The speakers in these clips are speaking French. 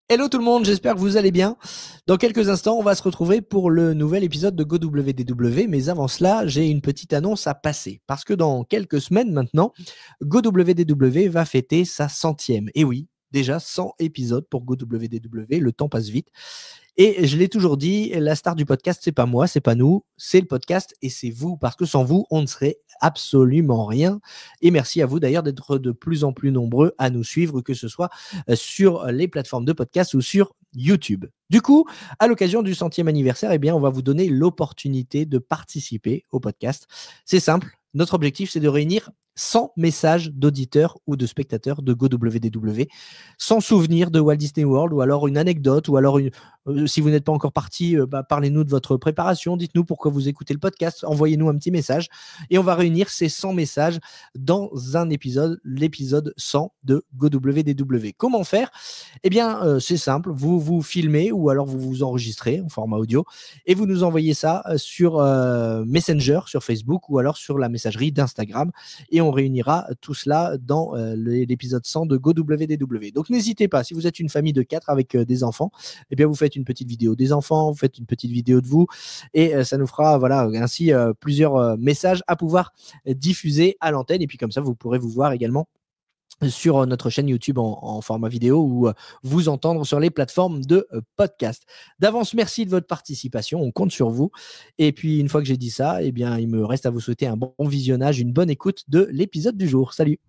Hello tout le monde, j'espère que vous allez bien. Dans quelques instants, on va se retrouver pour le nouvel épisode de GoWDW. Mais avant cela, j'ai une petite annonce à passer. Parce que dans quelques semaines maintenant, GoWDW va fêter sa 100e. Et oui, déjà 100 épisodes pour GoWDW, le temps passe vite. Et je l'ai toujours dit, la star du podcast, c'est pas moi, c'est pas nous, c'est le podcast et c'est vous. Parce que sans vous, on ne serait absolument rien. Et merci à vous d'ailleurs d'être de plus en plus nombreux à nous suivre, que ce soit sur les plateformes de podcast ou sur YouTube. Du coup, à l'occasion du 100e anniversaire, eh bien, on va vous donner l'opportunité de participer au podcast. C'est simple. Notre objectif, c'est de réunir 100 messages d'auditeurs ou de spectateurs de GoWDW, sans souvenir de Walt Disney World, ou alors une anecdote, ou alors si vous n'êtes pas encore parti, parlez-nous de votre préparation, dites-nous pourquoi vous écoutez le podcast, envoyez-nous un petit message, et on va réunir ces 100 messages dans un épisode, l'épisode 100 de GoWDW. Comment faire? Eh bien, c'est simple, vous vous filmez, ou alors vous vous enregistrez en format audio, et vous nous envoyez ça sur Messenger, sur Facebook, ou alors sur la messagerie d'Instagram, et on réunira tout cela dans l'épisode 100 de GoWDW. Donc n'hésitez pas, si vous êtes une famille de 4 avec des enfants, eh bien vous faites une petite vidéo des enfants, vous faites une petite vidéo de vous, et ça nous fera voilà ainsi plusieurs messages à pouvoir diffuser à l'antenne, et puis comme ça vous pourrez vous voir également sur notre chaîne YouTube en format vidéo, ou vous entendre sur les plateformes de podcast. D'avance, merci de votre participation, on compte sur vous. Et puis, une fois que j'ai dit ça, eh bien, il me reste à vous souhaiter un bon visionnage, une bonne écoute de l'épisode du jour. Salut!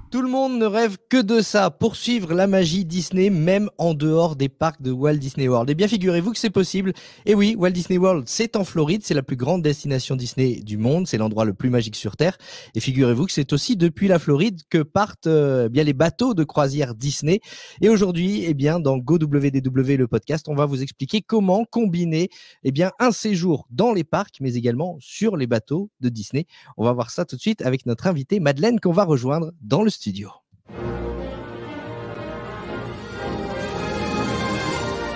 Tout le monde ne rêve que de ça, poursuivre la magie Disney, même en dehors des parcs de Walt Disney World. Eh bien, figurez-vous que c'est possible. Et oui, Walt Disney World, c'est en Floride, c'est la plus grande destination Disney du monde, c'est l'endroit le plus magique sur Terre. Et figurez-vous que c'est aussi depuis la Floride que partent bien les bateaux de croisière Disney. Et aujourd'hui, eh bien, dans GoWDW, le podcast, on va vous expliquer comment combiner bien, un séjour dans les parcs, mais également sur les bateaux de Disney. On va voir ça tout de suite avec notre invitée Madeleine, qu'on va rejoindre dans le studio.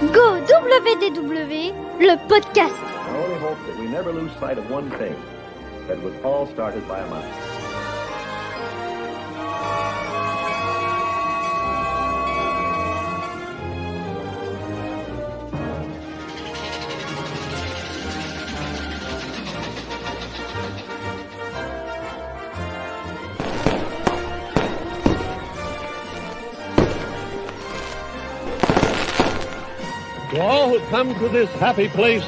Go WDW, le podcast. I only hope that we never lose sight of one thing, that it was all started by a mouse. To all who come to this happy place,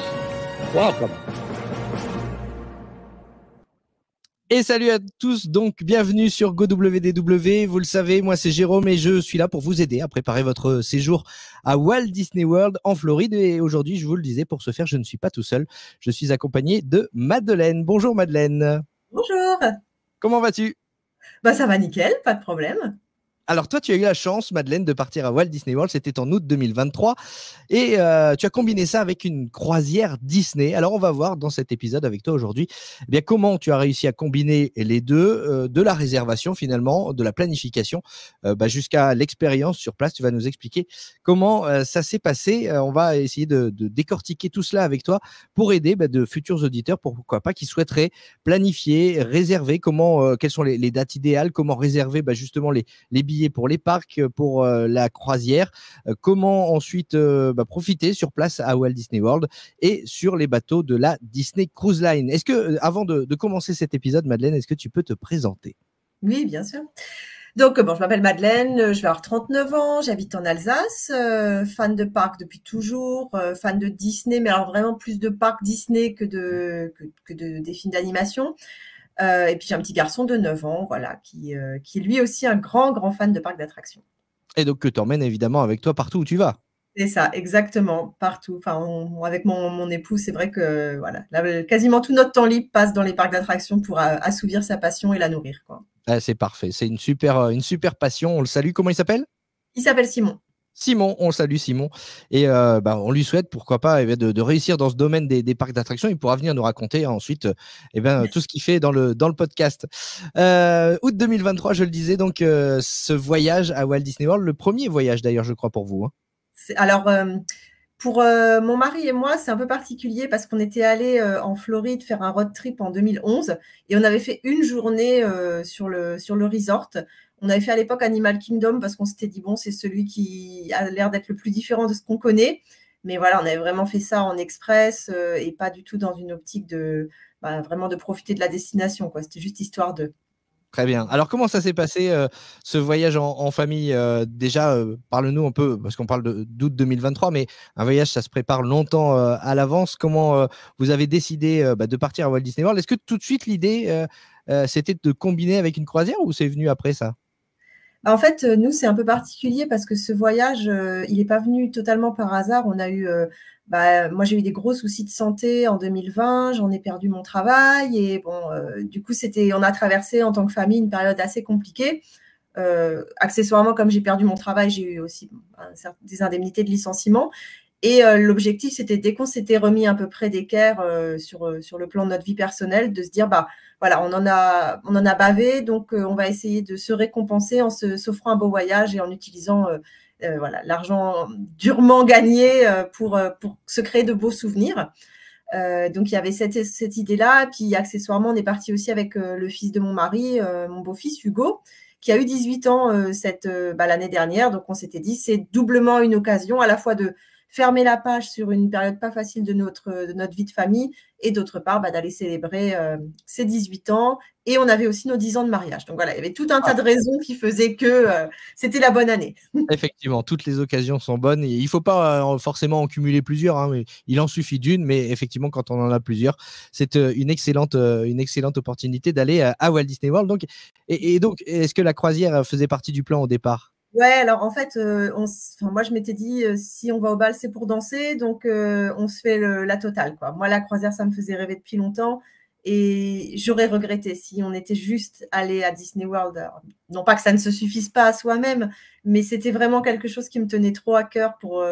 welcome. Et salut à tous, donc bienvenue sur GoWDW. Vous le savez, moi c'est Jérôme et je suis là pour vous aider à préparer votre séjour à Walt Disney World en Floride. Et aujourd'hui, je vous le disais, pour ce faire, je ne suis pas tout seul. Je suis accompagné de Madeleine. Bonjour Madeleine. Bonjour. Comment vas-tu? Bah ça va nickel, pas de problème. Alors toi, tu as eu la chance, Madeleine, de partir à Walt Disney World, c'était en août 2023, et tu as combiné ça avec une croisière Disney. Alors on va voir dans cet épisode avec toi aujourd'hui eh bien, comment tu as réussi à combiner les deux, de la réservation finalement, de la planification, jusqu'à l'expérience sur place. Tu vas nous expliquer comment ça s'est passé. On va essayer de décortiquer tout cela avec toi pour aider de futurs auditeurs, pourquoi pas, qui souhaiteraient planifier, réserver, quelles sont les dates idéales, comment réserver justement les billets pour les parcs, pour la croisière, comment ensuite profiter sur place à Walt Disney World et sur les bateaux de la Disney Cruise Line. Est-ce que, avant de commencer cet épisode, Madeleine, est-ce que tu peux te présenter? Oui, bien sûr. Donc, je m'appelle Madeleine, je vais avoir 39 ans, j'habite en Alsace, fan de parcs depuis toujours, fan de Disney, mais alors vraiment plus de parcs Disney que des films d'animation. Et puis j'ai un petit garçon de 9 ans, voilà, qui est lui aussi un grand fan de parcs d'attractions. Et donc que tu emmènes évidemment avec toi partout où tu vas. C'est ça, exactement, partout. Enfin, avec mon époux, c'est vrai que voilà, là, quasiment tout notre temps libre passe dans les parcs d'attractions pour assouvir sa passion et la nourrir, quoi. Ah, c'est parfait, c'est une super passion. On le salue. Comment il s'appelle? Il s'appelle Simon. Simon, on salue Simon et on lui souhaite pourquoi pas de réussir dans ce domaine des parcs d'attractions. Il pourra venir nous raconter ensuite tout ce qu'il fait dans le podcast. Août 2023, je le disais, donc ce voyage à Walt Disney World, le premier voyage d'ailleurs, je crois, pour vous. Hein. Alors, Pour mon mari et moi, c'est un peu particulier parce qu'on était allés en Floride faire un road trip en 2011 et on avait fait une journée sur le resort. On avait fait à l'époque Animal Kingdom parce qu'on s'était dit, bon, c'est celui qui a l'air d'être le plus différent de ce qu'on connaît. Mais voilà, on avait vraiment fait ça en express et pas du tout dans une optique vraiment de profiter de la destination, quoi. C'était juste histoire de. Très bien. Alors, comment ça s'est passé, ce voyage en famille? Déjà, parle-nous un peu, parce qu'on parle d'août 2023, mais un voyage, ça se prépare longtemps à l'avance. Comment vous avez décidé de partir à Walt Disney World? Est-ce que tout de suite, l'idée, c'était de combiner avec une croisière ou c'est venu après ça? En fait, nous, c'est un peu particulier parce que ce voyage, il n'est pas venu totalement par hasard. On a eu, moi, j'ai eu des gros soucis de santé en 2020. J'en ai perdu mon travail et bon, du coup, on a traversé en tant que famille une période assez compliquée. Accessoirement, comme j'ai perdu mon travail, j'ai eu aussi des indemnités de licenciement. Et l'objectif, c'était dès qu'on s'était remis un peu près d'équerre sur le plan de notre vie personnelle, de se dire, voilà, on en a bavé, donc on va essayer de se récompenser en s'offrant un beau voyage et en utilisant l'argent durement gagné pour se créer de beaux souvenirs. Donc, il y avait cette idée-là. Puis, accessoirement, on est parti aussi avec le fils de mon mari, mon beau-fils Hugo, qui a eu 18 ans l'année dernière. Donc, on s'était dit, c'est doublement une occasion à la fois de fermer la page sur une période pas facile de notre vie de famille et d'autre part d'aller célébrer ses 18 ans. Et on avait aussi nos 10 ans de mariage. Donc voilà, il y avait tout un tas de raisons qui faisaient que c'était la bonne année. Effectivement, toutes les occasions sont bonnes. Et il ne faut pas forcément en cumuler plusieurs, hein, mais il en suffit d'une. Mais effectivement, quand on en a plusieurs, c'est une excellente opportunité d'aller à Walt Disney World. Donc, et donc, est-ce que la croisière faisait partie du plan au départ? Ouais, alors en fait, moi je m'étais dit, si on va au bal, c'est pour danser, donc on se fait la totale, quoi. Moi, la croisière, ça me faisait rêver depuis longtemps et j'aurais regretté si on était juste allé à Disney World. Alors, non pas que ça ne se suffise pas à soi-même, mais c'était vraiment quelque chose qui me tenait trop à cœur pour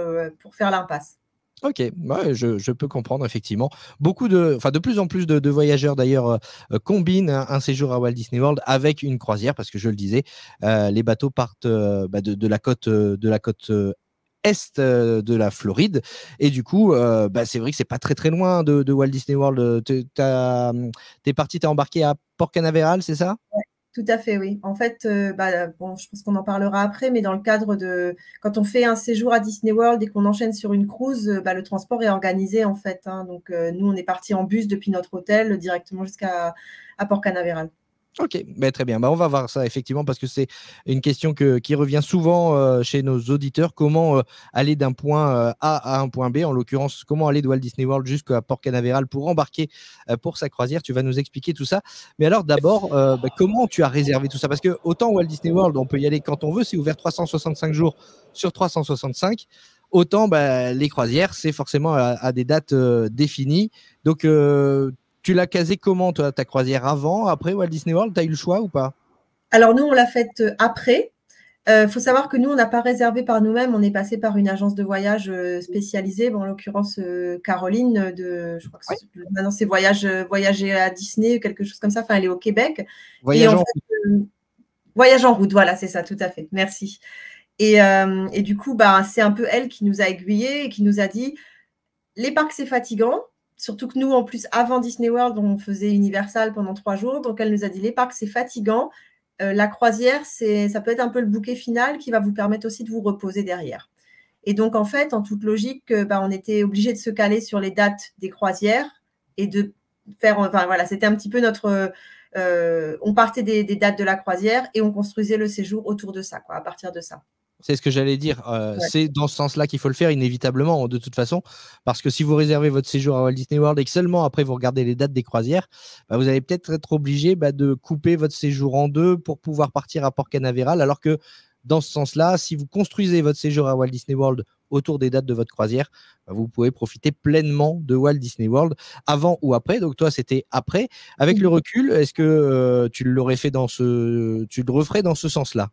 faire l'impasse. Ok, ouais, je peux comprendre effectivement. De plus en plus de voyageurs d'ailleurs combinent un séjour à Walt Disney World avec une croisière parce que je le disais, les bateaux partent de la côte est de la Floride et du coup, c'est vrai que c'est pas très très loin de Walt Disney World. T'es parti, t'es embarqué à Port Canaveral, c'est ça? Tout à fait, oui. En fait, je pense qu'on en parlera après, mais dans le cadre quand on fait un séjour à Disney World et qu'on enchaîne sur une cruise, le transport est organisé en fait, hein. Donc, nous, on est parti en bus depuis notre hôtel directement jusqu'à Port Canaveral. Ok, très bien. On va voir ça effectivement parce que c'est une question qui revient souvent chez nos auditeurs. Comment aller d'un point A à un point B, en l'occurrence, comment aller de Walt Disney World jusqu'à Port Canaveral pour embarquer pour sa croisière. Tu vas nous expliquer tout ça. Mais alors d'abord, comment tu as réservé tout ça? Parce que autant Walt Disney World, on peut y aller quand on veut, c'est ouvert 365 jours sur 365. Autant les croisières, c'est forcément à des dates définies. Donc, tu l'as casé comment, toi, ta croisière? Avant, après Walt Disney World? Tu as eu le choix ou pas? Alors, nous, on l'a faite après. Faut savoir que nous, on n'a pas réservé par nous-mêmes. On est passé par une agence de voyage spécialisée. En l'occurrence, Caroline, je crois que maintenant, c'est Voyager à Disney, quelque chose comme ça. Enfin, elle est au Québec. Voyage en route. Voyage en route, voilà, c'est ça, tout à fait. Merci. Et du coup, c'est un peu elle qui nous a aiguillés et qui nous a dit, les parcs, c'est fatigant. Surtout que nous, en plus, avant Disney World, on faisait Universal pendant 3 jours. Donc, elle nous a dit, les parcs, c'est fatigant. La croisière, ça peut être un peu le bouquet final qui va vous permettre aussi de vous reposer derrière. Et donc, en fait, en toute logique, on était obligé de se caler sur les dates des croisières et de faire… Enfin, voilà, c'était un petit peu notre… on partait des dates de la croisière et on construisait le séjour autour de ça, quoi, à partir de ça. C'est ce que j'allais dire. C'est dans ce sens-là qu'il faut le faire, inévitablement, de toute façon. Parce que si vous réservez votre séjour à Walt Disney World et que seulement après vous regardez les dates des croisières, vous allez peut-être être obligé de couper votre séjour en deux pour pouvoir partir à Port Canaveral. Alors que dans ce sens-là, si vous construisez votre séjour à Walt Disney World autour des dates de votre croisière, vous pouvez profiter pleinement de Walt Disney World avant ou après. Donc toi, c'était après. Avec le recul, est-ce que tu le referais dans ce sens-là?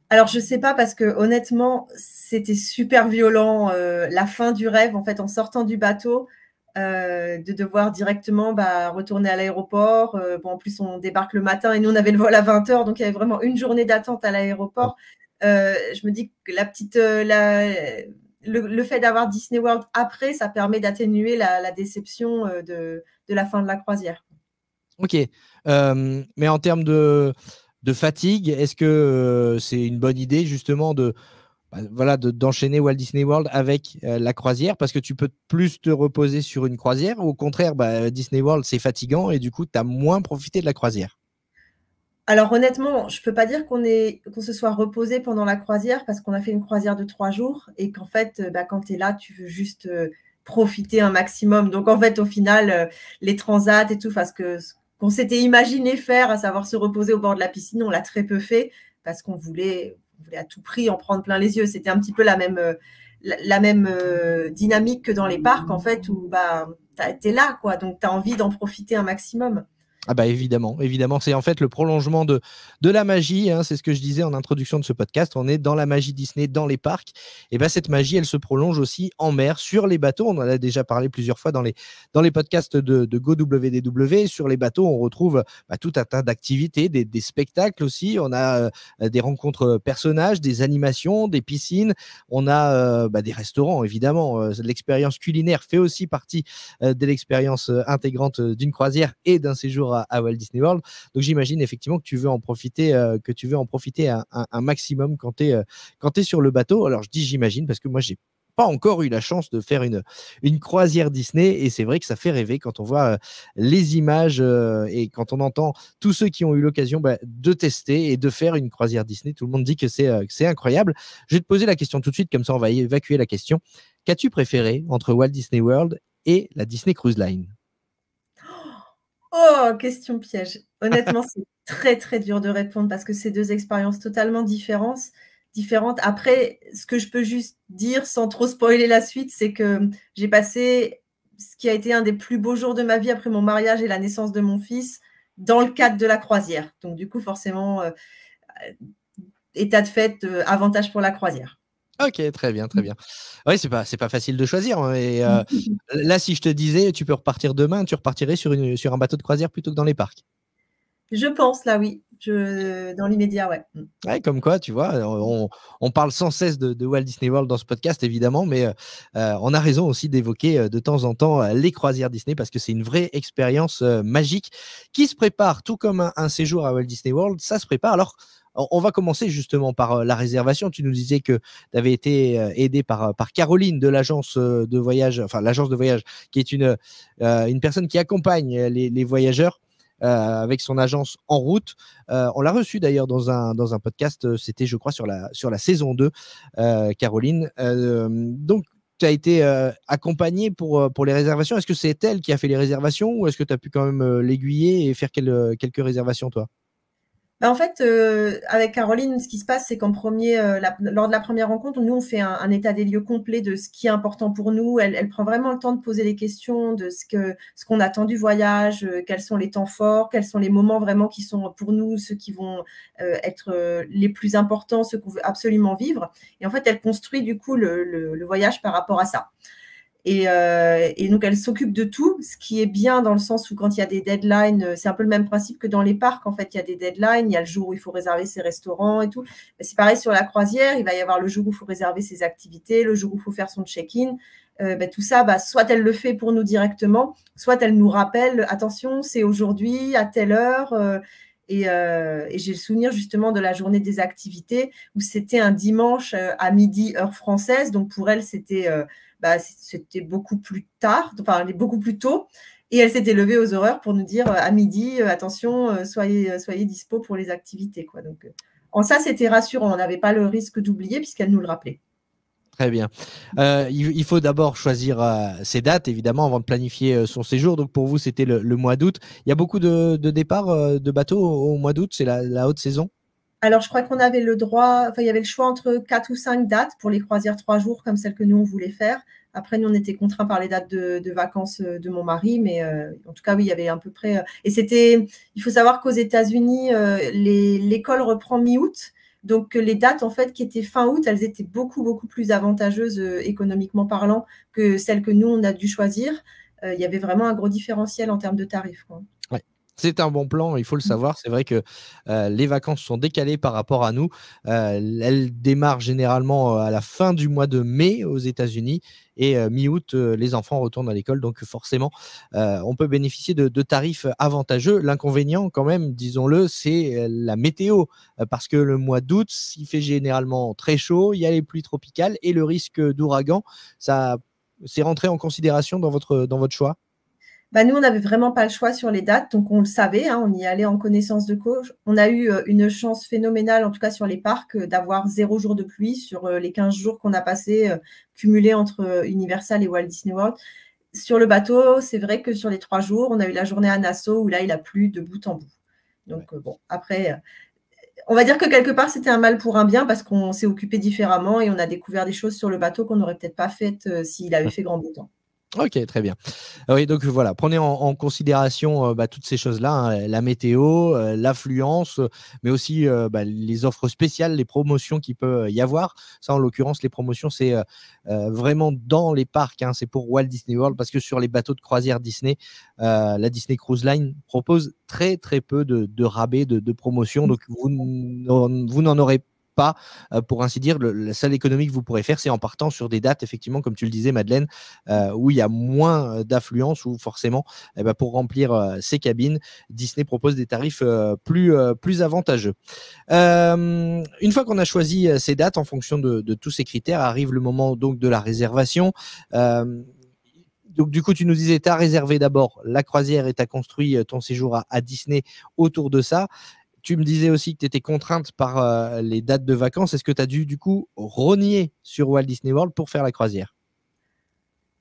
Alors, je ne sais pas parce que honnêtement, c'était super violent. La fin du rêve, en fait, en sortant du bateau, de devoir directement retourner à l'aéroport. En plus, on débarque le matin et nous, on avait le vol à 20h, donc il y avait vraiment une journée d'attente à l'aéroport. Je me dis que le fait d'avoir Disney World après, ça permet d'atténuer la déception de la fin de la croisière. Ok. Mais en termes de fatigue, est-ce que c'est une bonne idée justement d'enchaîner Walt Disney World avec la croisière parce que tu peux plus te reposer sur une croisière ou au contraire, Disney World, c'est fatigant et du coup, tu as moins profité de la croisière? Alors honnêtement, je peux pas dire qu'on se soit reposé pendant la croisière parce qu'on a fait une croisière de 3 jours et qu'en fait, quand tu es là, tu veux juste profiter un maximum. Donc en fait, au final, les transats et tout, parce que ce qu'on s'était imaginé faire, à savoir se reposer au bord de la piscine, on l'a très peu fait parce qu'on voulait à tout prix en prendre plein les yeux. C'était un petit peu la même dynamique que dans les parcs, en fait, où tu été là, quoi. Donc tu as envie d'en profiter un maximum. Ah bah évidemment, c'est en fait le prolongement de la magie, hein, c'est ce que je disais en introduction de ce podcast, on est dans la magie Disney, dans les parcs, et cette magie, elle se prolonge aussi en mer, sur les bateaux, on en a déjà parlé plusieurs fois dans les podcasts de GoWDW, sur les bateaux, on retrouve tout un tas d'activités, des spectacles aussi, on a des rencontres personnages, des animations, des piscines, on a des restaurants évidemment, l'expérience culinaire fait aussi partie de l'expérience intégrante d'une croisière et d'un séjour à Walt Disney World. Donc j'imagine effectivement que tu veux en profiter, un maximum quand tu es sur le bateau. Alors je dis j'imagine parce que moi j'ai pas encore eu la chance de faire une croisière Disney et c'est vrai que ça fait rêver quand on voit les images et quand on entend tous ceux qui ont eu l'occasion de tester et de faire une croisière Disney. Tout le monde dit que c'est incroyable. Je vais te poser la question tout de suite, comme ça on va évacuer la question. Qu'as-tu préféré entre Walt Disney World et la Disney Cruise Line? Oh, question piège. Honnêtement, c'est très, très dur de répondre parce que c'est 2 expériences totalement différentes. Après, ce que je peux juste dire sans trop spoiler la suite, c'est que j'ai passé ce qui a été un des plus beaux jours de ma vie après mon mariage et la naissance de mon fils dans le cadre de la croisière. Donc du coup, forcément, état de fait, avantage pour la croisière. Ok, très bien, très bien. Oui, c'est pas facile de choisir, hein, et là, si je te disais, tu peux repartir demain, tu repartirais sur un bateau de croisière plutôt que dans les parcs. Je pense, là, oui. Dans l'immédiat, ouais. Ouais, comme quoi, tu vois, on parle sans cesse de Walt Disney World dans ce podcast, évidemment, mais on a raison aussi d'évoquer de temps en temps les croisières Disney parce que c'est une vraie expérience magique qui se prépare, tout comme un séjour à Walt Disney World, ça se prépare. Alors, on va commencer justement par la réservation. Tu nous disais que tu avais été aidé par Caroline de l'agence de voyage, enfin l'agence de voyage, qui est une personne qui accompagne les voyageurs avec son agence En Route. On l'a reçue d'ailleurs dans un podcast, c'était je crois sur la saison 2, Caroline. Donc, tu as été accompagné pour les réservations. Est-ce que c'est elle qui a fait les réservations ou est-ce que tu as pu quand même l'aiguiller et faire quelques réservations, toi? En fait, avec Caroline, ce qui se passe, c'est qu'en premier, lors de la première rencontre, nous, on fait un état des lieux complet de ce qui est important pour nous. Elle prend vraiment le temps de poser les questions de ce qu'on attend du voyage, quels sont les temps forts, quels sont les moments vraiment qui sont pour nous ceux qui vont être les plus importants, ceux qu'on veut absolument vivre. Et en fait, elle construit du coup le voyage par rapport à ça. Et donc, elle s'occupe de tout, ce qui est bien dans le sens où quand il y a des deadlines, c'est un peu le même principe que dans les parcs. En fait, il y a des deadlines, il y a le jour où il faut réserver ses restaurants et tout. C'est pareil sur la croisière, il va y avoir le jour où il faut réserver ses activités, le jour où il faut faire son check-in. Tout ça, soit elle le fait pour nous directement, soit elle nous rappelle, attention, c'est aujourd'hui, à telle heure. Et j'ai le souvenir justement de la journée des activités où c'était un dimanche à midi, heure française. Donc, pour elle, c'était beaucoup plus tard, enfin beaucoup plus tôt, et elle s'était levée aux horaires pour nous dire à midi, attention, soyez dispo pour les activités, quoi. Donc, en ça, c'était rassurant, on n'avait pas le risque d'oublier puisqu'elle nous le rappelait. Très bien. Il faut d'abord choisir ses dates, évidemment, avant de planifier son séjour. Donc, pour vous, c'était le mois d'août. Il y a beaucoup de départs de bateaux au mois d'août, c'est la haute saison? Alors, je crois qu'on avait il y avait le choix entre 4 ou 5 dates pour les croisières 3 jours, comme celles que nous, on voulait faire. Après, nous, on était contraints par les dates de vacances de mon mari, mais en tout cas, oui, il y avait à peu près… Et il faut savoir qu'aux États-Unis, l'école reprend mi-août. Donc, les dates, en fait, qui étaient fin août, elles étaient beaucoup, beaucoup plus avantageuses économiquement parlant que celles que nous, on a dû choisir. Il y avait vraiment un gros différentiel en termes de tarifs, quoi. Ouais. C'est un bon plan, il faut le savoir. C'est vrai que les vacances sont décalées par rapport à nous. Elles démarrent généralement à la fin du mois de mai aux États-Unis et mi-août, les enfants retournent à l'école. Donc forcément, on peut bénéficier de tarifs avantageux. L'inconvénient quand même, disons-le, c'est la météo. Parce que le mois d'août, il fait généralement très chaud, il y a les pluies tropicales et le risque d'ouragan. Ça, c'est rentré en considération dans votre choix? Bah, nous, on n'avait vraiment pas le choix sur les dates, donc on le savait, hein, on y allait en connaissance de cause. On a eu une chance phénoménale, en tout cas sur les parcs, d'avoir 0 jour de pluie sur les 15 jours qu'on a passés cumulés entre Universal et Walt Disney World. Sur le bateau, c'est vrai que sur les 3 jours, on a eu la journée à Nassau où là, il a plu de bout en bout. Donc bon, après, on va dire que quelque part, c'était un mal pour un bien parce qu'on s'est occupé différemment et on a découvert des choses sur le bateau qu'on n'aurait peut-être pas faites s'il avait fait grand beau temps. Ok, très bien. Oui, donc voilà, prenez en considération toutes ces choses-là, hein, la météo, l'affluence, mais aussi les offres spéciales, les promotions qu'il peut y avoir. Ça, en l'occurrence, les promotions, c'est vraiment dans les parcs, hein, c'est pour Walt Disney World, parce que sur les bateaux de croisière Disney, la Disney Cruise Line propose très, très peu de rabais, de promotions. Donc, vous n'en aurez pas, pour ainsi dire. La seule économie que vous pourrez faire, c'est en partant sur des dates, effectivement, comme tu le disais, Madeleine, où il y a moins d'affluence, où forcément, pour remplir ces cabines, Disney propose des tarifs plus avantageux. Une fois qu'on a choisi ces dates, en fonction de tous ces critères, arrive le moment donc de la réservation. Donc, du coup, tu nous disais, tu as réservé d'abord la croisière et tu as construit ton séjour à Disney autour de ça. Tu me disais aussi que tu étais contrainte par les dates de vacances. Est-ce que tu as dû, du coup, rogner sur Walt Disney World pour faire la croisière?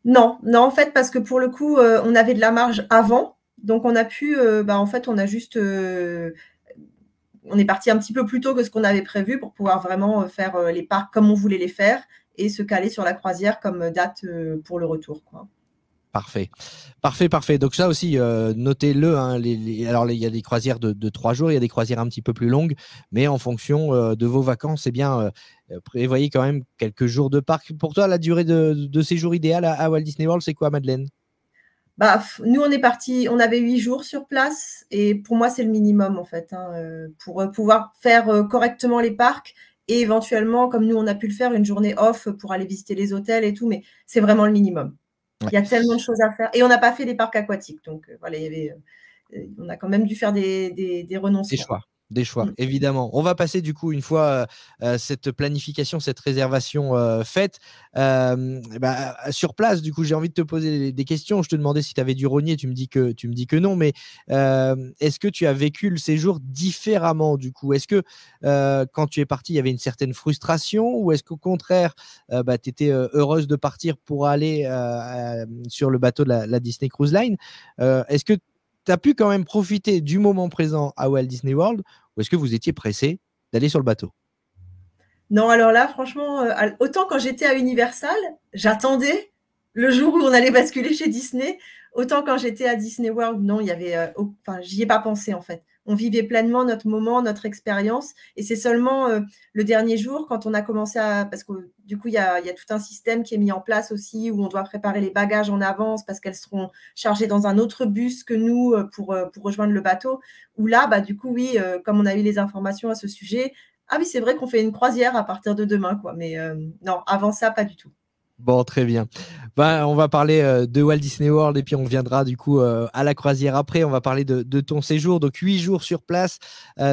Non, non, en fait, parce que pour le coup, on avait de la marge avant. Donc, on a pu, en fait, on a juste, on est parti un petit peu plus tôt que ce qu'on avait prévu pour pouvoir vraiment faire les parcs comme on voulait les faire et se caler sur la croisière comme date pour le retour, quoi. Parfait, parfait, parfait. Donc ça aussi, notez-le, hein, alors il y a des croisières de 3 jours, il y a des croisières un petit peu plus longues, mais en fonction de vos vacances, eh bien, prévoyez quand même quelques jours de parc. Pour toi, la durée de séjour idéale à Walt Disney World, c'est quoi, Madeleine? Nous, on est parti, on avait 8 jours sur place et pour moi, c'est le minimum en fait, hein, pour pouvoir faire correctement les parcs et éventuellement, comme nous, on a pu le faire, une journée off pour aller visiter les hôtels et tout, mais c'est vraiment le minimum. Ouais. Il y a tellement de choses à faire et on n'a pas fait des parcs aquatiques, donc voilà, on a quand même dû faire des renoncements. Des choix, évidemment. On va passer du coup, une fois cette planification, cette réservation faite, sur place, du coup, j'ai envie de te poser des questions. Je te demandais si tu avais dû rogner, tu me dis que non, mais est-ce que tu as vécu le séjour différemment du coup? Est-ce que quand tu es parti, il y avait une certaine frustration ou est-ce qu'au contraire, tu étais heureuse de partir pour aller sur le bateau de la Disney Cruise Line? Est-ce que tu as pu quand même profiter du moment présent à Walt Disney World ou est-ce que vous étiez pressé d'aller sur le bateau? Non, alors là, franchement, autant quand j'étais à Universal, j'attendais le jour où on allait basculer chez Disney, autant quand j'étais à Disney World, non, il y avait, j'y ai pas pensé en fait. On vivait pleinement notre moment, notre expérience, et c'est seulement le dernier jour quand on a commencé parce que du coup il y a tout un système qui est mis en place aussi où on doit préparer les bagages en avance parce qu'elles seront chargées dans un autre bus que nous pour rejoindre le bateau. Où là, du coup oui, comme on a eu les informations à ce sujet, ah oui c'est vrai qu'on fait une croisière à partir de demain quoi, mais non avant ça pas du tout. Bon, très bien. On va parler de Walt Disney World et puis on viendra du coup à la croisière après. On va parler de ton séjour. Donc 8 jours sur place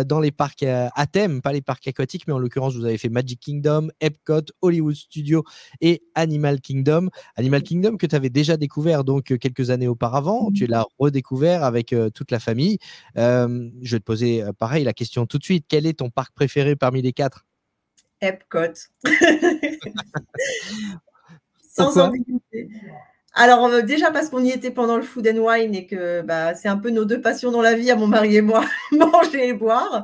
dans les parcs à thème, pas les parcs aquatiques, mais en l'occurrence, vous avez fait Magic Kingdom, Epcot, Hollywood Studios et Animal Kingdom. Animal Kingdom que tu avais déjà découvert donc quelques années auparavant. Tu l'as redécouvert avec toute la famille. Je vais te poser pareil la question tout de suite. Quel est ton parc préféré parmi les 4? Epcot. Sans ambiguïté. Alors, déjà parce qu'on y était pendant le Food and Wine et que c'est un peu nos 2 passions dans la vie, à mon mari et moi, manger et boire.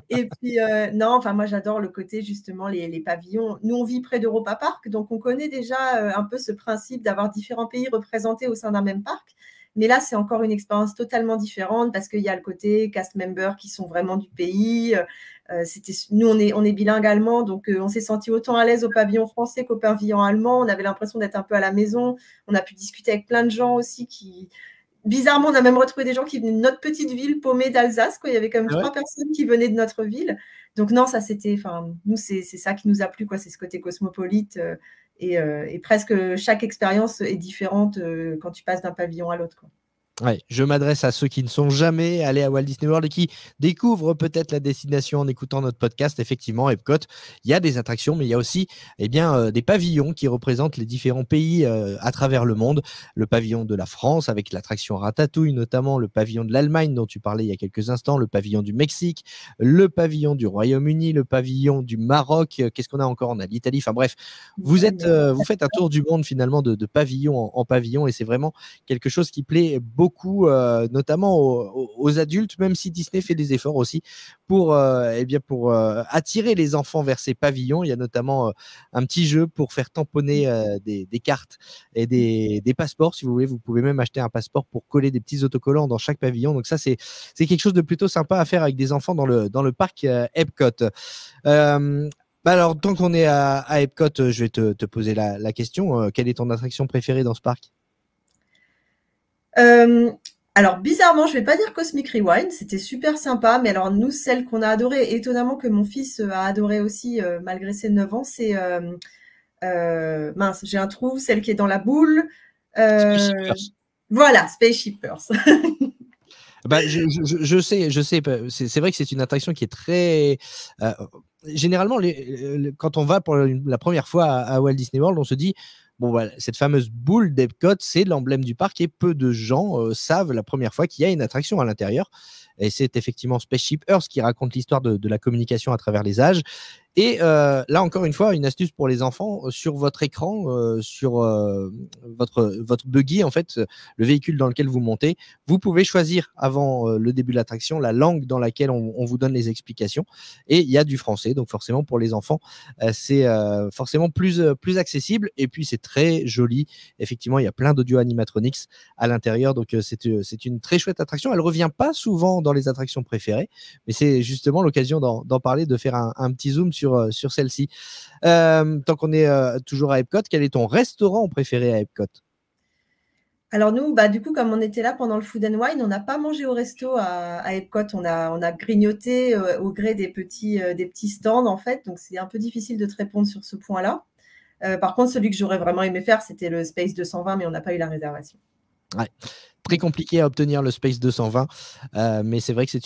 Et puis, non, moi, j'adore le côté, justement, les pavillons. Nous, on vit près d'Europa Park, donc on connaît déjà un peu ce principe d'avoir différents pays représentés au sein d'un même parc. Mais là, c'est encore une expérience totalement différente parce qu'il y a le côté cast members qui sont vraiment du pays. Nous, on est bilingue allemand, donc on s'est senti autant à l'aise au pavillon français qu'au pavillon allemand. On avait l'impression d'être un peu à la maison. On a pu discuter avec plein de gens aussi bizarrement, on a même retrouvé des gens qui venaient de notre petite ville paumée d'Alsace, quoi. Il y avait quand même Ah ouais? 3 personnes qui venaient de notre ville. Donc non, ça c'était, enfin, nous c'est ça qui nous a plu, quoi. C'est ce côté cosmopolite et presque chaque expérience est différente quand tu passes d'un pavillon à l'autre, quoi. Ouais, je m'adresse à ceux qui ne sont jamais allés à Walt Disney World et qui découvrent peut-être la destination en écoutant notre podcast. Effectivement, Epcot, il y a des attractions, mais il y a aussi des pavillons qui représentent les différents pays à travers le monde. Le pavillon de la France avec l'attraction Ratatouille, notamment le pavillon de l'Allemagne dont tu parlais il y a quelques instants, le pavillon du Mexique, le pavillon du Royaume-Uni, le pavillon du Maroc. Qu'est-ce qu'on a encore? On a l'Italie. Enfin bref, vous faites un tour du monde finalement de pavillon en pavillon et c'est vraiment quelque chose qui plaît beaucoup, notamment aux adultes, même si Disney fait des efforts aussi pour attirer les enfants vers ces pavillons. Il y a notamment un petit jeu pour faire tamponner des cartes et des passeports. Si vous voulez, vous pouvez même acheter un passeport pour coller des petits autocollants dans chaque pavillon. Donc ça, c'est quelque chose de plutôt sympa à faire avec des enfants dans le parc Epcot. Alors, tant qu'on est à Epcot, je vais te poser la question. Quelle est ton attraction préférée dans ce parc? Alors bizarrement, je vais pas dire Cosmic Rewind, c'était super sympa, mais alors nous, celle qu'on a adorée, étonnamment que mon fils a adoré aussi, malgré ses 9 ans, c'est mince, j'ai un trou, celle qui est dans la boule. Spaceship Earth. Voilà, Spaceship Earth. Je sais, c'est vrai que c'est une attraction qui est très. Généralement, quand on va pour la première fois à Walt Disney World, on se dit bon, voilà, cette fameuse boule d'Epcot, c'est l'emblème du parc et peu de gens savent la première fois qu'il y a une attraction à l'intérieur. Et c'est effectivement Spaceship Earth qui raconte l'histoire de la communication à travers les âges. Et là, encore une fois, une astuce pour les enfants, sur votre écran, sur votre buggy, en fait, le véhicule dans lequel vous montez, vous pouvez choisir avant le début de l'attraction la langue dans laquelle on vous donne les explications. Et il y a du français, donc forcément pour les enfants, c'est forcément plus accessible. Et puis c'est très joli. Effectivement, il y a plein d'audio animatronics à l'intérieur, donc c'est une très chouette attraction. Elle revient pas souvent dans les attractions préférées, mais c'est justement l'occasion d'en parler, de faire un petit zoom sur celle-ci. Tant qu'on est toujours à Epcot, quel est ton restaurant préféré à Epcot? Alors nous, du coup, comme on était là pendant le Food and Wine, on n'a pas mangé au resto à Epcot, on a grignoté au gré des petits stands en fait, donc c'est un peu difficile de te répondre sur ce point-là. Par contre, celui que j'aurais vraiment aimé faire, c'était le Space 220, mais on n'a pas eu la réservation. Ouais. Très compliqué à obtenir le Space 220, mais c'est vrai que c'est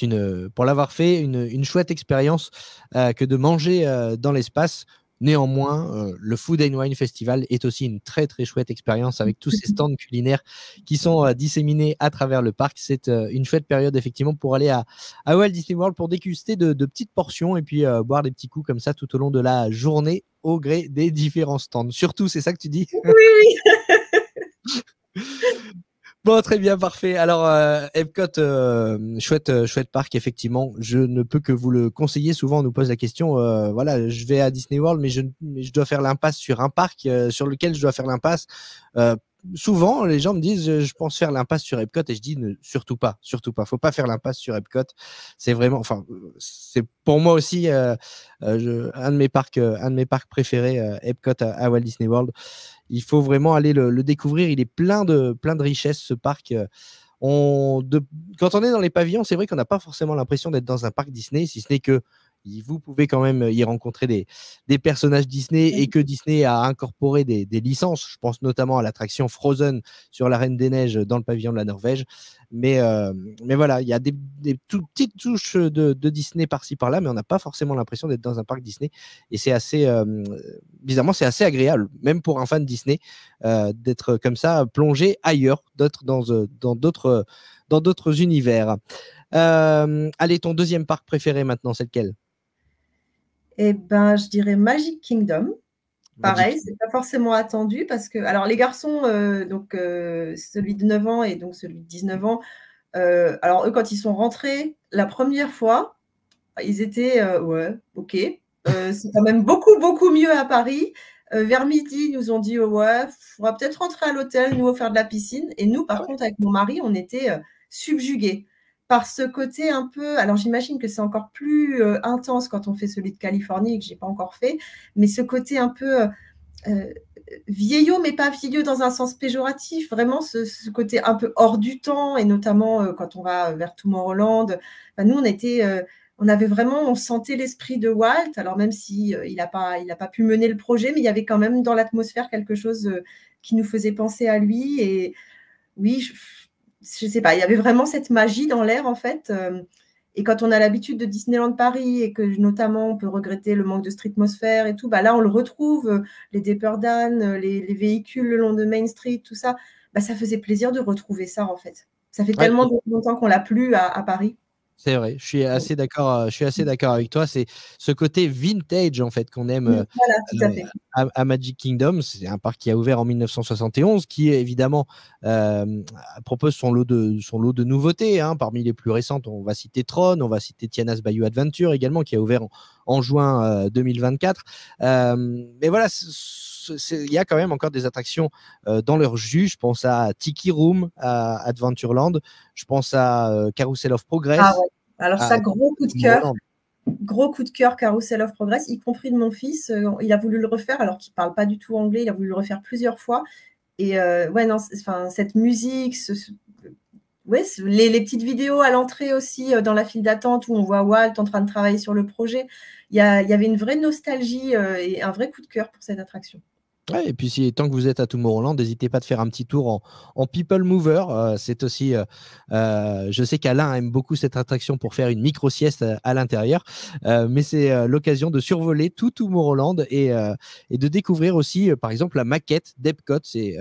pour l'avoir fait, une chouette expérience que de manger dans l'espace. Néanmoins, le Food and Wine Festival est aussi une très très chouette expérience avec tous ces stands culinaires qui sont disséminés à travers le parc. C'est une chouette période effectivement pour aller à Walt Disney World pour déguster de petites portions et puis boire des petits coups comme ça tout au long de la journée au gré des différents stands. Surtout, c'est ça que tu dis? Oui. Bon, très bien, parfait. Alors, Epcot, chouette parc, effectivement. Je ne peux que vous le conseiller. Souvent, on nous pose la question, voilà, je vais à Disney World, mais je dois faire l'impasse sur un parc sur lequel je dois faire l'impasse. Souvent, les gens me disent, je pense faire l'impasse sur Epcot, et je dis, surtout pas. Faut pas faire l'impasse sur Epcot. C'est vraiment, enfin, c'est pour moi aussi un de mes parcs préférés, Epcot à Walt Disney World. Il faut vraiment aller le découvrir. Il est plein de richesses, ce parc. Quand on est dans les pavillons, c'est vrai qu'on n'a pas forcément l'impression d'être dans un parc Disney, si ce n'est que vous pouvez quand même y rencontrer des personnages Disney et que Disney a incorporé des licences. Je pense notamment à l'attraction Frozen sur la Reine des Neiges dans le pavillon de la Norvège. Mais voilà, il y a des petites touches de Disney par-ci par-là, mais on n'a pas forcément l'impression d'être dans un parc Disney. Et c'est assez, bizarrement, c'est assez agréable, même pour un fan Disney, d'être comme ça, plongé ailleurs, dans d'autres univers. Allez, ton deuxième parc préféré maintenant, c'est lequel? Eh ben, je dirais Magic Kingdom. Pareil, c'est pas forcément attendu parce que, alors les garçons, donc celui de 9 ans et donc celui de 19 ans, alors eux, quand ils sont rentrés la première fois, ils étaient ouais, ok. C'est quand même beaucoup, beaucoup mieux à Paris. Vers midi, ils nous ont dit ouais, il faudra peut-être rentrer à l'hôtel, nous faire de la piscine. Et nous, par contre, avec mon mari, on était subjugués par ce côté un peu. Alors j'imagine que c'est encore plus intense quand on fait celui de Californie et que j'ai pas encore fait, mais ce côté un peu vieillot, mais pas vieillot dans un sens péjoratif, vraiment ce côté un peu hors du temps, et notamment quand on va vers Tomorrowland. Nous, on avait vraiment, on sentait l'esprit de Walt, alors même si il n'a pas pu mener le projet, mais il y avait quand même dans l'atmosphère quelque chose qui nous faisait penser à lui. Et oui, je sais pas, il y avait vraiment cette magie dans l'air, en fait. Et quand on a l'habitude de Disneyland Paris et que notamment on peut regretter le manque de streetmosphère et tout, là on le retrouve, les Dapper Dan, les véhicules le long de Main Street, tout ça, ça faisait plaisir de retrouver ça, en fait. Ça fait tellement longtemps qu'on l'a plus à Paris. C'est vrai, je suis assez d'accord avec toi. C'est ce côté vintage, en fait, qu'on aime Voilà, tout à fait. à Magic Kingdom. C'est un parc qui a ouvert en 1971, qui évidemment propose son lot de nouveautés. Parmi les plus récentes, on va citer Tron, on va citer Tiana's Bayou Adventure également, qui a ouvert en juin 2024. Mais voilà, il y a quand même encore des attractions dans leur jus. Je pense à Tiki Room, à Adventureland. Je pense à Carousel of Progress. Ah ouais. Alors ça, gros coup de cœur. Gros coup de cœur, Carousel of Progress, y compris de mon fils. Il a voulu le refaire alors qu'il ne parle pas du tout anglais. Il a voulu le refaire plusieurs fois. Et cette musique, les petites vidéos à l'entrée aussi, dans la file d'attente où on voit Walt en train de travailler sur le projet. Il y avait une vraie nostalgie et un vrai coup de cœur pour cette attraction. Ouais, et puis tant que vous êtes à Tomorrowland, n'hésitez pas de faire un petit tour en People Mover. C'est aussi, je sais qu'Alain aime beaucoup cette attraction pour faire une micro-sieste à l'intérieur, mais c'est l'occasion de survoler tout Tomorrowland et de découvrir aussi, par exemple, la maquette d'Epcot. C'est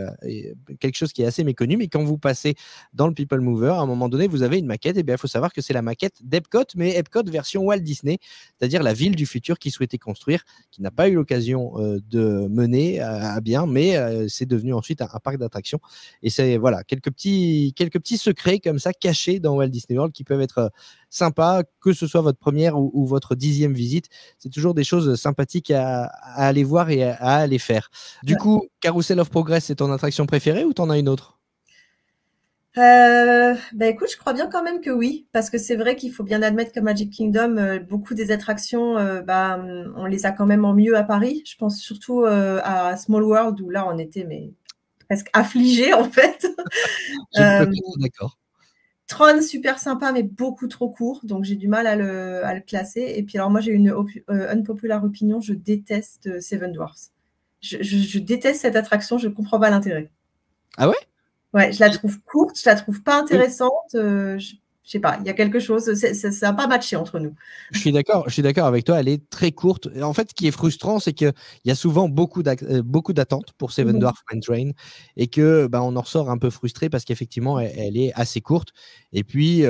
quelque chose qui est assez méconnu, mais quand vous passez dans le People Mover, à un moment donné, vous avez une maquette. Et bien, il faut savoir que c'est la maquette d'Epcot, mais Epcot version Walt Disney, c'est-à-dire la ville du futur qu'il souhaitait construire, qui n'a pas eu l'occasion de mener à bien, mais c'est devenu ensuite un parc d'attractions. Et c'est quelques petits secrets comme ça cachés dans Walt Disney World qui peuvent être sympas, que ce soit votre première ou votre 10e visite. C'est toujours des choses sympathiques à aller voir et à aller faire. Du coup, Carousel of Progress, c'est ton attraction préférée ou t'en as une autre? Écoute, je crois bien quand même que oui, parce que c'est vrai qu'il faut bien admettre qu'à Magic Kingdom, beaucoup des attractions, on les a quand même en mieux à Paris. Je pense surtout à Small World, où là on était presque affligés, en fait. Je peux être d'accord. Tron, super sympa, mais beaucoup trop court, donc j'ai du mal à le classer. Et puis alors moi j'ai une unpopular opinion, je déteste Seven Dwarfs. Je déteste cette attraction, je ne comprends pas l'intérêt. Ah ouais? Ouais, je la trouve courte, je la trouve pas intéressante. Je sais pas, il y a quelque chose, ça n'a pas matché entre nous. Je suis d'accord avec toi, elle est très courte. En fait, ce qui est frustrant, c'est qu'il y a souvent beaucoup d'attentes pour Seven Dwarfs Mine Train et que on en ressort un peu frustré parce qu'effectivement, elle est assez courte. Et puis,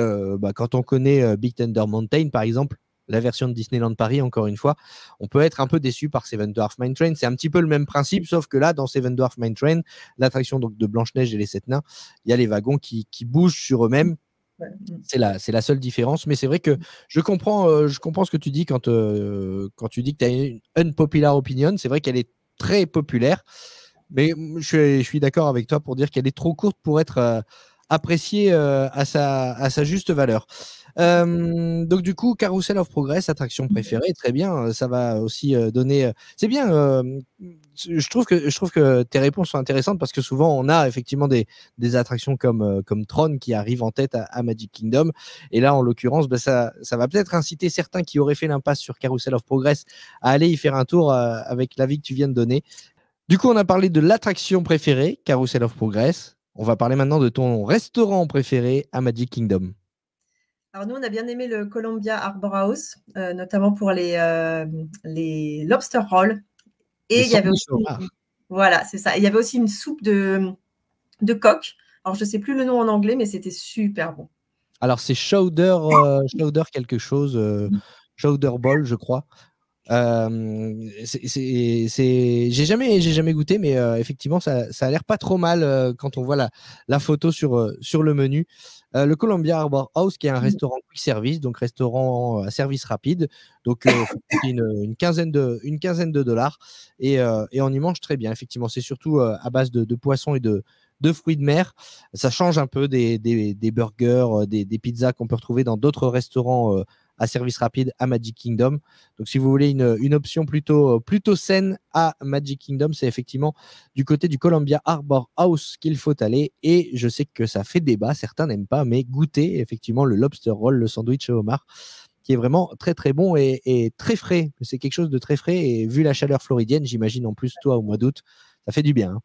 quand on connaît Big Thunder Mountain, par exemple, la version de Disneyland Paris, encore une fois, on peut être un peu déçu par Seven Dwarfs Mine Train. C'est un petit peu le même principe, sauf que là, dans Seven Dwarfs Mine Train, l'attraction de Blanche-Neige et les 7 nains, il y a les wagons qui bougent sur eux-mêmes. Ouais. C'est la seule différence. Mais c'est vrai que je comprends ce que tu dis quand tu dis que tu as une unpopular opinion. C'est vrai qu'elle est très populaire, mais je suis d'accord avec toi pour dire qu'elle est trop courte pour être appréciée à sa juste valeur. Donc du coup, Carousel of Progress, attraction préférée, très bien. Ça va aussi donner. C'est bien. Je trouve que tes réponses sont intéressantes parce que souvent on a effectivement des attractions comme Tron qui arrivent en tête à Magic Kingdom. Et là, en l'occurrence, ça va peut-être inciter certains qui auraient fait l'impasse sur Carousel of Progress à aller y faire un tour avec l'avis que tu viens de donner. Du coup, on a parlé de l'attraction préférée, Carousel of Progress. On va parler maintenant de ton restaurant préféré à Magic Kingdom. Alors nous, on a bien aimé le Columbia Arbor House, notamment pour les lobster rolls. Et il y avait aussi, voilà, c'est ça. Il y avait aussi une soupe de coq. Alors je ne sais plus le nom en anglais, mais c'était super bon. Alors c'est Chowder quelque chose, Chowder Bowl, je crois. J'ai jamais goûté, mais effectivement ça a l'air pas trop mal quand on voit la photo sur le menu. Le Columbia Arbor House, qui est un restaurant quick service, donc restaurant à service rapide, donc une quinzaine de dollars et on y mange très bien. Effectivement, c'est surtout à base de poissons et de fruits de mer. Ça change un peu des burgers, des pizzas qu'on peut retrouver dans d'autres restaurants à service rapide à Magic Kingdom. Donc, si vous voulez une option plutôt saine à Magic Kingdom, c'est effectivement du côté du Columbia Harbor House qu'il faut aller. Et je sais que ça fait débat, certains n'aiment pas, mais goûtez effectivement le lobster roll, le sandwich au homard, qui est vraiment très très bon et très frais. C'est quelque chose de très frais. Et vu la chaleur floridienne, j'imagine en plus, toi, au mois d'août, ça fait du bien. Hein.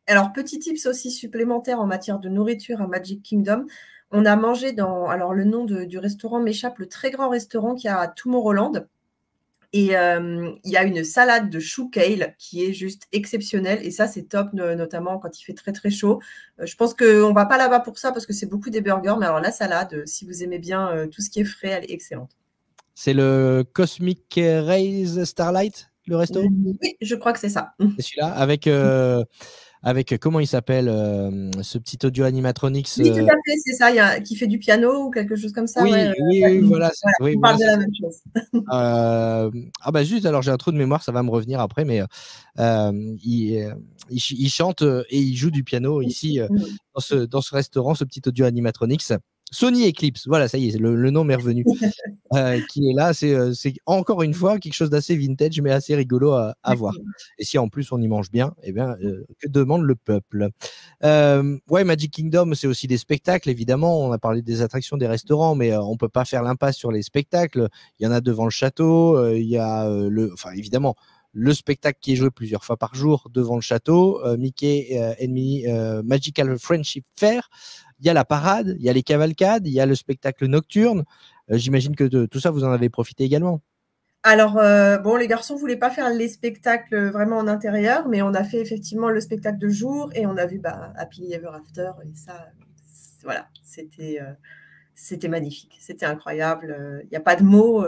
Alors, petit tips aussi supplémentaire en matière de nourriture à Magic Kingdom. On a mangé dans, alors le nom du restaurant m'échappe, le très grand restaurant qu'il y a à Tomorrowland. Et il y a une salade de chou kale qui est juste exceptionnelle. Et ça, c'est top, notamment quand il fait très, très chaud. Je pense qu'on ne va pas là-bas pour ça parce que c'est beaucoup des burgers. Mais alors, la salade, si vous aimez bien tout ce qui est frais, elle est excellente. C'est le Cosmic Rays Starlight, le resto? Oui, je crois que c'est ça. C'est celui-là, avec comment il s'appelle, ce petit audio animatronics. Oui, tout à fait, c'est ça, qui fait du piano ou quelque chose comme ça. Oui, ouais, oui, voilà. Oui, on voilà, parle de la même chose. ah bah juste, alors j'ai un trou de mémoire, ça va me revenir après, mais il chante et il joue du piano ici dans ce restaurant, ce petit audio animatronics. Sony Eclipse, voilà, ça y est, le nom m'est revenu. Qui est là, c'est encore une fois quelque chose d'assez vintage, mais assez rigolo à voir. Et si en plus on y mange bien, eh bien, que demande le peuple? Ouais, Magic Kingdom, c'est aussi des spectacles, évidemment. On a parlé des attractions, des restaurants, mais on peut pas faire l'impasse sur les spectacles. Il y en a devant le château, il y a enfin évidemment le spectacle qui est joué plusieurs fois par jour devant le château, Mickey and Minnie Magical Friendship Fair. Il y a la parade, il y a les cavalcades, il y a le spectacle nocturne. J'imagine que de tout ça, vous en avez profité également. Alors, bon, les garçons ne voulaient pas faire les spectacles vraiment en intérieur, mais on a fait effectivement le spectacle de jour et on a vu Happily Ever After. Et ça, voilà, c'était magnifique, c'était incroyable. Il n'y a pas de mots.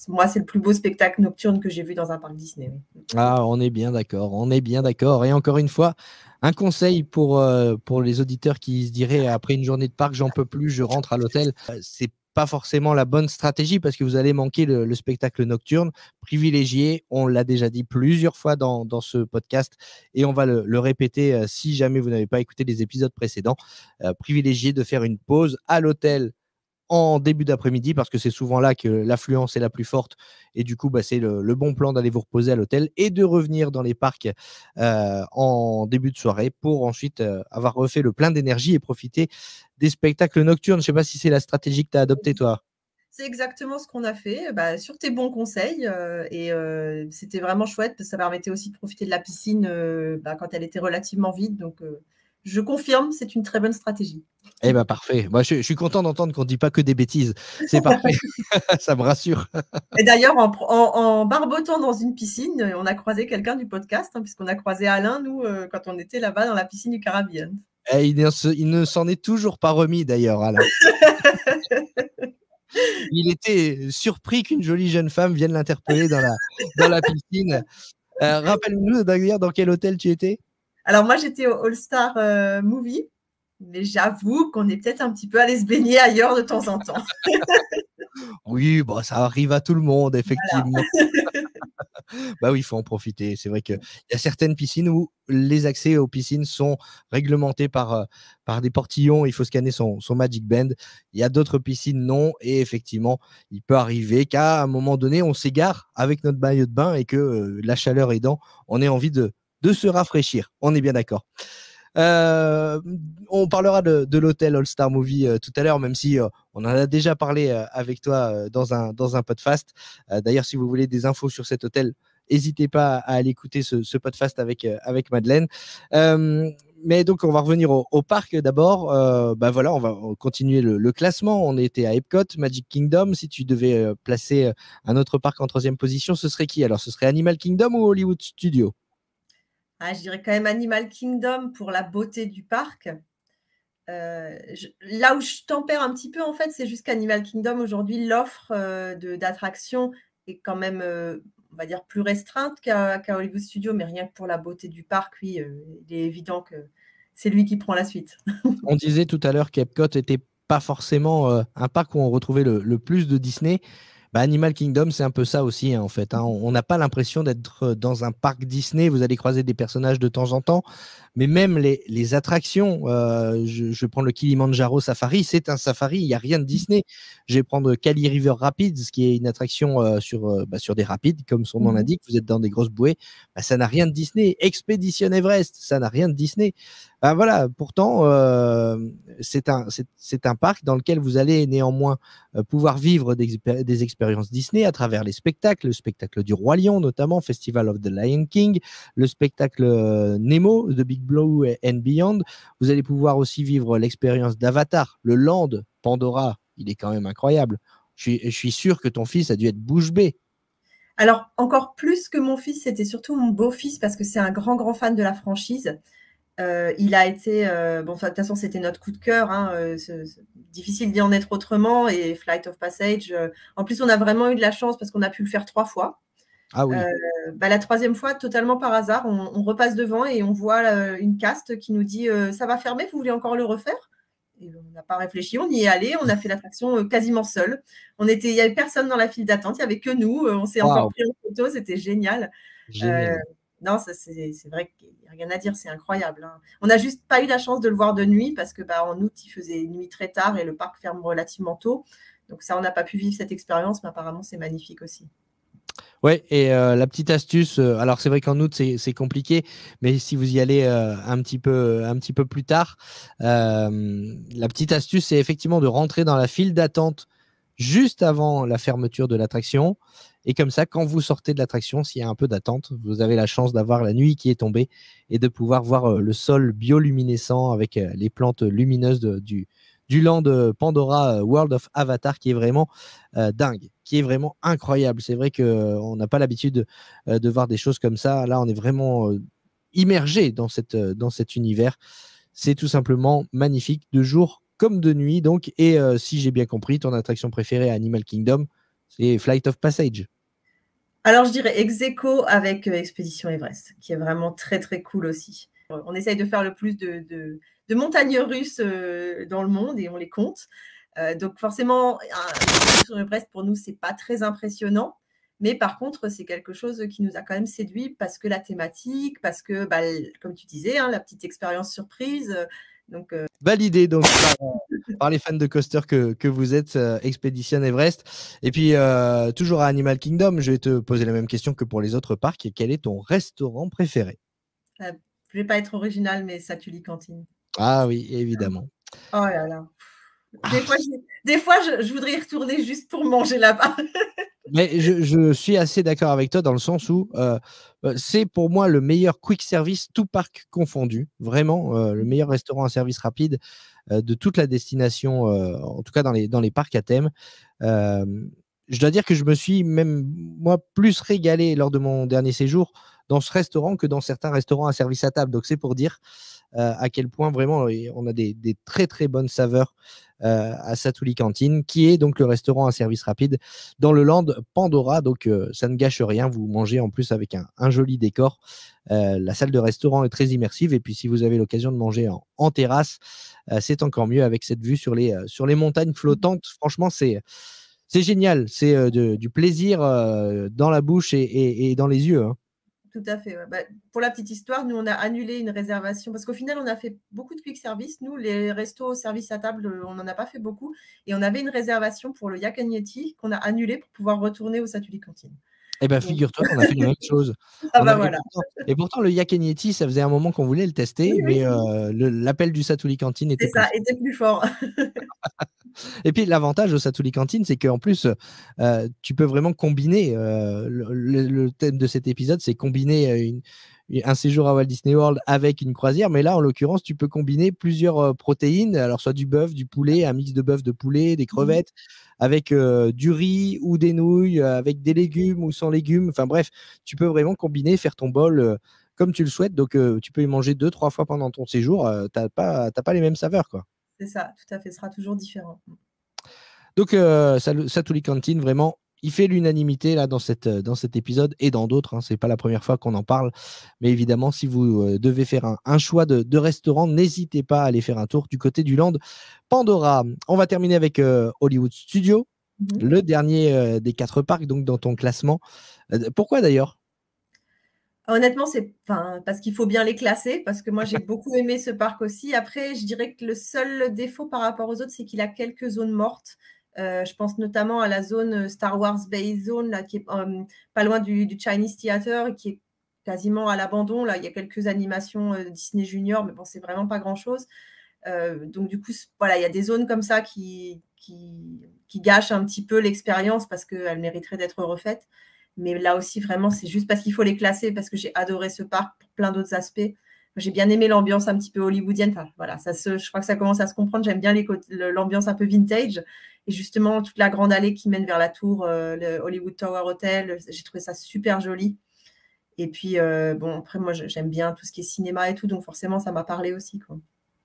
Moi, c'est le plus beau spectacle nocturne que j'ai vu dans un parc Disney. Oui. Ah, on est bien d'accord, on est bien d'accord. Et encore une fois, un conseil pour les auditeurs qui se diraient après une journée de parc, j'en peux plus, je rentre à l'hôtel. C'est pas forcément la bonne stratégie parce que vous allez manquer le spectacle nocturne. Privilégié, on l'a déjà dit plusieurs fois dans ce podcast et on va le répéter si jamais vous n'avez pas écouté les épisodes précédents. Privilégié de faire une pause à l'hôtel en début d'après-midi parce que c'est souvent là que l'affluence est la plus forte et du coup c'est le bon plan d'aller vous reposer à l'hôtel et de revenir dans les parcs en début de soirée pour ensuite avoir refait le plein d'énergie et profiter des spectacles nocturnes. Je ne sais pas si c'est la stratégie que tu as adoptée toi. C'est exactement ce qu'on a fait, sur tes bons conseils et c'était vraiment chouette parce que ça permettait aussi de profiter de la piscine quand elle était relativement vide, donc je confirme, c'est une très bonne stratégie. Eh bien, parfait. Moi, je suis content d'entendre qu'on ne dit pas que des bêtises. C'est parfait. Ça me rassure. Et d'ailleurs, en barbotant dans une piscine, on a croisé quelqu'un du podcast, puisqu'on a croisé Alain, nous, quand on était là-bas dans la piscine du Caribbean. Et il ne s'en est toujours pas remis, d'ailleurs, Alain. Il était surpris qu'une jolie jeune femme vienne l'interpeller dans la piscine. Rappelle-nous d'ailleurs dans quel hôtel tu étais? Alors moi, j'étais au All-Star Movie, mais j'avoue qu'on est peut-être un petit peu allé se baigner ailleurs de temps en temps. Oui, ça arrive à tout le monde, effectivement. Voilà. Oui, il faut en profiter. C'est vrai qu'il y a certaines piscines où les accès aux piscines sont réglementés par des portillons. Il faut scanner son Magic Band. Il y a d'autres piscines, non. Et effectivement, il peut arriver qu'à un moment donné, on s'égare avec notre maillot de bain et que la chaleur aidant, on ait envie de se rafraîchir. On est bien d'accord. On parlera de l'hôtel All-Star Movie tout à l'heure, même si on en a déjà parlé avec toi dans un podcast. D'ailleurs, si vous voulez des infos sur cet hôtel, n'hésitez pas à aller écouter ce podcast avec Madeleine. Mais donc, on va revenir au parc d'abord. Voilà, on va continuer le classement. On était à Epcot, Magic Kingdom. Si tu devais placer un autre parc en 3e position, ce serait qui? Alors, ce serait Animal Kingdom ou Hollywood Studios? Je dirais quand même Animal Kingdom pour la beauté du parc. Là où je tempère un petit peu, en fait, c'est juste qu'Animal Kingdom, aujourd'hui, l'offre d'attractions est quand même, on va dire, plus restreinte qu'à Hollywood Studios, mais rien que pour la beauté du parc, oui, il est évident que c'est lui qui prend la suite. On disait tout à l'heure qu'Epcot n'était pas forcément un parc où on retrouvait le plus de Disney, Bah, Animal Kingdom, c'est un peu ça aussi, hein, en fait. Hein. On n'a pas l'impression d'être dans un parc Disney. Vous allez croiser des personnages de temps en temps, mais même les attractions. Je prends le Kilimanjaro Safari, c'est un safari. Il n'y a rien de Disney. Je vais prendre Kali River Rapids, qui est une attraction sur des rapides, comme son nom l'indique. Vous êtes dans des grosses bouées. Bah, ça n'a rien de Disney. Expedition Everest, ça n'a rien de Disney. Bah, voilà. Pourtant, c'est un parc dans lequel vous allez néanmoins pouvoir vivre des expériences Disney à travers les spectacles, le spectacle du Roi Lion notamment, Festival of the Lion King, le spectacle Nemo, The Big Blue and Beyond. Vous allez pouvoir aussi vivre l'expérience d'Avatar, le Land, Pandora, il est quand même incroyable. Je suis sûr que ton fils a dû être bouche bée. Alors, encore plus que mon fils, c'était surtout mon beau-fils parce que c'est un grand fan de la franchise. Il a été, de toute façon, c'était notre coup de cœur. Hein, c'est difficile d'y en être autrement. Et Flight of Passage, en plus, on a vraiment eu de la chance parce qu'on a pu le faire 3 fois. Ah oui. La 3e fois, totalement par hasard, on repasse devant et on voit une caste qui nous dit ça va fermer, vous voulez encore le refaire? Et on n'a pas réfléchi, on y est allé, on a fait l'attraction quasiment seul. Il n'y avait personne dans la file d'attente, il n'y avait que nous. On s'est encore pris en photo, c'était génial. Non, c'est vrai qu'il n'y a rien à dire, c'est incroyable. Hein. On n'a juste pas eu la chance de le voir de nuit parce que en août, il faisait nuit très tard et le parc ferme relativement tôt. Donc ça, on n'a pas pu vivre cette expérience, mais apparemment, c'est magnifique aussi. Ouais, et la petite astuce, alors c'est vrai qu'en août c'est compliqué, mais si vous y allez un petit peu plus tard, la petite astuce c'est effectivement de rentrer dans la file d'attente juste avant la fermeture de l'attraction. Et comme ça, quand vous sortez de l'attraction, s'il y a un peu d'attente, vous avez la chance d'avoir la nuit qui est tombée et de pouvoir voir le sol bioluminescent avec les plantes lumineuses du land Pandora World of Avatar qui est vraiment dingue, qui est vraiment incroyable. C'est vrai qu'on n'a pas l'habitude de voir des choses comme ça. Là, on est vraiment immergé dans cet univers. C'est tout simplement magnifique, de jour comme de nuit. Donc, et si j'ai bien compris, ton attraction préférée à Animal Kingdom, c'est Flight of Passage. Alors, je dirais ex-aequo avec Expédition Everest, qui est vraiment très, très cool aussi. On essaye de faire le plus de montagnes russes dans le monde et on les compte. Donc, forcément, Expédition Everest, pour nous, ce n'est pas très impressionnant. Mais par contre, c'est quelque chose qui nous a quand même séduit parce que la thématique, parce que, comme tu disais, hein, la petite expérience surprise. Validé donc par les fans de coaster que vous êtes, Expedition Everest. Et puis, toujours à Animal Kingdom, je vais te poser la même question que pour les autres parcs. Quel est ton restaurant préféré? Je ne vais pas être original, mais Satuli Cantine. Ah oui, évidemment. Oh là là. Des fois, je voudrais y retourner juste pour manger là-bas. Mais je suis assez d'accord avec toi dans le sens où c'est pour moi le meilleur quick service, tout parc confondu. Vraiment, le meilleur restaurant à service rapide de toute la destination, en tout cas dans les parcs à thème. Je dois dire que je me suis même, moi, plus régalé lors de mon dernier séjour dans ce restaurant que dans certains restaurants à service à table. Donc, c'est pour dire à quel point vraiment on a des très, très bonnes saveurs à Satuli Cantine, qui est donc le restaurant à service rapide dans le land Pandora. Donc, ça ne gâche rien. Vous mangez en plus avec un joli décor. La salle de restaurant est très immersive. Et puis, si vous avez l'occasion de manger en terrasse, c'est encore mieux avec cette vue sur les montagnes flottantes. Franchement, c'est génial. C'est du plaisir dans la bouche et dans les yeux. Hein. Tout à fait. Ouais. Pour la petite histoire, nous, on a annulé une réservation parce qu'au final, on a fait beaucoup de quick service. Nous, les restos au service à table, on n'en a pas fait beaucoup. Et on avait une réservation pour le Yak and Yeti qu'on a annulé pour pouvoir retourner au Satuli Cantine. Eh bien, figure-toi qu'on a fait la même chose. Voilà. Et pourtant, le Yak and Yeti, ça faisait un moment qu'on voulait le tester, mais l'appel du Satuli Cantine était plus fort. Et puis, l'avantage au Satuli Cantine, c'est qu'en plus, tu peux vraiment combiner. Le thème de cet épisode, c'est combiner un séjour à Walt Disney World avec une croisière. Mais là, en l'occurrence, tu peux combiner plusieurs protéines. Alors, soit du bœuf, du poulet, un mix de bœuf, de poulet, des crevettes, avec du riz ou des nouilles, avec des légumes ou sans légumes. Enfin bref, tu peux vraiment combiner, faire ton bol comme tu le souhaites. Donc, tu peux y manger 2-3 fois pendant ton séjour. Tu n'as pas les mêmes saveurs, quoi. C'est ça, tout à fait, ce sera toujours différent. Donc, Satuli Cantine, vraiment, il fait l'unanimité là dans cet épisode et dans d'autres. Hein, c'est pas la première fois qu'on en parle. Mais évidemment, si vous devez faire un choix de restaurant, n'hésitez pas à aller faire un tour du côté du land Pandora. On va terminer avec Hollywood Studios. Le dernier des 4 parcs, donc dans ton classement. Pourquoi d'ailleurs? Honnêtement, c'est parce qu'il faut bien les classer, parce que moi, j'ai beaucoup aimé ce parc aussi. Après, je dirais que le seul défaut par rapport aux autres, c'est qu'il a quelques zones mortes. Je pense notamment à la zone Star Wars Base Zone, là, qui est pas loin du Chinese Theater, qui est quasiment à l'abandon. Là, il y a quelques animations Disney Junior, mais bon, c'est vraiment pas grand-chose. Donc, du coup, voilà, il y a des zones comme ça qui gâchent un petit peu l'expérience parce qu'elles mériteraient d'être refaites. Mais là aussi, vraiment, c'est juste parce qu'il faut les classer, parce que j'ai adoré ce parc pour plein d'autres aspects. J'ai bien aimé l'ambiance un petit peu hollywoodienne. Enfin, voilà, je crois que ça commence à se comprendre. J'aime bien l'ambiance un peu vintage. Et justement, toute la grande allée qui mène vers la tour, le Hollywood Tower Hotel, j'ai trouvé ça super joli. Et puis, bon, après, moi, j'aime bien tout ce qui est cinéma et tout. Donc, forcément, ça m'a parlé aussi, quoi.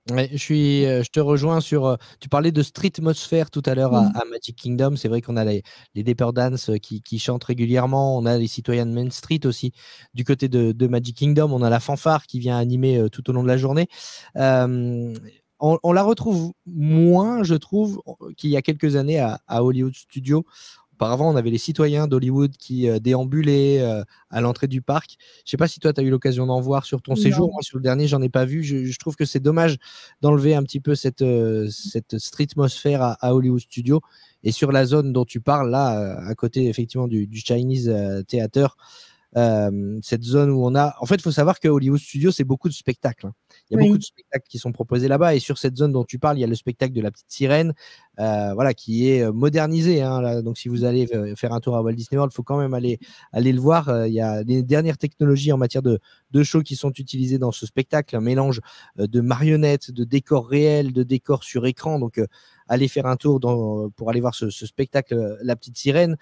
Ouais, je te rejoins sur. Tu parlais de streetmosphère tout à l'heure à Magic Kingdom. C'est vrai qu'on a les Dapper Dance qui chantent régulièrement. On a les citoyens de Main Street aussi. Du côté de Magic Kingdom, on a la fanfare qui vient animer tout au long de la journée. On la retrouve moins, je trouve, qu'il y a quelques années à Hollywood Studios. Auparavant, on avait les citoyens d'Hollywood qui déambulaient à l'entrée du parc. Je ne sais pas si toi, tu as eu l'occasion d'en voir sur ton séjour. Moi, sur le dernier, j'en ai pas vu. Je trouve que c'est dommage d'enlever un petit peu cette streetmosphère à Hollywood Studios. Et sur la zone dont tu parles, là, à côté effectivement du Chinese Theater, cette zone où on a… En fait, il faut savoir que Hollywood Studios, c'est beaucoup de spectacles. Il y a beaucoup de spectacles qui sont proposés là-bas. Et sur cette zone dont tu parles, il y a le spectacle de la petite sirène, voilà, qui est modernisé. Là. Donc, si vous allez faire un tour à Walt Disney World, il faut quand même aller le voir. Il y a les dernières technologies en matière de show qui sont utilisées dans ce spectacle. Un mélange de marionnettes, de décors réels, de décors sur écran. Donc, allez faire un tour pour aller voir ce spectacle, La Petite Sirène.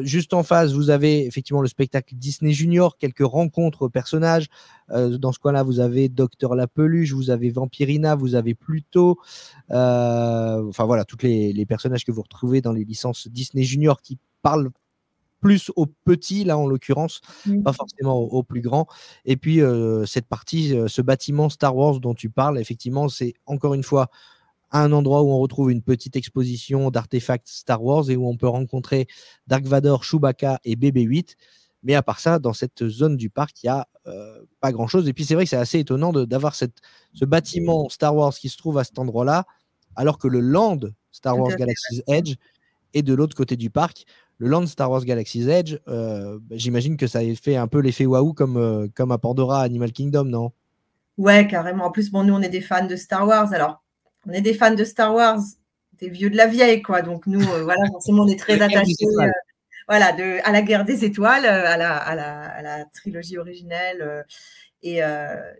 Juste en face, vous avez effectivement le spectacle Disney Junior, quelques rencontres personnages. Dans ce coin-là, vous avez Docteur La Peluche, vous avez Vampirina, vous avez Pluto. Enfin voilà, tous les personnages que vous retrouvez dans les licences Disney Junior qui parlent plus aux petits, là en l'occurrence, pas forcément aux plus grands. Et puis cette partie, ce bâtiment Star Wars dont tu parles, effectivement, c'est encore une fois un endroit où on retrouve une petite exposition d'artefacts Star Wars et où on peut rencontrer Dark Vador, Chewbacca et BB-8. Mais à part ça, dans cette zone du parc, il n'y a pas grand-chose. Et puis c'est vrai que c'est assez étonnant d'avoir ce bâtiment Star Wars qui se trouve à cet endroit-là, alors que le land Star Wars Galaxy's Edge est de l'autre côté du parc. Le land Star Wars Galaxy's Edge, j'imagine que ça a fait un peu l'effet waouh comme à Pandora, Animal Kingdom, non? Ouais, carrément. En plus, bon, nous, on est des fans de Star Wars. Alors, on est des fans de Star Wars, des vieux de la vieille, quoi. Donc, nous, voilà, forcément, on est très attachés voilà, à la guerre des étoiles, à la trilogie originelle.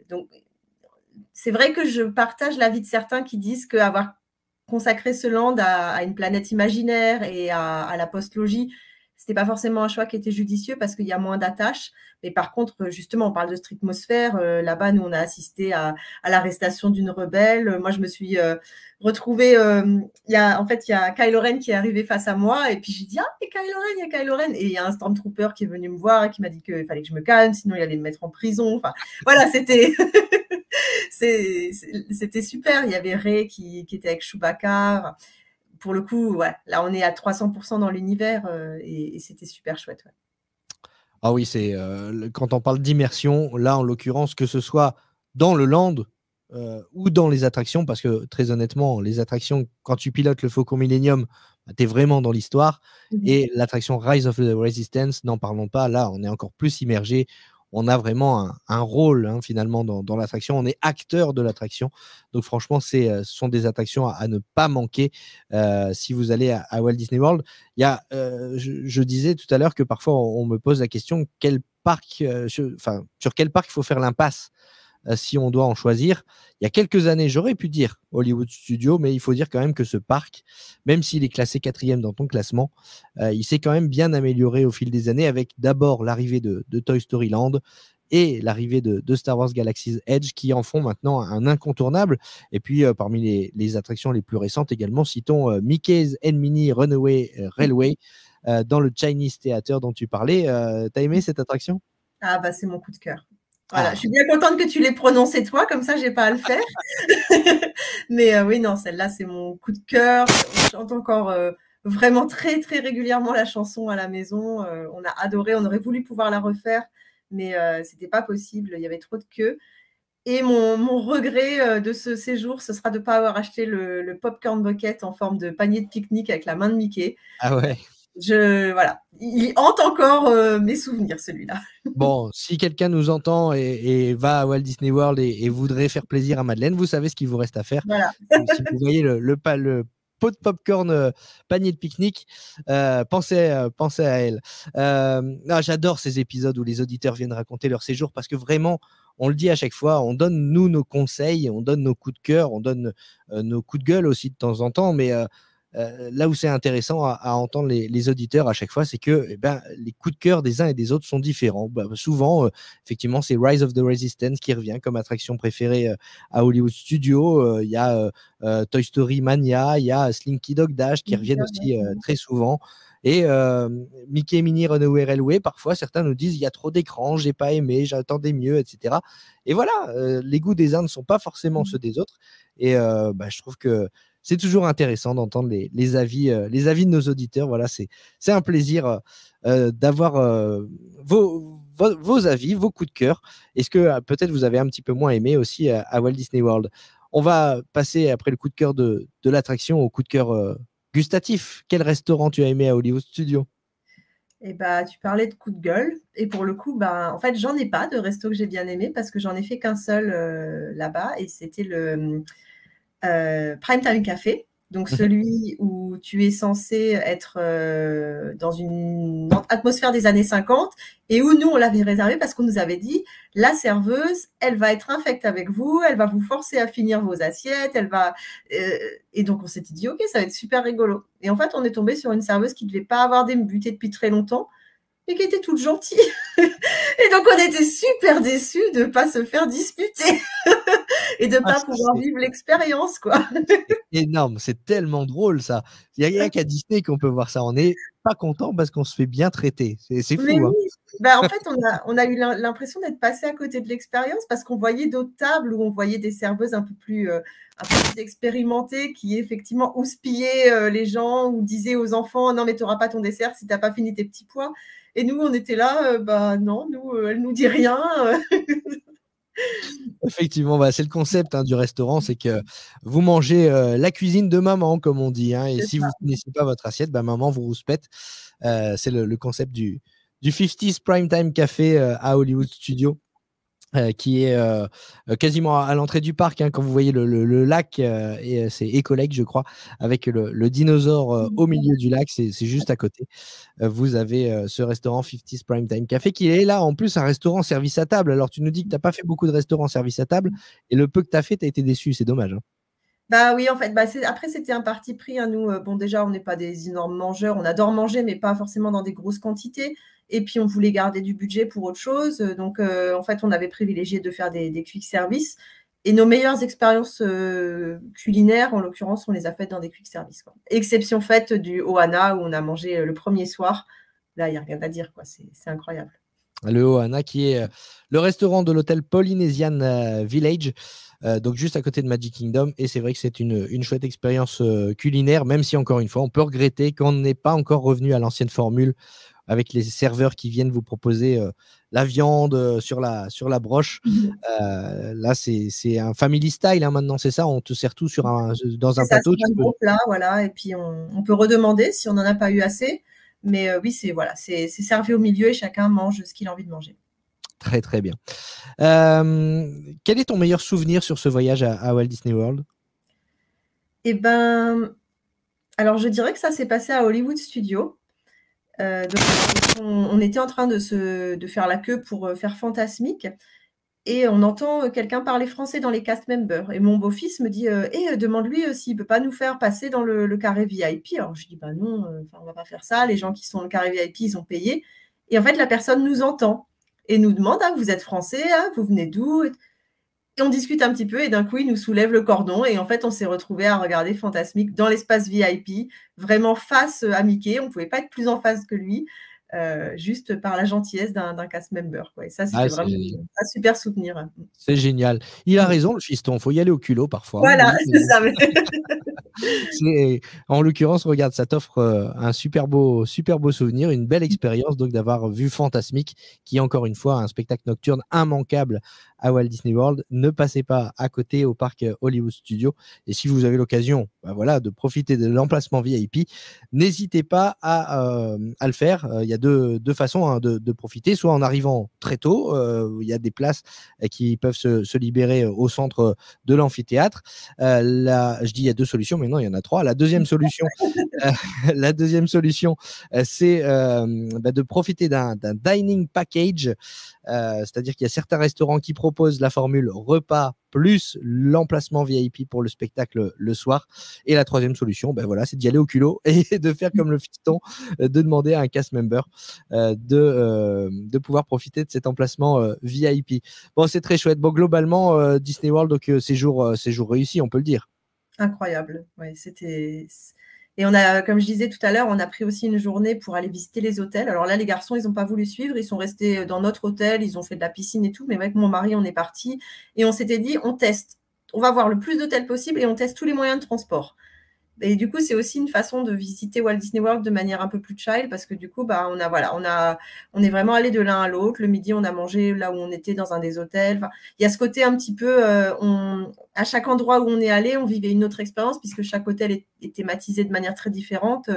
Donc, c'est vrai que je partage l'avis de certains qui disent qu'avoir consacré ce land à une planète imaginaire et à la post-logie, c'était pas forcément un choix qui était judicieux parce qu'il y a moins d'attaches. Mais par contre, justement, on parle de streetmosphère. Là-bas, nous, on a assisté à l'arrestation d'une rebelle. Moi, je me suis retrouvée… il y a Kylo Ren qui est arrivé face à moi. Et puis, j'ai dit, ah, il y a Kylo Ren. Et il y a un Stormtrooper qui est venu me voir et qui m'a dit qu'il fallait que je me calme, sinon il allait me mettre en prison. Enfin, voilà, c'était… c'était super. Il y avait Rey qui était avec Chewbacca. Pour le coup, ouais, là, on est à 300% dans l'univers et c'était super chouette. Ouais. Ah oui, c'est quand on parle d'immersion, là, en l'occurrence, que ce soit dans le land ou dans les attractions, parce que très honnêtement, les attractions, quand tu pilotes le Faucon Millenium, tu es vraiment dans l'histoire. Et l'attraction Rise of the Resistance, n'en parlons pas, là, on est encore plus immergé. On a vraiment un rôle finalement dans l'attraction. On est acteur de l'attraction. Donc franchement, ce sont des attractions à ne pas manquer si vous allez à Walt Disney World. Il y a, je disais tout à l'heure que parfois on me pose la question sur quel parc il faut faire l'impasse si on doit en choisir. Il y a quelques années, j'aurais pu dire Hollywood Studios, mais il faut dire quand même que ce parc, même s'il est classé 4e dans ton classement, il s'est quand même bien amélioré au fil des années avec d'abord l'arrivée de Toy Story Land et l'arrivée de Star Wars Galaxy's Edge qui en font maintenant un incontournable. Et puis parmi les attractions les plus récentes également, citons Mickey's and Minnie Runaway Railway dans le Chinese Theater dont tu parlais. T'as aimé cette attraction? Ah bah c'est mon coup de cœur. Voilà, je suis bien contente que tu l'aies prononcé toi, comme ça, j'ai pas à le faire. Mais oui, non, celle-là, c'est mon coup de cœur. On chante encore vraiment très, très régulièrement la chanson à la maison. On a adoré, on aurait voulu pouvoir la refaire, mais c'était pas possible, il y avait trop de queue. Et mon regret de ce séjour, ce sera de ne pas avoir acheté le popcorn bucket en forme de panier de pique-nique avec la main de Mickey. Ah ouais. Voilà, il hante encore mes souvenirs, celui-là. Bon, si quelqu'un nous entend et va à Walt Disney World et voudrait faire plaisir à Madeleine, vous savez ce qu'il vous reste à faire. Voilà. Si vous voyez le pot de popcorn panier de pique-nique, pensez à elle. J'adore ces épisodes où les auditeurs viennent raconter leur séjour parce que vraiment, on le dit à chaque fois, on donne nous nos conseils, on donne nos coups de cœur, on donne nos coups de gueule aussi de temps en temps, mais là où c'est intéressant à entendre les auditeurs à chaque fois, c'est que les coups de cœur des uns et des autres sont différents. Souvent, effectivement, c'est Rise of the Resistance qui revient comme attraction préférée à Hollywood Studios. Il y a Toy Story Mania, il y a Slinky Dog Dash qui reviennent aussi très souvent. Et Mickey et Minnie Runaway Railway, parfois certains nous disent il y a trop d'écrans, j'ai pas aimé, j'attendais mieux, etc. Et voilà, les goûts des uns ne sont pas forcément ceux des autres. Et je trouve que c'est toujours intéressant d'entendre les avis de nos auditeurs. Voilà, c'est un plaisir d'avoir vos avis, vos coups de cœur. Est-ce que peut-être vous avez un petit peu moins aimé aussi à Walt Disney World? On va passer après le coup de cœur de l'attraction au coup de cœur gustatif. Quel restaurant tu as aimé à Hollywood Studios? Et tu parlais de coup de gueule. Et pour le coup, en fait, j'en ai pas de resto que j'ai bien aimé parce que j'en ai fait qu'un seul là-bas. Et c'était le Primetime Café. Donc, celui où tu es censé être dans une atmosphère des années 50 et où nous, on l'avait réservé parce qu'on nous avait dit la serveuse, elle va être infecte avec vous, elle va vous forcer à finir vos assiettes, et donc, on s'était dit, OK, ça va être super rigolo. Et en fait, on est tombé sur une serveuse qui ne devait pas avoir débuté depuis très longtemps et qui était toute gentille. Et donc, on était super déçus de ne pas se faire disputer et de ne pas pouvoir vivre l'expérience, quoi. C'est énorme, c'est tellement drôle ça. Il n'y a qu'à Disney qu'on peut voir ça. On n'est pas content parce qu'on se fait bien traiter. C'est fou. Mais hein. oui, en fait, on a eu l'impression d'être passé à côté de l'expérience parce qu'on voyait d'autres tables où on voyait des serveuses un peu plus expérimentées qui effectivement houspillaient les gens ou disaient aux enfants non mais tu n'auras pas ton dessert si tu n'as pas fini tes petits pois. Et nous, on était là, non, nous, elle nous dit rien. Effectivement, c'est le concept du restaurant, c'est que vous mangez la cuisine de maman, comme on dit. Et si vous ne finissez pas votre assiette, maman vous rouspète. C'est le concept du 50s Primetime Café à Hollywood Studios. Qui est quasiment à l'entrée du parc, quand vous voyez le lac, et c'est Eco Lake, je crois, avec le dinosaure au milieu du lac, c'est juste à côté. Vous avez ce restaurant 50s Primetime Café qui est là, en plus, un restaurant service à table. Alors, tu nous dis que tu n'as pas fait beaucoup de restaurants service à table, et le peu que tu as fait, tu as été déçu, c'est dommage. Oui, en fait, après, c'était un parti pris. Nous, déjà, on n'est pas des énormes mangeurs. On adore manger, mais pas forcément dans des grosses quantités. Et puis, on voulait garder du budget pour autre chose. Donc, en fait, on avait privilégié de faire des quick service. Et nos meilleures expériences culinaires, en l'occurrence, on les a faites dans des quick service. Exception faite du Ohana, où on a mangé le premier soir. Là, il n'y a rien à dire, quoi. C'est incroyable. Le Ohana, qui est le restaurant de l'hôtel Polynesian Village, donc juste à côté de Magic Kingdom. Et c'est vrai que c'est une chouette expérience culinaire, même si, encore une fois, on peut regretter qu'on n'est pas encore revenu à l'ancienne formule avec les serveurs qui viennent vous proposer la viande sur la broche. Là, c'est un family style maintenant, c'est ça? On te sert tout dans un plateau. C'est un gros plat, voilà. Et puis, on peut redemander si on n'en a pas eu assez. Mais oui, c'est servi au milieu et chacun mange ce qu'il a envie de manger. Très, très bien. Quel est ton meilleur souvenir sur ce voyage à Walt Disney World? Alors, je dirais que ça s'est passé à Hollywood Studios. Donc, on était en train de faire la queue pour faire Fantasmic. Et on entend quelqu'un parler français dans les cast members. Et mon beau-fils me dit demande-lui s'il ne peut pas nous faire passer dans le carré VIP. Alors je dis non, on ne va pas faire ça. Les gens qui sont dans le carré VIP, ils ont payé. Et en fait, la personne nous entend et nous demande vous êtes français, vous venez d'où? Et on discute un petit peu et d'un coup, il nous soulève le cordon. Et en fait, on s'est retrouvés à regarder Fantasmic dans l'espace VIP, vraiment face à Mickey. On ne pouvait pas être plus en face que lui. Juste par la gentillesse d'un cast member, quoi. Et ça, c'était vraiment un super souvenir. C'est génial. Il a raison, le fiston. Il faut y aller au culot parfois. Voilà, c'est ça. En l'occurrence, regarde, ça t'offre un super beau souvenir, une belle expérience donc d'avoir vu Fantasmic, qui est encore une fois un spectacle nocturne immanquable à Walt Disney World. Ne passez pas à côté au parc Hollywood Studios. Et si vous avez l'occasion voilà, de profiter de l'emplacement VIP, n'hésitez pas à le faire. Il y a deux façons de profiter, soit en arrivant très tôt, il y a des places qui peuvent se libérer au centre de l'amphithéâtre. Je dis il y a deux solutions, mais non, il y en a trois. La deuxième solution, c'est de profiter d'un dining package, c'est-à-dire qu'il y a certains restaurants qui proposent la formule repas plus l'emplacement VIP pour le spectacle le soir. Et la troisième solution, voilà, c'est d'y aller au culot et de faire comme le fiston, de demander à un cast member de pouvoir profiter de cet emplacement VIP. Bon, c'est très chouette. Bon, globalement, Disney World, donc séjour réussi, on peut le dire. Incroyable. Ouais, c'était. Et on a, comme je disais tout à l'heure, on a pris aussi une journée pour aller visiter les hôtels. Alors là, les garçons, ils n'ont pas voulu suivre. Ils sont restés dans notre hôtel. Ils ont fait de la piscine et tout. Mais avec mon mari, on est parti. Et on s'était dit, on teste. On va voir le plus d'hôtels possible et on teste tous les moyens de transport. Et du coup, c'est aussi une façon de visiter Walt Disney World de manière un peu plus chill parce que du coup, on est vraiment allé de l'un à l'autre. Le midi, on a mangé là où on était dans un des hôtels. Enfin, il y a ce côté un petit peu, à chaque endroit où on est allé, on vivait une autre expérience puisque chaque hôtel est thématisé de manière très différente.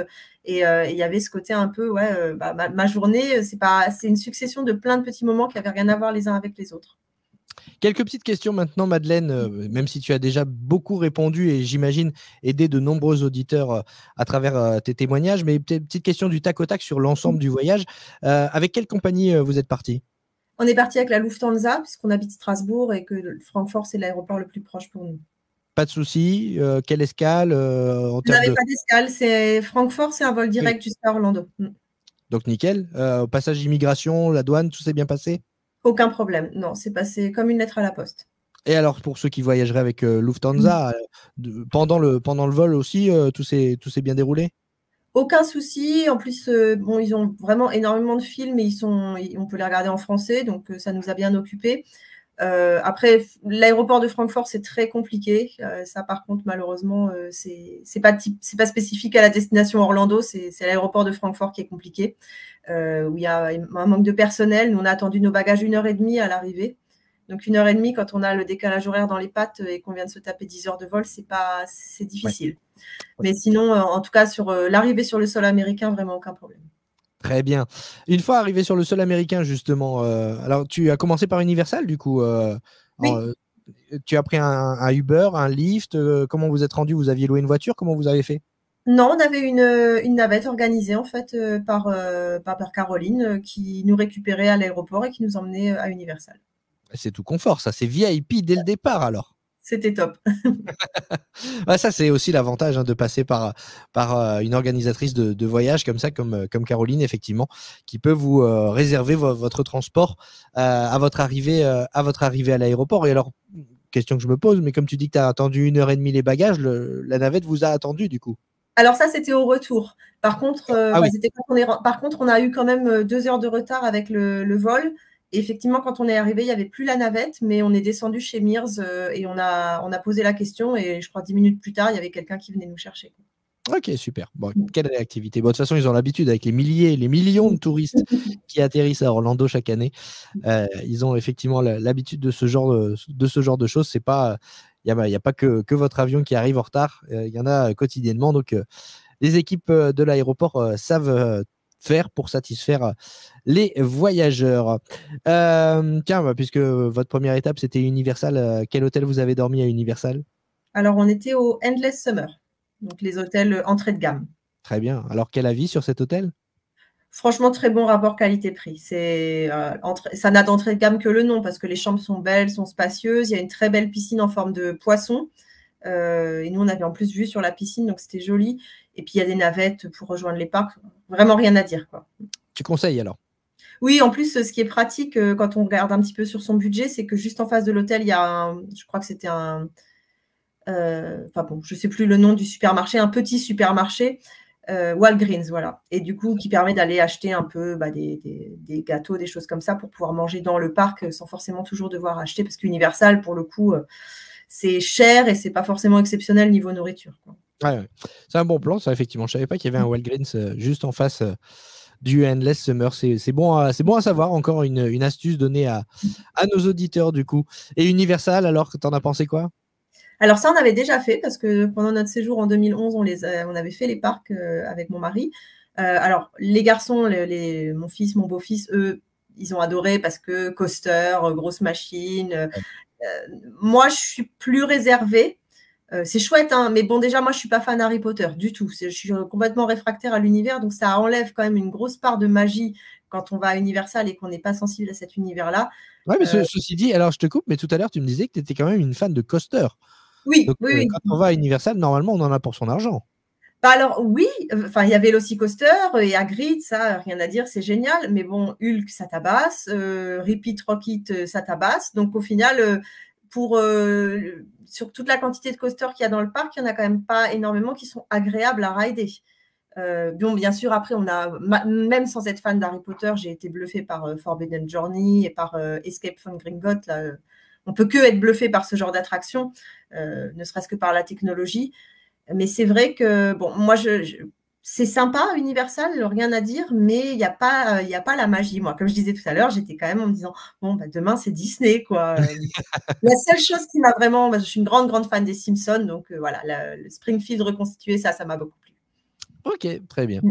Et il y avait ce côté un peu, ma journée, c'est une succession de plein de petits moments qui n'avaient rien à voir les uns avec les autres. Quelques petites questions maintenant, Madeleine, même si tu as déjà beaucoup répondu et j'imagine aider de nombreux auditeurs à travers tes témoignages, mais petite question du tac au tac sur l'ensemble du voyage. Avec quelle compagnie vous êtes parti? On est parti avec la Lufthansa puisqu'on habite Strasbourg et que Francfort, c'est l'aéroport le plus proche pour nous. Pas de souci. Quelle escale On n'avait pas d'escale. Francfort, c'est un vol direct jusqu'à Orlando. Donc nickel. Au passage d'immigration, la douane, tout s'est bien passé? Aucun problème. Non, c'est passé comme une lettre à la poste. Et alors, pour ceux qui voyageraient avec Lufthansa, pendant le vol aussi, tout s'est bien déroulé? Aucun souci. En plus, ils ont vraiment énormément de films et on peut les regarder en français, donc ça nous a bien occupés. Après, l'aéroport de Francfort, c'est très compliqué. Ça, par contre, malheureusement, c'est pas spécifique à la destination Orlando. C'est l'aéroport de Francfort qui est compliqué, où il y a un manque de personnel. Nous, on a attendu nos bagages 1h30 à l'arrivée. Donc 1h30, quand on a le décalage horaire dans les pattes et qu'on vient de se taper 10 heures de vol, c'est difficile. Ouais. Mais sinon, en tout cas, sur l'arrivée sur le sol américain, vraiment aucun problème. Très bien. Une fois arrivé sur le sol américain, justement, alors tu as commencé par Universal, du coup. Oui. Tu as pris un Uber, un Lyft. Comment vous êtes rendu? Vous aviez loué une voiture? Comment vous avez fait? Non, on avait une navette organisée en fait par Caroline qui nous récupérait à l'aéroport et qui nous emmenait à Universal. C'est tout confort, ça. C'est VIP dès le départ, alors. C'était top. Ça, c'est aussi l'avantage de passer par une organisatrice de voyage comme ça, comme Caroline, effectivement, qui peut vous réserver votre transport à votre arrivée à l'aéroport. Et alors, question que je me pose, mais comme tu dis que tu as attendu 1h30 les bagages, la navette vous a attendu, du coup? Alors ça, c'était au retour. Par contre, oui. Par contre, on a eu quand même 2 heures de retard avec le vol. Et effectivement, quand on est arrivé, il n'y avait plus la navette, mais on est descendu chez Mears et on a posé la question. Et je crois 10 minutes plus tard, il y avait quelqu'un qui venait nous chercher. Ok, super. Bon, quelle réactivité. Bon, de toute façon, ils ont l'habitude avec les millions de touristes qui atterrissent à Orlando chaque année. Ils ont effectivement l'habitude de ce genre de choses. C'est pas, il n'y a pas que votre avion qui arrive en retard. Il y en a quotidiennement. Donc, les équipes de l'aéroport savent faire pour satisfaire les voyageurs. Tiens, puisque votre première étape, c'était Universal, quel hôtel vous avez dormi à Universal? Alors, on était au Endless Summer, donc les hôtels entrée de gamme. Très bien. Alors, quel avis sur cet hôtel? Franchement, très bon rapport qualité-prix. Ça n'a d'entrée de gamme que le nom, parce que les chambres sont belles, sont spacieuses. Il y a une très belle piscine en forme de poisson. Et nous, on avait en plus vue sur la piscine, donc c'était joli. Et puis, il y a des navettes pour rejoindre les parcs. Vraiment rien à dire, quoi. Tu conseilles alors? Oui, en plus, ce qui est pratique quand on regarde un petit peu sur son budget, c'est que juste en face de l'hôtel, il y a je crois que c'était je ne sais plus le nom du supermarché, un petit supermarché, Walgreens, voilà. Et du coup, qui permet d'aller acheter un peu des gâteaux, des choses comme ça pour pouvoir manger dans le parc sans forcément toujours devoir acheter, parce qu'Universal, pour le coup, c'est cher et c'est pas forcément exceptionnel niveau nourriture, quoi. Ouais. C'est un bon plan, ça, effectivement. Je savais pas qu'il y avait un Walgreens juste en face du Endless Summer. C'est bon, c'est bon à savoir. Encore une astuce donnée à nos auditeurs, du coup. Et Universal, alors, t'en as pensé quoi? Alors ça, on avait déjà fait parce que pendant notre séjour en 2011, on avait fait les parcs avec mon mari. Alors, les garçons, mon fils, mon beau-fils, eux, ils ont adoré parce que coaster, grosse machine. Moi, je suis plus réservée. C'est chouette, hein, mais bon, déjà, moi, je suis pas fan d'Harry Potter du tout. Je suis complètement réfractaire à l'univers, donc ça enlève quand même une grosse part de magie quand on va à Universal et qu'on n'est pas sensible à cet univers-là. Ouais, mais ceci dit, alors je te coupe, mais tout à l'heure, tu me disais que tu étais quand même une fan de coaster. Oui, Donc, oui, oui. quand on va à Universal, normalement, on en a pour son argent. Bah alors oui, enfin il y avait Velocicoaster et Hagrid, ça rien à dire, c'est génial. Mais bon, Hulk ça tabasse, Repeat Rocket ça tabasse. Donc au final, sur toute la quantité de coasters qu'il y a dans le parc, il n'y en a quand même pas énormément qui sont agréables à rider. Bon, bien sûr, après même sans être fan d'Harry Potter, j'ai été bluffée par Forbidden Journey et par Escape from Gringotts. Là, on peut que être bluffé par ce genre d'attraction, ne serait-ce que par la technologie. Mais c'est vrai que, bon, moi, c'est sympa, Universal, rien à dire, mais il n'y a pas la magie. Moi, comme je disais tout à l'heure, j'étais quand même en me disant, bon, bah, demain, c'est Disney, quoi. La seule chose qui m'a vraiment, je suis une grande, grande fan des Simpsons, donc voilà, le Springfield reconstitué, ça m'a beaucoup plu. Ok, très bien.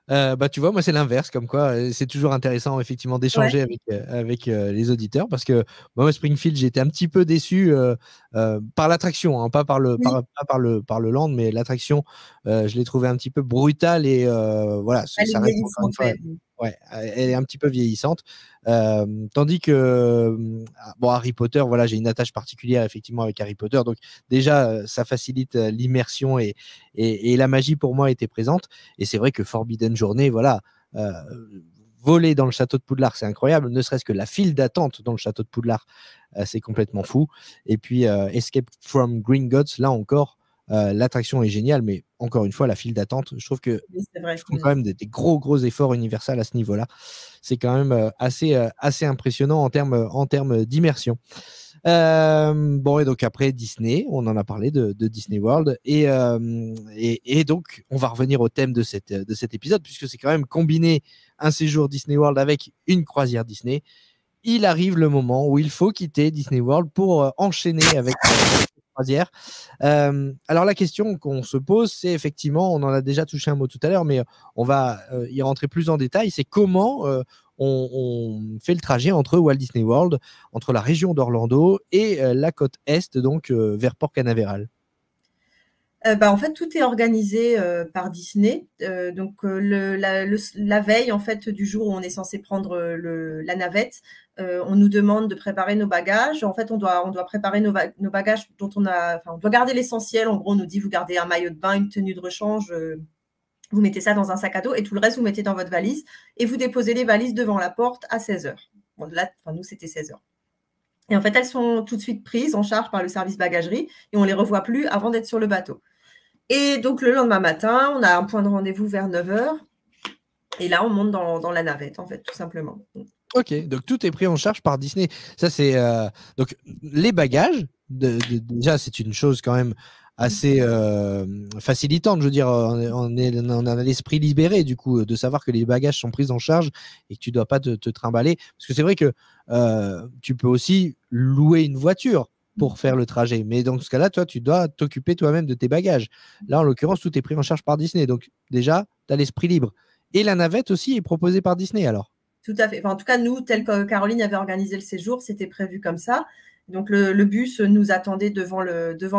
Bah, tu vois, moi, c'est l'inverse, comme quoi c'est toujours intéressant, effectivement, d'échanger avec les auditeurs, parce que moi, Springfield, j'ai été un petit peu déçu par l'attraction, hein, pas par le land, mais l'attraction, je l'ai trouvé un petit peu brutale et voilà, ça reste encore une fois. Ouais, elle est un petit peu vieillissante. Tandis que bon, Harry Potter, voilà, j'ai une attache particulière effectivement avec Harry Potter, donc déjà ça facilite l'immersion et la magie pour moi était présente. Et c'est vrai que Forbidden Journey, voilà, voler dans le château de Poudlard, c'est incroyable. Ne serait-ce que la file d'attente dans le château de Poudlard, c'est complètement fou. Et puis Escape from Gringotts, là encore. L'attraction est géniale, mais encore une fois, la file d'attente, je trouve que font quand même des gros efforts Universal à ce niveau-là. C'est quand même assez impressionnant en termes d'immersion. Bon, et donc après Disney, on en a parlé de Disney World, et donc on va revenir au thème de cet épisode, puisque c'est quand même combiner un séjour Disney World avec une croisière Disney. Il arrive le moment où il faut quitter Disney World pour enchaîner avec croisière. Alors la question qu'on se pose, c'est effectivement, on en a déjà touché un mot tout à l'heure, mais on va y rentrer plus en détail, c'est comment on fait le trajet entre Walt Disney World, entre la région d'Orlando et la côte Est, donc vers Port Canaveral. En fait, tout est organisé par Disney. Donc, la veille en fait du jour où on est censé prendre la navette, on nous demande de préparer nos bagages. En fait, on doit préparer nos bagages dont on doit garder l'essentiel. En gros, on nous dit vous gardez un maillot de bain, une tenue de rechange. Vous mettez ça dans un sac à dos et tout le reste, vous mettez dans votre valise et vous déposez les valises devant la porte à 16h. Bon, là, nous, c'était 16h. Et en fait, elles sont tout de suite prises en charge par le service bagagerie et on ne les revoit plus avant d'être sur le bateau. Et donc, le lendemain matin, on a un point de rendez-vous vers 9h. Et là, on monte dans la navette, en fait, tout simplement. Ok, donc tout est pris en charge par Disney. Ça, c'est donc les bagages. Déjà, c'est une chose quand même assez facilitante. Je veux dire, on a l'esprit libéré du coup de savoir que les bagages sont pris en charge et que tu dois pas te trimballer. Parce que c'est vrai que tu peux aussi louer une voiture pour faire le trajet. Mais dans ce cas-là, toi, tu dois t'occuper toi-même de tes bagages. Là, en l'occurrence, tout est pris en charge par Disney. Donc déjà, tu as l'esprit libre. Et la navette aussi est proposée par Disney alors. Tout à fait. Enfin, en tout cas, nous, tel que Caroline avait organisé le séjour, c'était prévu comme ça. Donc, le bus nous attendait devant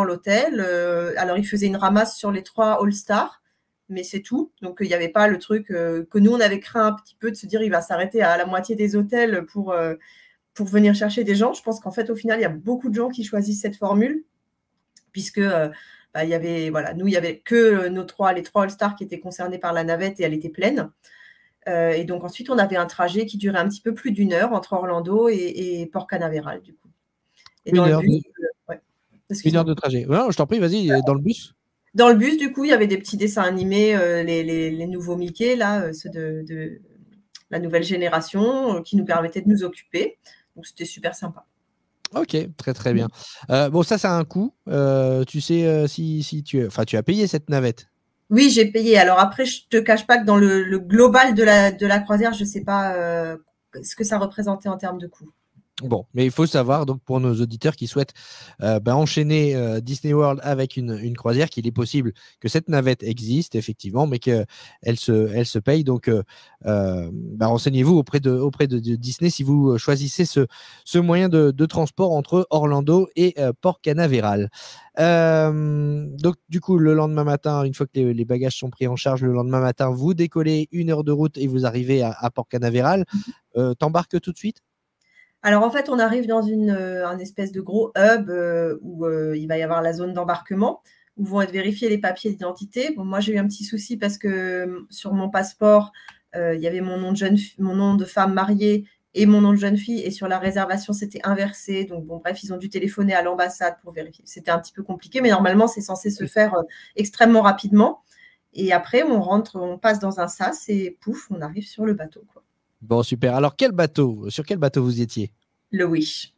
l'hôtel. Alors, il faisait une ramasse sur les 3 All-Stars, mais c'est tout. Donc, il n'y avait pas le truc que nous, on avait craint un petit peu de se dire il va s'arrêter à la moitié des hôtels pour venir chercher des gens. Je pense qu'en fait, au final, il y a beaucoup de gens qui choisissent cette formule, puisque il y avait, voilà, nous, il n'y avait que les 3 All-Stars qui étaient concernés par la navette et elle était pleine. Et donc, ensuite, on avait un trajet qui durait un petit peu plus d'1 heure entre Orlando et Port Canaveral, du coup. Et dans le bus, une heure de trajet. Non, je t'en prie, vas-y, dans le bus. Dans le bus, du coup, il y avait des petits dessins animés, les nouveaux Mickey, là, ceux de la nouvelle génération, qui nous permettaient de nous occuper. Donc, c'était super sympa. Ok, très très bien. Bon, ça a un coût. Tu sais si tu as payé cette navette. Oui, j'ai payé. Alors après, je te cache pas que dans le global de la croisière, je sais pas ce que ça représentait en termes de coût. Bon, mais il faut savoir, donc pour nos auditeurs qui souhaitent enchaîner Disney World avec une croisière, qu'il est possible que cette navette existe effectivement, mais qu'elle elle se paye. Donc, renseignez-vous auprès de Disney si vous choisissez ce moyen de transport entre Orlando et Port Canaveral. Donc, du coup, le lendemain matin, une fois que les bagages sont pris en charge, le lendemain matin, vous décollez 1 heure de route et vous arrivez à Port Canaveral. T'embarques tout de suite? Alors en fait, on arrive dans un espèce de gros hub où il va y avoir la zone d'embarquement, où vont être vérifiés les papiers d'identité. Bon, moi, j'ai eu un petit souci parce que sur mon passeport, il y avait mon nom de femme mariée et mon nom de jeune fille, et sur la réservation, c'était inversé. Donc bon, bref, ils ont dû téléphoner à l'ambassade pour vérifier. C'était un petit peu compliqué, mais normalement, c'est censé se faire extrêmement rapidement. Et après, on passe dans un sas et pouf, on arrive sur le bateau, quoi. Bon, super. Alors, sur quel bateau vous étiez? Le Wish.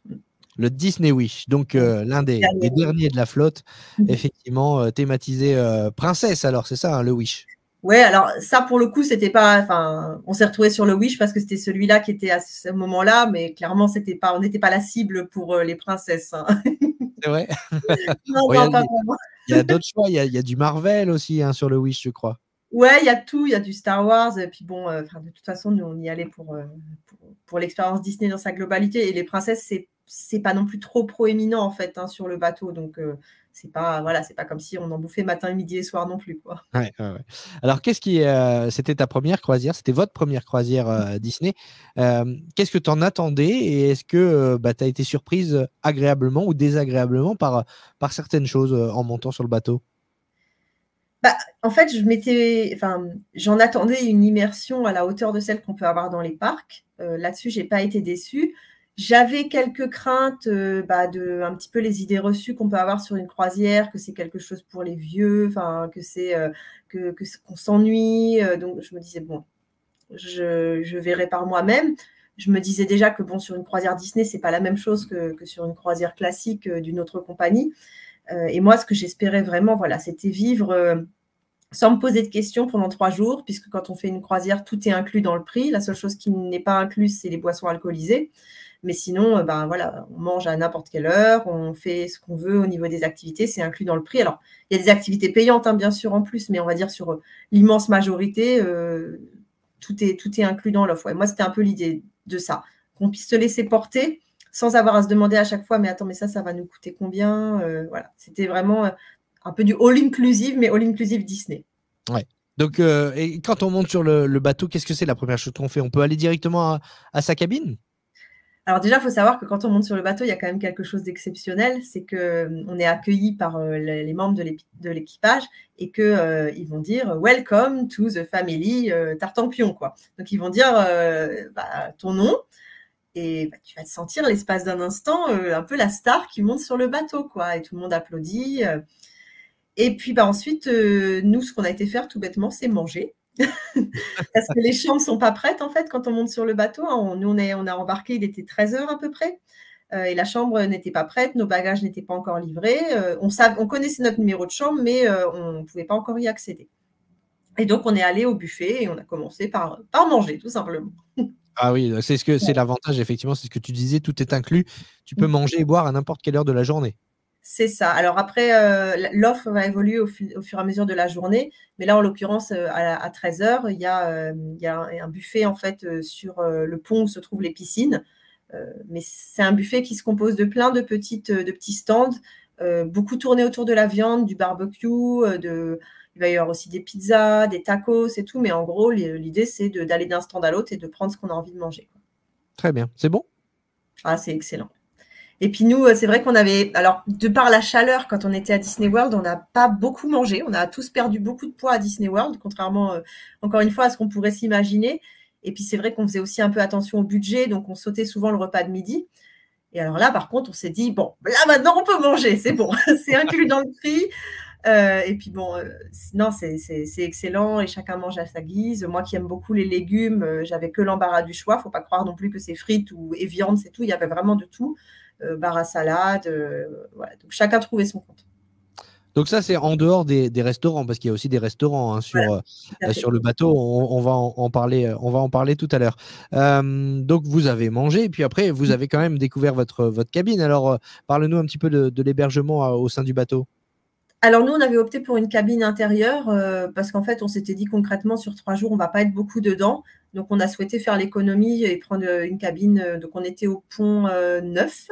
Le Disney Wish, donc l'un des derniers de la flotte, effectivement, thématisé princesse, alors c'est ça, hein, le Wish. Ouais, alors ça, pour le coup, c'était pas. Enfin, on s'est retrouvé sur le Wish parce que c'était celui-là qui était à ce moment-là, mais clairement, on n'était pas la cible pour les princesses, hein. C'est vrai. Non, Bon, non, pas vraiment. il y a d'autres choix, il y a du Marvel aussi hein, sur le Wish, je crois. Ouais, il y a tout, il y a du Star Wars, et puis bon, de toute façon, nous, on y allait pour l'expérience Disney dans sa globalité, et les princesses, c'est pas non plus trop proéminent, en fait, hein, sur le bateau, donc c'est pas comme si on en bouffait matin, midi et soir non plus, quoi. Ouais. Alors, c'était ta première croisière, c'était votre première croisière Disney. Qu'est-ce que tu en attendais et est-ce que tu as été surprise agréablement ou désagréablement par certaines choses en montant sur le bateau? Bah, en fait, j'en attendais une immersion à la hauteur de celle qu'on peut avoir dans les parcs. Là-dessus, j'ai pas été déçue. J'avais quelques craintes de un petit peu les idées reçues qu'on peut avoir sur une croisière, que c'est quelque chose pour les vieux, que c'est qu'on s'ennuie. Donc, je me disais bon, je verrai par moi-même. Je me disais déjà que bon, sur une croisière Disney, c'est pas la même chose que sur une croisière classique d'une autre compagnie. Et moi, ce que j'espérais vraiment, voilà, c'était vivre sans me poser de questions pendant 3 jours, puisque quand on fait une croisière, tout est inclus dans le prix. La seule chose qui n'est pas incluse, c'est les boissons alcoolisées. Mais sinon, voilà, on mange à n'importe quelle heure, on fait ce qu'on veut au niveau des activités, c'est inclus dans le prix. Alors, il y a des activités payantes, hein, bien sûr, en plus, mais on va dire sur l'immense majorité, tout est inclus dans l'offre. Ouais, moi, c'était un peu l'idée de ça, qu'on puisse se laisser porter sans avoir à se demander à chaque fois, mais attends, mais ça va nous coûter combien? Voilà, c'était vraiment un peu du all-inclusive, mais all-inclusive Disney. Ouais. Donc, et quand on monte sur le bateau, qu'est-ce que c'est la première chose qu'on fait? On peut aller directement à sa cabine? Alors déjà, il faut savoir que quand on monte sur le bateau, il y a quand même quelque chose d'exceptionnel, c'est qu'on est accueilli par les membres de l'équipage et qu'ils vont dire « Welcome to the family Tartampion ». Donc, ils vont dire ton nom et tu vas te sentir l'espace d'un instant un peu la star qui monte sur le bateau, quoi. Et tout le monde applaudit. Et puis ensuite, nous, ce qu'on a été faire tout bêtement, c'est manger. Parce que les chambres ne sont pas prêtes, en fait, quand on monte sur le bateau. Nous, on a embarqué, il était 13 heures à peu près. Et la chambre n'était pas prête, nos bagages n'étaient pas encore livrés. On connaissait notre numéro de chambre, mais on ne pouvait pas encore y accéder. Et donc, on est allé au buffet et on a commencé par manger, tout simplement. Ah oui, c'est l'avantage, effectivement, c'est ce que tu disais, tout est inclus. Tu peux manger et boire à n'importe quelle heure de la journée. C'est ça. Alors après, l'offre va évoluer au fur et à mesure de la journée. Mais là, en l'occurrence, à 13 heures, il y a un buffet en fait sur le pont où se trouvent les piscines. Mais c'est un buffet qui se compose de plein de petits stands, beaucoup tournés autour de la viande, du barbecue, il va y avoir aussi des pizzas, des tacos et tout. Mais en gros, l'idée, c'est d'aller d'un stand à l'autre et de prendre ce qu'on a envie de manger. Très bien. C'est bon? Ah, c'est excellent. Et puis nous, c'est vrai qu'on avait, alors de par la chaleur, quand on était à Disney World, on n'a pas beaucoup mangé. On a tous perdu beaucoup de poids à Disney World, contrairement, encore une fois, à ce qu'on pourrait s'imaginer. Et puis c'est vrai qu'on faisait aussi un peu attention au budget, donc on sautait souvent le repas de midi. Et alors là, par contre, on s'est dit, bon, là maintenant, on peut manger, c'est bon, c'est inclus dans le prix. Et puis bon, non, c'est excellent et chacun mange à sa guise. Moi qui aime beaucoup les légumes, j'avais que l'embarras du choix. Faut pas croire non plus que c'est frites et viande, c'est tout. Il y avait vraiment de tout. bar à salade. Voilà. Donc, chacun trouvait son compte. Donc ça, c'est en dehors des restaurants, parce qu'il y a aussi des restaurants Voilà, sur le bateau. On va en parler tout à l'heure. Donc vous avez mangé, et puis après, vous avez quand même découvert votre cabine. Alors, parle-nous un petit peu de l'hébergement au sein du bateau. Alors nous, on avait opté pour une cabine intérieure parce qu'en fait, on s'était dit concrètement, sur 3 jours, on ne va pas être beaucoup dedans. Donc, on a souhaité faire l'économie et prendre une cabine. Donc, on était au pont 9.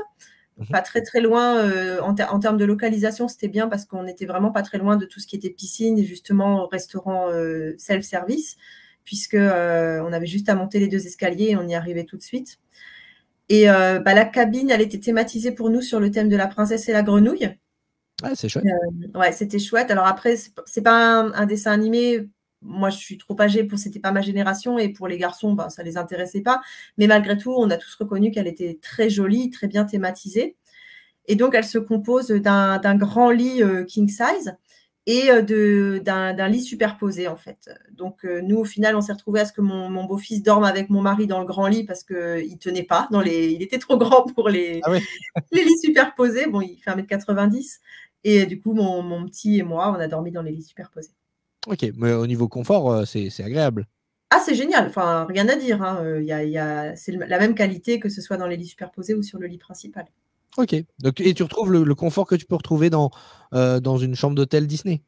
Pas très très loin en termes de localisation, c'était bien parce qu'on n'était vraiment pas très loin de tout ce qui était piscine et justement restaurant self-service, puisque on avait juste à monter les 2 escaliers et on y arrivait tout de suite. Et la cabine, elle était thématisée pour nous sur le thème de la princesse et la grenouille. Ouais, c'est chouette. Ouais, c'était chouette. Alors après, c'est pas un dessin animé. Moi, je suis trop âgée c'était pas ma génération, et pour les garçons, ça les intéressait pas. Mais malgré tout, on a tous reconnu qu'elle était très jolie, très bien thématisée. Et donc, elle se compose d'un grand lit king size et d'un lit superposé, en fait. Donc, nous, au final, on s'est retrouvés à ce que mon beau-fils dorme avec mon mari dans le grand lit parce qu'il tenait pas. Il était trop grand pour les lits superposés. Bon, il fait 1m90. Et du coup, mon petit et moi, on a dormi dans les lits superposés. Ok, mais au niveau confort, c'est agréable. Ah, c'est génial, enfin, rien à dire. Hein. C'est la même qualité que ce soit dans les lits superposés ou sur le lit principal. Ok, donc, et tu retrouves le confort que tu peux retrouver dans une chambre d'hôtel Disney?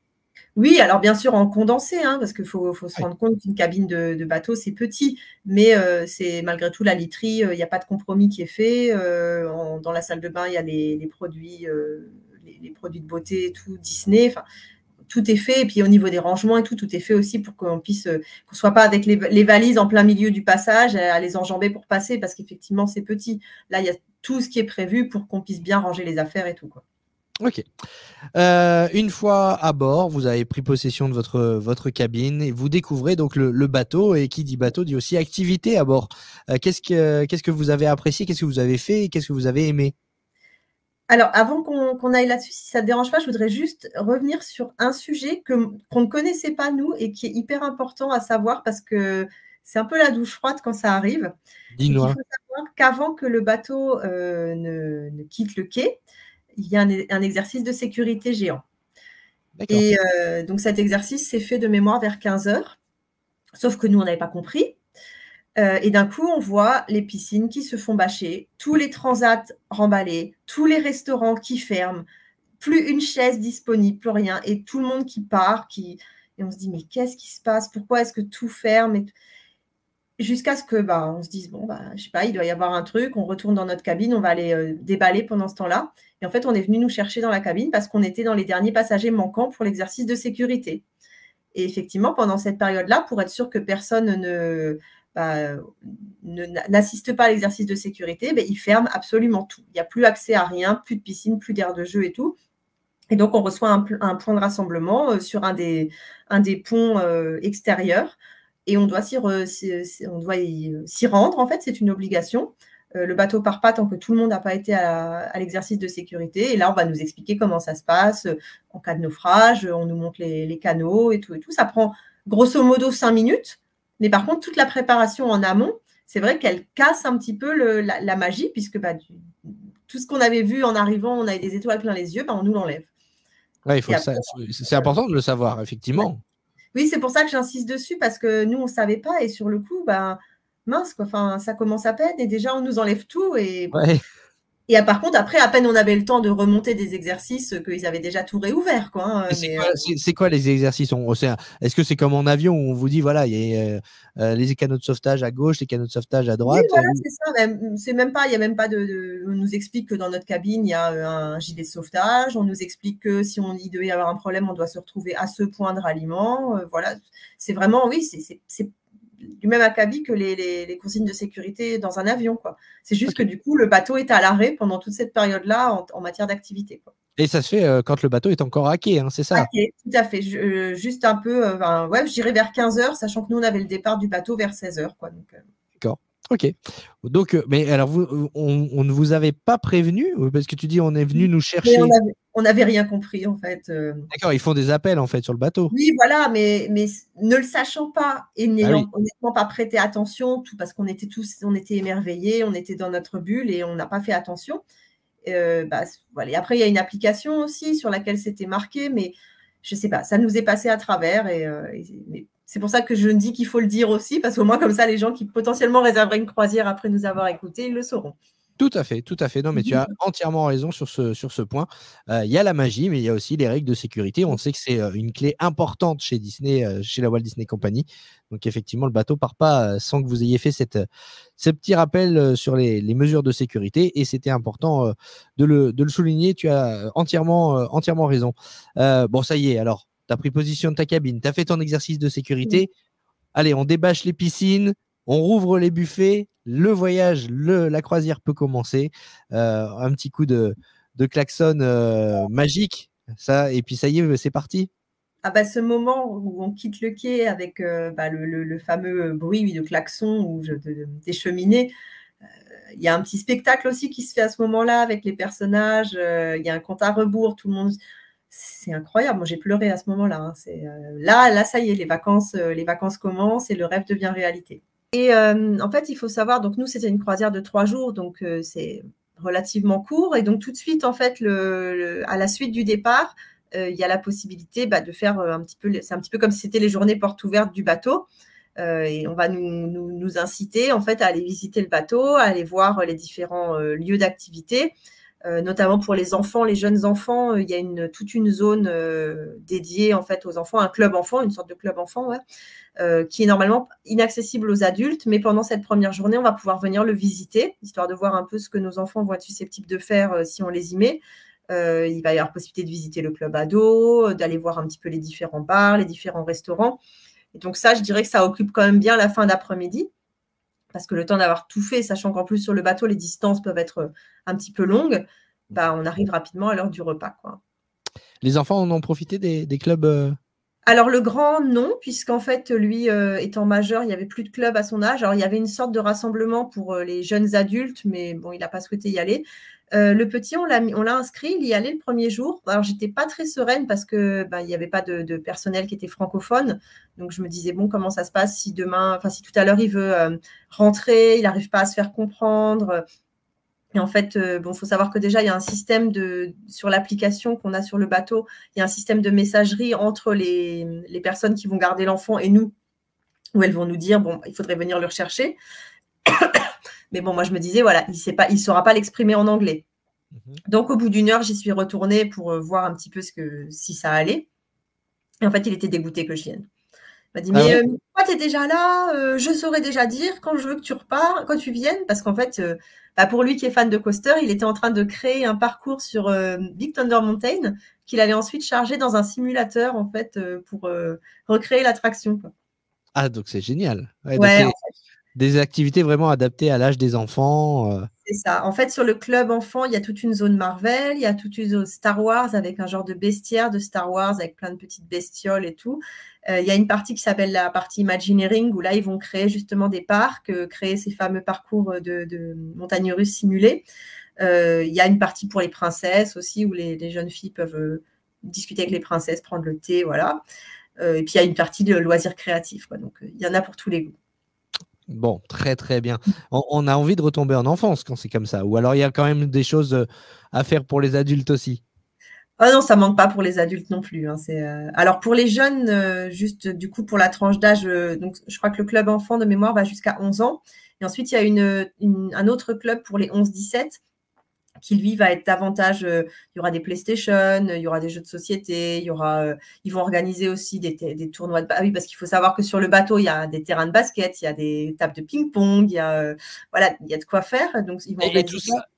Oui, alors bien sûr en condensé, hein, parce qu'il faut se rendre compte qu'une cabine de bateau, c'est petit, mais c'est malgré tout la literie, il n'y a pas de compromis qui est fait. Dans la salle de bain, il y a les produits, les produits de beauté, tout Disney. Enfin, tout est fait, et puis au niveau des rangements et tout est fait aussi pour qu'on puisse, qu'on soit pas avec les valises en plein milieu du passage, à les enjamber pour passer, parce qu'effectivement c'est petit. Là, il y a tout ce qui est prévu pour qu'on puisse bien ranger les affaires et tout, quoi. Ok. Une fois à bord, vous avez pris possession de votre cabine et vous découvrez donc le bateau. Et qui dit bateau dit aussi activité à bord. Qu'est-ce que vous avez apprécié? Qu'est-ce que vous avez fait? Qu'est-ce que vous avez aimé? Alors, avant qu'on aille là-dessus, si ça ne te dérange pas, je voudrais juste revenir sur un sujet qu'on ne connaissait pas, nous, et qui est hyper important à savoir parce que c'est un peu la douche froide quand ça arrive. Dis-nous. Il faut savoir qu'avant que le bateau ne quitte le quai, il y a un exercice de sécurité géant. Et donc, cet exercice s'est fait de mémoire vers 15 heures, sauf que nous, on n'avait pas compris. Et d'un coup, on voit les piscines qui se font bâcher, tous les transats remballés, tous les restaurants qui ferment, plus une chaise disponible, plus rien, et tout le monde qui part. Et on se dit, mais qu'est-ce qui se passe? Pourquoi est-ce que tout ferme? Jusqu'à ce que on se dise, je sais pas, il doit y avoir un truc, on retourne dans notre cabine, on va aller déballer pendant ce temps-là. Et en fait, on est venu nous chercher dans la cabine parce qu'on était dans les derniers passagers manquants pour l'exercice de sécurité. Et effectivement, pendant cette période-là, pour être sûr que personne n'assiste pas à l'exercice de sécurité, ils ferment absolument tout. Il n'y a plus accès à rien, plus de piscine, plus d'aire de jeu et tout. Et donc, on reçoit un point de rassemblement sur un des ponts extérieurs. Et on doit s'y rendre, en fait, c'est une obligation. Le bateau part pas tant que tout le monde n'a pas été à l'exercice de sécurité. Et là, on va nous expliquer comment ça se passe en cas de naufrage. On nous montre les canaux et tout. Ça prend grosso modo 5 minutes. Mais par contre, toute la préparation en amont, c'est vrai qu'elle casse un petit peu la magie, puisque tout ce qu'on avait vu en arrivant, on avait des étoiles plein les yeux, on nous l'enlève. Ouais, c'est important de le savoir, effectivement. Ouais. Oui, c'est pour ça que j'insiste dessus, parce que nous, on ne savait pas. Et sur le coup, mince, quoi, ça commence à peine. Et déjà, on nous enlève tout. Et par contre, après, à peine on avait le temps de remonter des exercices, qu'ils avaient déjà tout réouvert, quoi. C'est quoi les exercices? Est-ce que c'est comme en avion où on vous dit, voilà, il y a les canaux de sauvetage à gauche, les canaux de sauvetage à droite? Oui, voilà, c'est ça. Il n'y a même pas on nous explique que dans notre cabine, il y a un gilet de sauvetage. On nous explique que si il devait y avoir un problème, on doit se retrouver à ce point de ralliement. Voilà, c'est vraiment, oui, c'est du même acabit que les consignes de sécurité dans un avion, quoi. C'est juste que du coup, le bateau est à l'arrêt pendant toute cette période-là en matière d'activité, quoi. Et ça se fait quand le bateau est encore à quai, hein, c'est ça? À quai, tout à fait. Juste un peu, je dirais vers 15 heures, sachant que nous, on avait le départ du bateau vers 16 heures, quoi. D'accord. Ok. Donc, mais alors, on ne vous avait pas prévenu? Parce que tu dis, on est venu nous chercher. Mais on n'avait rien compris, en fait. D'accord, ils font des appels, en fait, sur le bateau. Oui, voilà, mais ne le sachant pas et n'ayant honnêtement pas prêté attention, tout parce qu'on était émerveillés, on était dans notre bulle et on n'a pas fait attention. Voilà. Et après, il y a une application aussi sur laquelle c'était marqué, mais je ne sais pas, ça nous est passé à travers. Mais c'est pour ça que je dis qu'il faut le dire aussi, parce qu'au moins, comme ça, les gens qui potentiellement réserveraient une croisière après nous avoir écoutés, ils le sauront. Tout à fait, tout à fait. Non, mais tu as entièrement raison sur ce point. Il y a la magie, mais il y a aussi les règles de sécurité. On sait que c'est une clé importante chez Disney, chez la Walt Disney Company. Donc, effectivement, le bateau part pas sans que vous ayez fait ce petit rappel sur les mesures de sécurité. Et c'était important de le souligner. Tu as entièrement raison. Bon, ça y est. Alors, tu as pris position de ta cabine. Tu as fait ton exercice de sécurité. Allez, on débâche les piscines. On rouvre les buffets, le voyage, la croisière peut commencer. Un petit coup de klaxon magique, ça, et puis ça y est, c'est parti. Ce moment où on quitte le quai avec le fameux bruit de klaxon ou des cheminées, il y a un petit spectacle aussi qui se fait à ce moment-là avec les personnages. Il y a un compte à rebours, tout le monde. C'est incroyable. Moi, j'ai pleuré à ce moment-là. Hein. Là, ça y est, les vacances commencent et le rêve devient réalité. Et en fait, il faut savoir, donc nous, c'était une croisière de 3 jours, donc c'est relativement court. Et donc, tout de suite, en fait, à la suite du départ, il y a la possibilité de faire c'est un petit peu comme si c'était les journées portes ouvertes du bateau. Et on va nous inciter, en fait, à aller visiter le bateau, à aller voir les différents lieux d'activité. Notamment pour les enfants, les jeunes enfants, il y a toute une zone dédiée en fait aux enfants, un club enfant, une sorte de club enfant, qui est normalement inaccessible aux adultes, mais pendant cette première journée, on va pouvoir venir le visiter, histoire de voir un peu ce que nos enfants vont être susceptibles de faire si on les y met. Il va y avoir possibilité de visiter le club ado, d'aller voir un petit peu les différents bars, les différents restaurants. Et donc ça, je dirais que ça occupe quand même bien la fin d'après-midi, parce que le temps d'avoir tout fait, sachant qu'en plus sur le bateau, les distances peuvent être un petit peu longues, on arrive rapidement à l'heure du repas, quoi. Les enfants en ont profité des clubs Alors le grand, non, puisqu'en fait, lui, étant majeur, il n'y avait plus de club à son âge. Alors il y avait une sorte de rassemblement pour les jeunes adultes, mais bon, il n'a pas souhaité y aller. Le petit, on l'a inscrit, il y allait le premier jour. Alors j'étais pas très sereine parce que il n'y avait pas de personnel qui était francophone. Donc je me disais, bon, comment ça se passe si si tout à l'heure il veut rentrer, il n'arrive pas à se faire comprendre. Et en fait, il faut savoir que déjà, il y a un système sur l'application qu'on a sur le bateau, il y a un système de messagerie entre les personnes qui vont garder l'enfant et nous, où elles vont nous dire, bon, il faudrait venir le rechercher. Mais bon, moi, je me disais, voilà, il ne saura pas l'exprimer en anglais. Donc, au bout d'une heure, j'y suis retournée pour voir un petit peu si ça allait. Et en fait, il était dégoûté que je vienne. Il m'a dit, mais pourquoi tu es déjà là je saurais déjà dire quand je veux que tu repars, quand tu viennes. Parce qu'en fait, pour lui qui est fan de coaster, il était en train de créer un parcours sur Big Thunder Mountain qu'il allait ensuite charger dans un simulateur, en fait, pour recréer l'attraction. Ah, donc c'est génial. Ouais, des activités vraiment adaptées à l'âge des enfants. C'est ça. En fait, sur le club enfant, il y a toute une zone Marvel, il y a toute une zone Star Wars avec un genre de bestiaire de Star Wars avec plein de petites bestioles et tout. Il y a une partie qui s'appelle la partie Imagineering où là, ils vont créer justement des parcs, créer ces fameux parcours de montagnes russes simulées. Il y a une partie pour les princesses aussi où les jeunes filles peuvent discuter avec les princesses, prendre le thé, voilà. Et puis, il y a une partie de loisirs créatifs, quoi. Donc, il y en a pour tous les goûts. Bon, très très bien. On a envie de retomber en enfance quand c'est comme ça. Ou alors il y a quand même des choses à faire pour les adultes aussi. Ah non, ça manque pas pour les adultes non plus. Hein. Alors pour les jeunes, juste du coup pour la tranche d'âge, donc je crois que le club enfant de mémoire va jusqu'à 11 ans. Et ensuite, il y a un autre club pour les 11-17 qui lui va être davantage, il y aura des PlayStation, il y aura des jeux de société, ils vont organiser aussi des tournois oui, parce qu'il faut savoir que sur le bateau, il y a des terrains de basket, il y a des tables de ping-pong, il y a de quoi faire. Donc, ils vont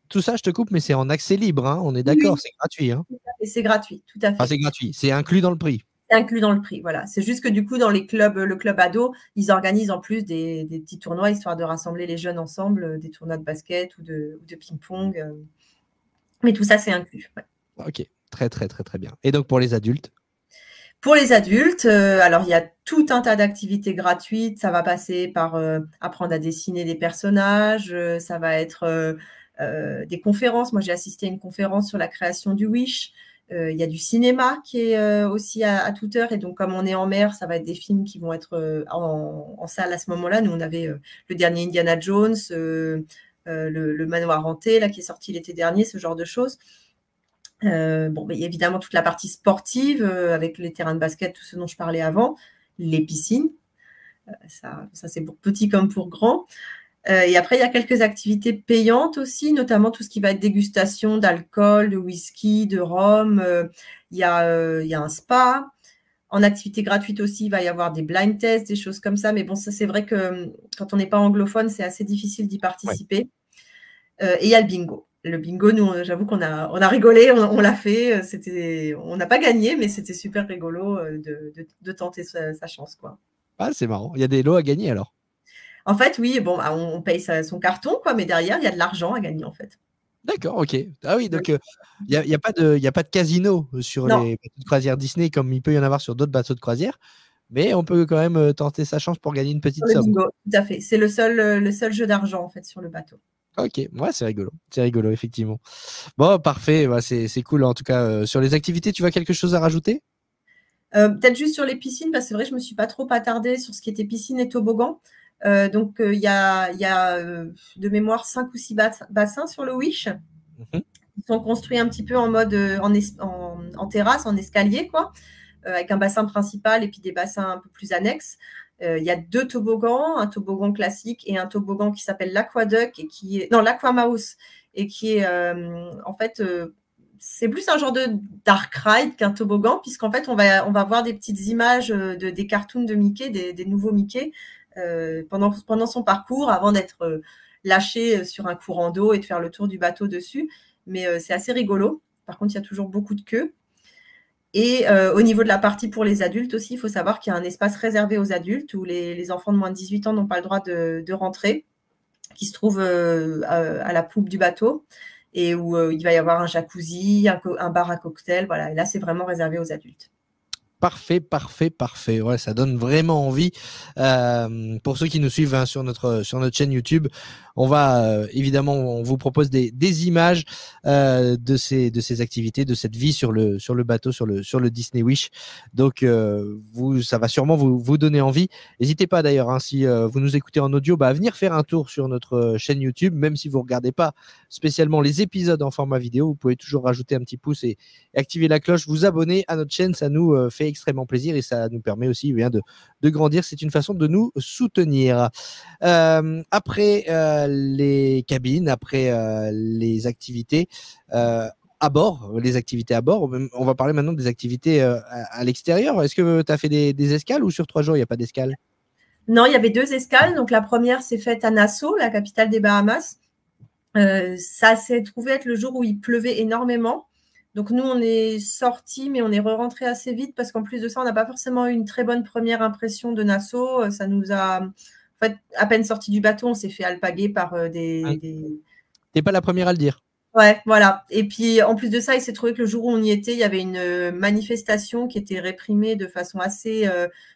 tout ça, je te coupe, mais c'est en accès libre, hein, on est d'accord, oui. C'est gratuit. Hein. Et c'est gratuit, tout à fait. Ah, c'est gratuit, c'est inclus dans le prix. C'est inclus dans le prix, voilà. C'est juste que du coup, dans le club ado, ils organisent en plus des petits tournois, histoire de rassembler les jeunes ensemble, des tournois de basket ou de ping-pong. Mais tout ça, c'est inclus. Ouais. Ok, très, très, très, très bien. Et donc, pour les adultes? Pour les adultes, alors il y a tout un tas d'activités gratuites. Ça va passer par apprendre à dessiner des personnages. Ça va être des conférences. Moi, j'ai assisté à une conférence sur la création du Wish. Il y a du cinéma qui est aussi à toute heure. Et donc, comme on est en mer, ça va être des films qui vont être en salle à ce moment-là. Nous, on avait le dernier Indiana Jones, le manoir hanté, là, qui est sorti l'été dernier, ce genre de choses. Bon, mais il y a évidemment toute la partie sportive, avec les terrains de basket, tout ce dont je parlais avant, les piscines. Ça c'est pour petits comme pour grands. Et après, il y a quelques activités payantes aussi, notamment tout ce qui va être dégustation d'alcool, de whisky, de rhum. Il y a un spa. En activité gratuite aussi, il va y avoir des blind tests, des choses comme ça. Mais bon, ça, c'est vrai que quand on n'est pas anglophone, c'est assez difficile d'y participer. Ouais. Et il y a le bingo. Le bingo, nous, j'avoue qu'on a rigolé, on l'a fait. On n'a pas gagné, mais c'était super rigolo de tenter sa chance, quoi. Ah, c'est marrant. Il y a des lots à gagner alors. En fait, oui, bon, on paye son carton, quoi, mais derrière, il y a de l'argent à gagner, en fait. D'accord, ok. Ah oui, donc il n'y a pas de casino sur les bateaux de croisière Disney comme il peut y en avoir sur d'autres bateaux de croisière, mais on peut quand même tenter sa chance pour gagner une petite somme. Bingo, tout à fait. C'est le seul jeu d'argent, en fait, sur le bateau. Ok, ouais, c'est rigolo, effectivement. Bon, parfait, bah, c'est cool. En tout cas, sur les activités, tu vois quelque chose à rajouter? Peut-être juste sur les piscines, parce que c'est vrai que je ne me suis pas trop attardée sur ce qui était piscine et toboggan. Donc, il y a de mémoire 5 ou 6 bassins sur le Wish. Ils sont construits un petit peu en mode en terrasse, en escalier, quoi, avec un bassin principal et puis des bassins un peu plus annexes. Il y a 2 toboggans, un toboggan classique et un toboggan qui s'appelle l'Aquaduck et qui est l'Aquamouse et qui est en fait c'est plus un genre de dark ride qu'un toboggan, puisqu'en fait on va voir des petites images des cartoons de Mickey, des nouveaux Mickey pendant son parcours avant d'être lâché sur un courant d'eau et de faire le tour du bateau dessus. Mais c'est assez rigolo. Par contre, il y a toujours beaucoup de queues. Et au niveau de la partie pour les adultes aussi, il faut savoir qu'il y a un espace réservé aux adultes où les enfants de moins de 18 ans n'ont pas le droit de rentrer, qui se trouve à la poupe du bateau et où il va y avoir un jacuzzi, un bar à cocktail. Voilà. Et là, c'est vraiment réservé aux adultes. Parfait. Ouais, ça donne vraiment envie. Pour ceux qui nous suivent sur notre chaîne YouTube, on va évidemment, on vous propose des images de ces activités, de cette vie sur le bateau, sur le Disney Wish. Donc ça va sûrement vous donner envie. N'hésitez pas d'ailleurs, hein, si vous nous écoutez en audio, à venir faire un tour sur notre chaîne YouTube, même si vous regardez pas spécialement les épisodes en format vidéo, vous pouvez toujours rajouter un petit pouce et activer la cloche, vous abonner à notre chaîne, ça nous fait extrêmement plaisir et ça nous permet aussi de grandir. C'est une façon de nous soutenir. Après les cabines, après les activités à bord, on va parler maintenant des activités à l'extérieur. Est-ce que tu as fait des escales ou sur 3 jours, il n'y a pas d'escale? Non, il y avait 2 escales. Donc, la première s'est faite à Nassau, la capitale des Bahamas. Ça s'est trouvé être le jour où il pleuvait énormément. Donc, nous, on est sortis, mais on est rentrés assez vite parce qu'en plus de ça, on n'a pas forcément eu une très bonne première impression de Nassau. Ça nous a… En fait, à peine sortis du bateau, on s'est fait alpaguer par T'es pas la première à le dire. Ouais, voilà. Et puis, en plus de ça, il s'est trouvé que le jour où on y était, il y avait une manifestation qui était réprimée de façon assez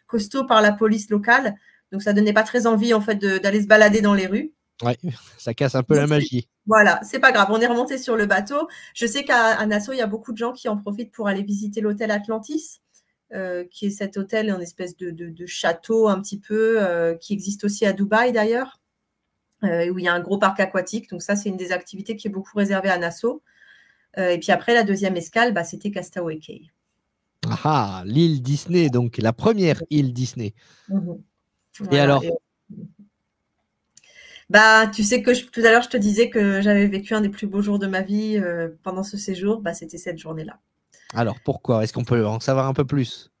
costaud par la police locale. Donc, ça donnait pas très envie, en fait, d'aller se balader dans les rues. Ouais, ça casse un peu la magie. Voilà, c'est pas grave, on est remonté sur le bateau. Je sais qu'à Nassau, il y a beaucoup de gens qui en profitent pour aller visiter l'hôtel Atlantis, qui est cet hôtel, une espèce de château un petit peu, qui existe aussi à Dubaï d'ailleurs, où il y a un gros parc aquatique. Donc ça, c'est une des activités qui est beaucoup réservée à Nassau. Et puis après, la deuxième escale, c'était Castaway Cay. Ah, l'île Disney, donc la première île Disney. Voilà. Et alors tu sais que tout à l'heure, je te disais que j'avais vécu un des plus beaux jours de ma vie pendant ce séjour. C'était cette journée-là. Alors, pourquoi? Est-ce qu'on peut en savoir un peu plus?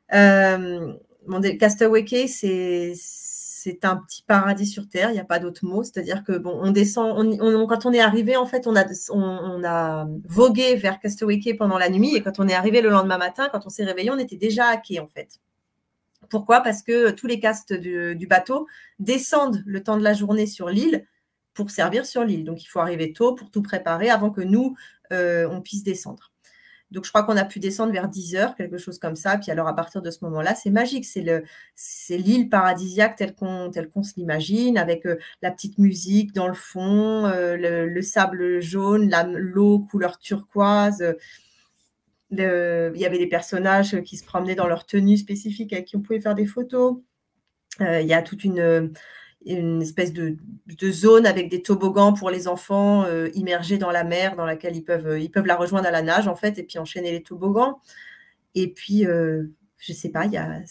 Castaway Cay, c'est un petit paradis sur Terre. Il n'y a pas d'autre mot. C'est-à-dire que on descend. Quand on est arrivé, en fait, on a vogué vers Castaway Cay pendant la nuit. Et quand on est arrivé le lendemain matin, quand on s'est réveillé, on était déjà à quai, en fait. Pourquoi? Parce que tous les castes du bateau descendent le temps de la journée sur l'île pour servir sur l'île. Donc, il faut arriver tôt pour tout préparer avant que nous, on puisse descendre. Donc, je crois qu'on a pu descendre vers 10h, quelque chose comme ça. Puis alors, à partir de ce moment-là, c'est magique. C'est l'île paradisiaque telle qu'on se l'imagine, avec la petite musique dans le fond, le sable jaune, l'eau couleur turquoise. Il y avait des personnages qui se promenaient dans leur tenue spécifique avec qui on pouvait faire des photos. Il y a une espèce de zone avec des toboggans pour les enfants immergés dans la mer, dans laquelle ils peuvent la rejoindre à la nage, en fait, et puis enchaîner les toboggans. Et puis, je sais pas, il y a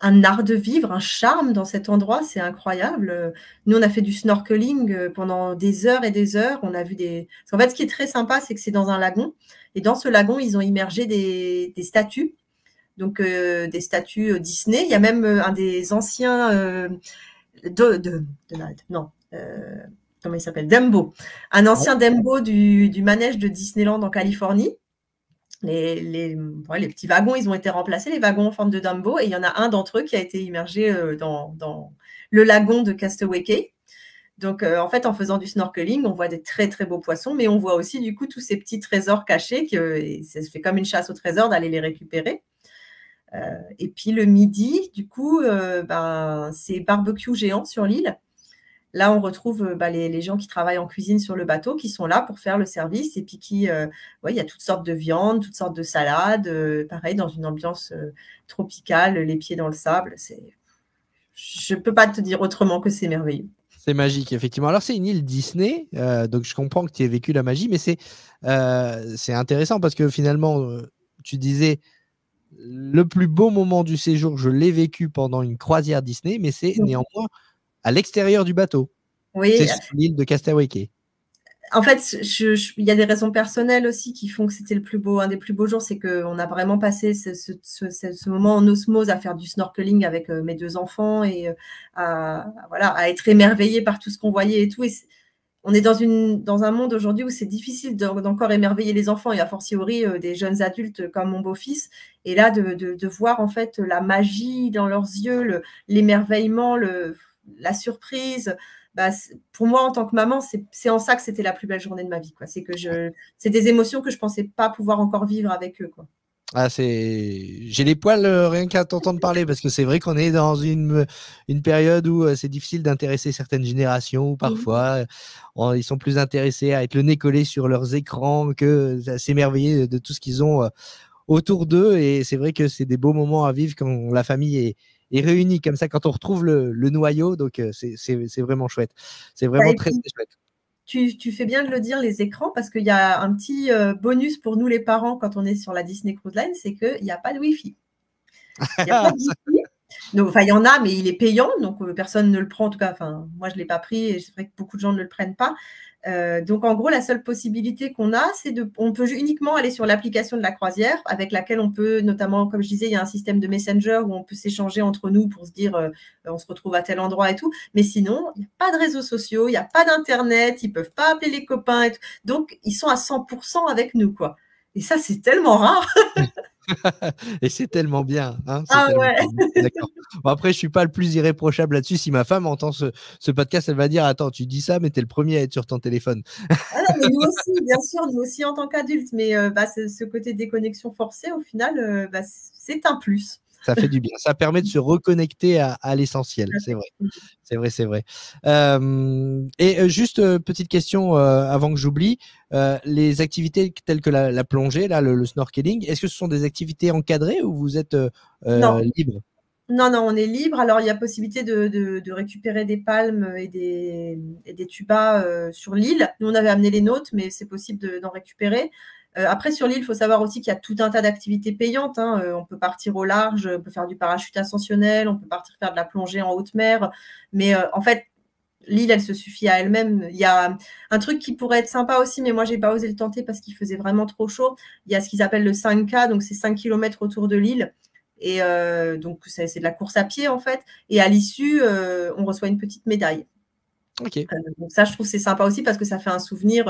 un art de vivre, un charme dans cet endroit, c'est incroyable. Nous, on a fait du snorkeling pendant des heures et des heures. On a vu Parce qu'en fait, ce qui est très sympa, c'est que c'est dans un lagon. Et dans ce lagon, ils ont immergé des statues. Donc, des statues Disney. Il y a même un des anciens Donald, non, comment il s'appelle? Dumbo. Un ancien Dumbo du manège de Disneyland en Californie. Les petits wagons, ils ont été remplacés, les wagons en forme de Dumbo, et il y en a un d'entre eux qui a été immergé dans le lagon de Castaway Cay. Donc, en fait, en faisant du snorkeling, on voit des très, très beaux poissons, mais on voit aussi, du coup, tous ces petits trésors cachés, et ça se fait comme une chasse au trésor d'aller les récupérer. Et puis, le midi, du coup, c'est barbecue géant sur l'île. Là, on retrouve les gens qui travaillent en cuisine sur le bateau, qui sont là pour faire le service. Et puis, il y a toutes sortes de viandes, toutes sortes de salades. Pareil, dans une ambiance tropicale, les pieds dans le sable. Je ne peux pas te dire autrement que c'est merveilleux. C'est magique, effectivement. Alors, c'est une île Disney, donc je comprends que tu aies vécu la magie, mais c'est intéressant parce que finalement, tu disais le plus beau moment du séjour, je l'ai vécu pendant une croisière Disney, mais c'est néanmoins à l'extérieur du bateau. Oui. C'est sur l'île de Castaway Cay. En fait, il y a des raisons personnelles aussi qui font que c'était un des plus beaux jours, c'est qu'on a vraiment passé ce moment en osmose à faire du snorkeling avec mes 2 enfants et à être émerveillés par tout ce qu'on voyait et tout. Et on est dans un monde aujourd'hui où c'est difficile d'encore émerveiller les enfants et a fortiori des jeunes adultes comme mon beau-fils. Et là, de voir en fait la magie dans leurs yeux, l'émerveillement, la surprise. Pour moi, en tant que maman, c'est en ça que c'était la plus belle journée de ma vie, quoi. C'est des émotions que je pensais pas pouvoir encore vivre avec eux, quoi. Ah, j'ai les poils rien qu'à t'entendre parler parce que c'est vrai qu'on est dans une période où c'est difficile d'intéresser certaines générations où parfois ils sont plus intéressés à être le nez collé sur leurs écrans que à s'émerveiller de tout ce qu'ils ont autour d'eux. Et c'est vrai que c'est des beaux moments à vivre quand la famille est réunis comme ça, quand on retrouve le noyau. Donc, c'est vraiment chouette. C'est vraiment très, très chouette. Tu fais bien de le dire, les écrans, parce qu'il y a un petit bonus pour nous les parents quand on est sur la Disney Cruise Line, c'est qu'il n'y a pas de Wi-Fi. Il n'y a pas de Wi-Fi. Donc, il y en a, mais il est payant, donc personne ne le prend. En tout cas, moi, je ne l'ai pas pris et c'est vrai que beaucoup de gens ne le prennent pas. Donc, en gros, la seule possibilité qu'on a, on peut uniquement aller sur l'application de la croisière avec laquelle on peut, notamment, comme je disais, il y a un système de Messenger où on peut s'échanger entre nous pour se dire on se retrouve à tel endroit et tout. Mais sinon, il n'y a pas de réseaux sociaux, il n'y a pas d'Internet, ils ne peuvent pas appeler les copains et tout. Donc, ils sont à 100% avec nous, quoi. Et ça, c'est tellement rare. Et c'est tellement bien. Hein, ouais. D'accord. Bon, après, je ne suis pas le plus irréprochable là-dessus. Si ma femme entend ce podcast, elle va dire attends, tu dis ça, mais tu es le premier à être sur ton téléphone. Ah non, mais nous aussi, bien sûr, nous aussi en tant qu'adultes. Mais ce côté déconnexion forcée, au final, c'est un plus. Ça fait du bien. Ça permet de se reconnecter à l'essentiel. C'est vrai. C'est vrai. Et juste petite question avant que j'oublie. Les activités telles que la plongée, là, le snorkeling, est-ce que ce sont des activités encadrées ou vous êtes libre? Non, on est libre. Alors, il y a possibilité de récupérer des palmes et des tubas sur l'île. Nous, on avait amené les nôtres, mais c'est possible d'en récupérer. Après, sur l'île, il faut savoir aussi qu'il y a tout un tas d'activités payantes. On peut partir au large, on peut faire du parachute ascensionnel, on peut partir faire de la plongée en haute mer. Mais en fait, l'île, elle se suffit à elle-même. Il y a un truc qui pourrait être sympa aussi, mais moi, je n'ai pas osé le tenter parce qu'il faisait vraiment trop chaud. Il y a ce qu'ils appellent le 5K, donc c'est 5 km autour de l'île. Et donc, c'est de la course à pied, en fait. Et à l'issue, on reçoit une petite médaille. Okay. Donc ça, je trouve que c'est sympa aussi parce que ça fait un souvenir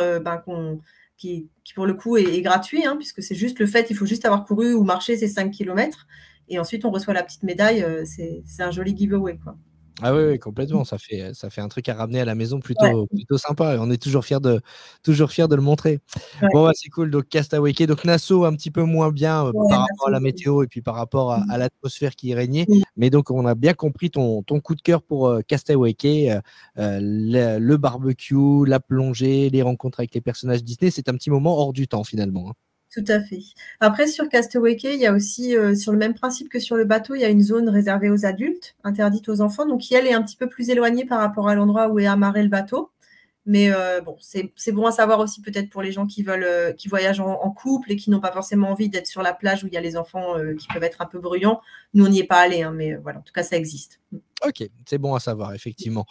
qui pour le coup est gratuit, puisque c'est juste le fait, il faut juste avoir couru ou marché ces 5 km et ensuite on reçoit la petite médaille, c'est un joli giveaway, quoi. Ah oui, complètement, ça fait un truc à ramener à la maison plutôt sympa, et on est toujours fiers de le montrer. Ouais. Bon, c'est cool. Donc Castaway Cay, donc Nassau un petit peu moins bien par rapport à la météo et puis par rapport à l'atmosphère qui régnait, mais donc on a bien compris ton coup de cœur pour Castaway Cay, le barbecue, la plongée, les rencontres avec les personnages Disney, c'est un petit moment hors du temps finalement. Tout à fait. Après, sur Castaway Cay, il y a aussi, sur le même principe que sur le bateau, il y a une zone réservée aux adultes, interdite aux enfants, donc qui, elle, est un petit peu plus éloignée par rapport à l'endroit où est amarré le bateau. Mais bon, c'est bon à savoir aussi peut-être pour les gens qui veulent, qui voyagent en couple et qui n'ont pas forcément envie d'être sur la plage où il y a les enfants qui peuvent être un peu bruyants. Nous, on n'y est pas allés, hein, mais voilà, en tout cas, ça existe. Ok, c'est bon à savoir, effectivement.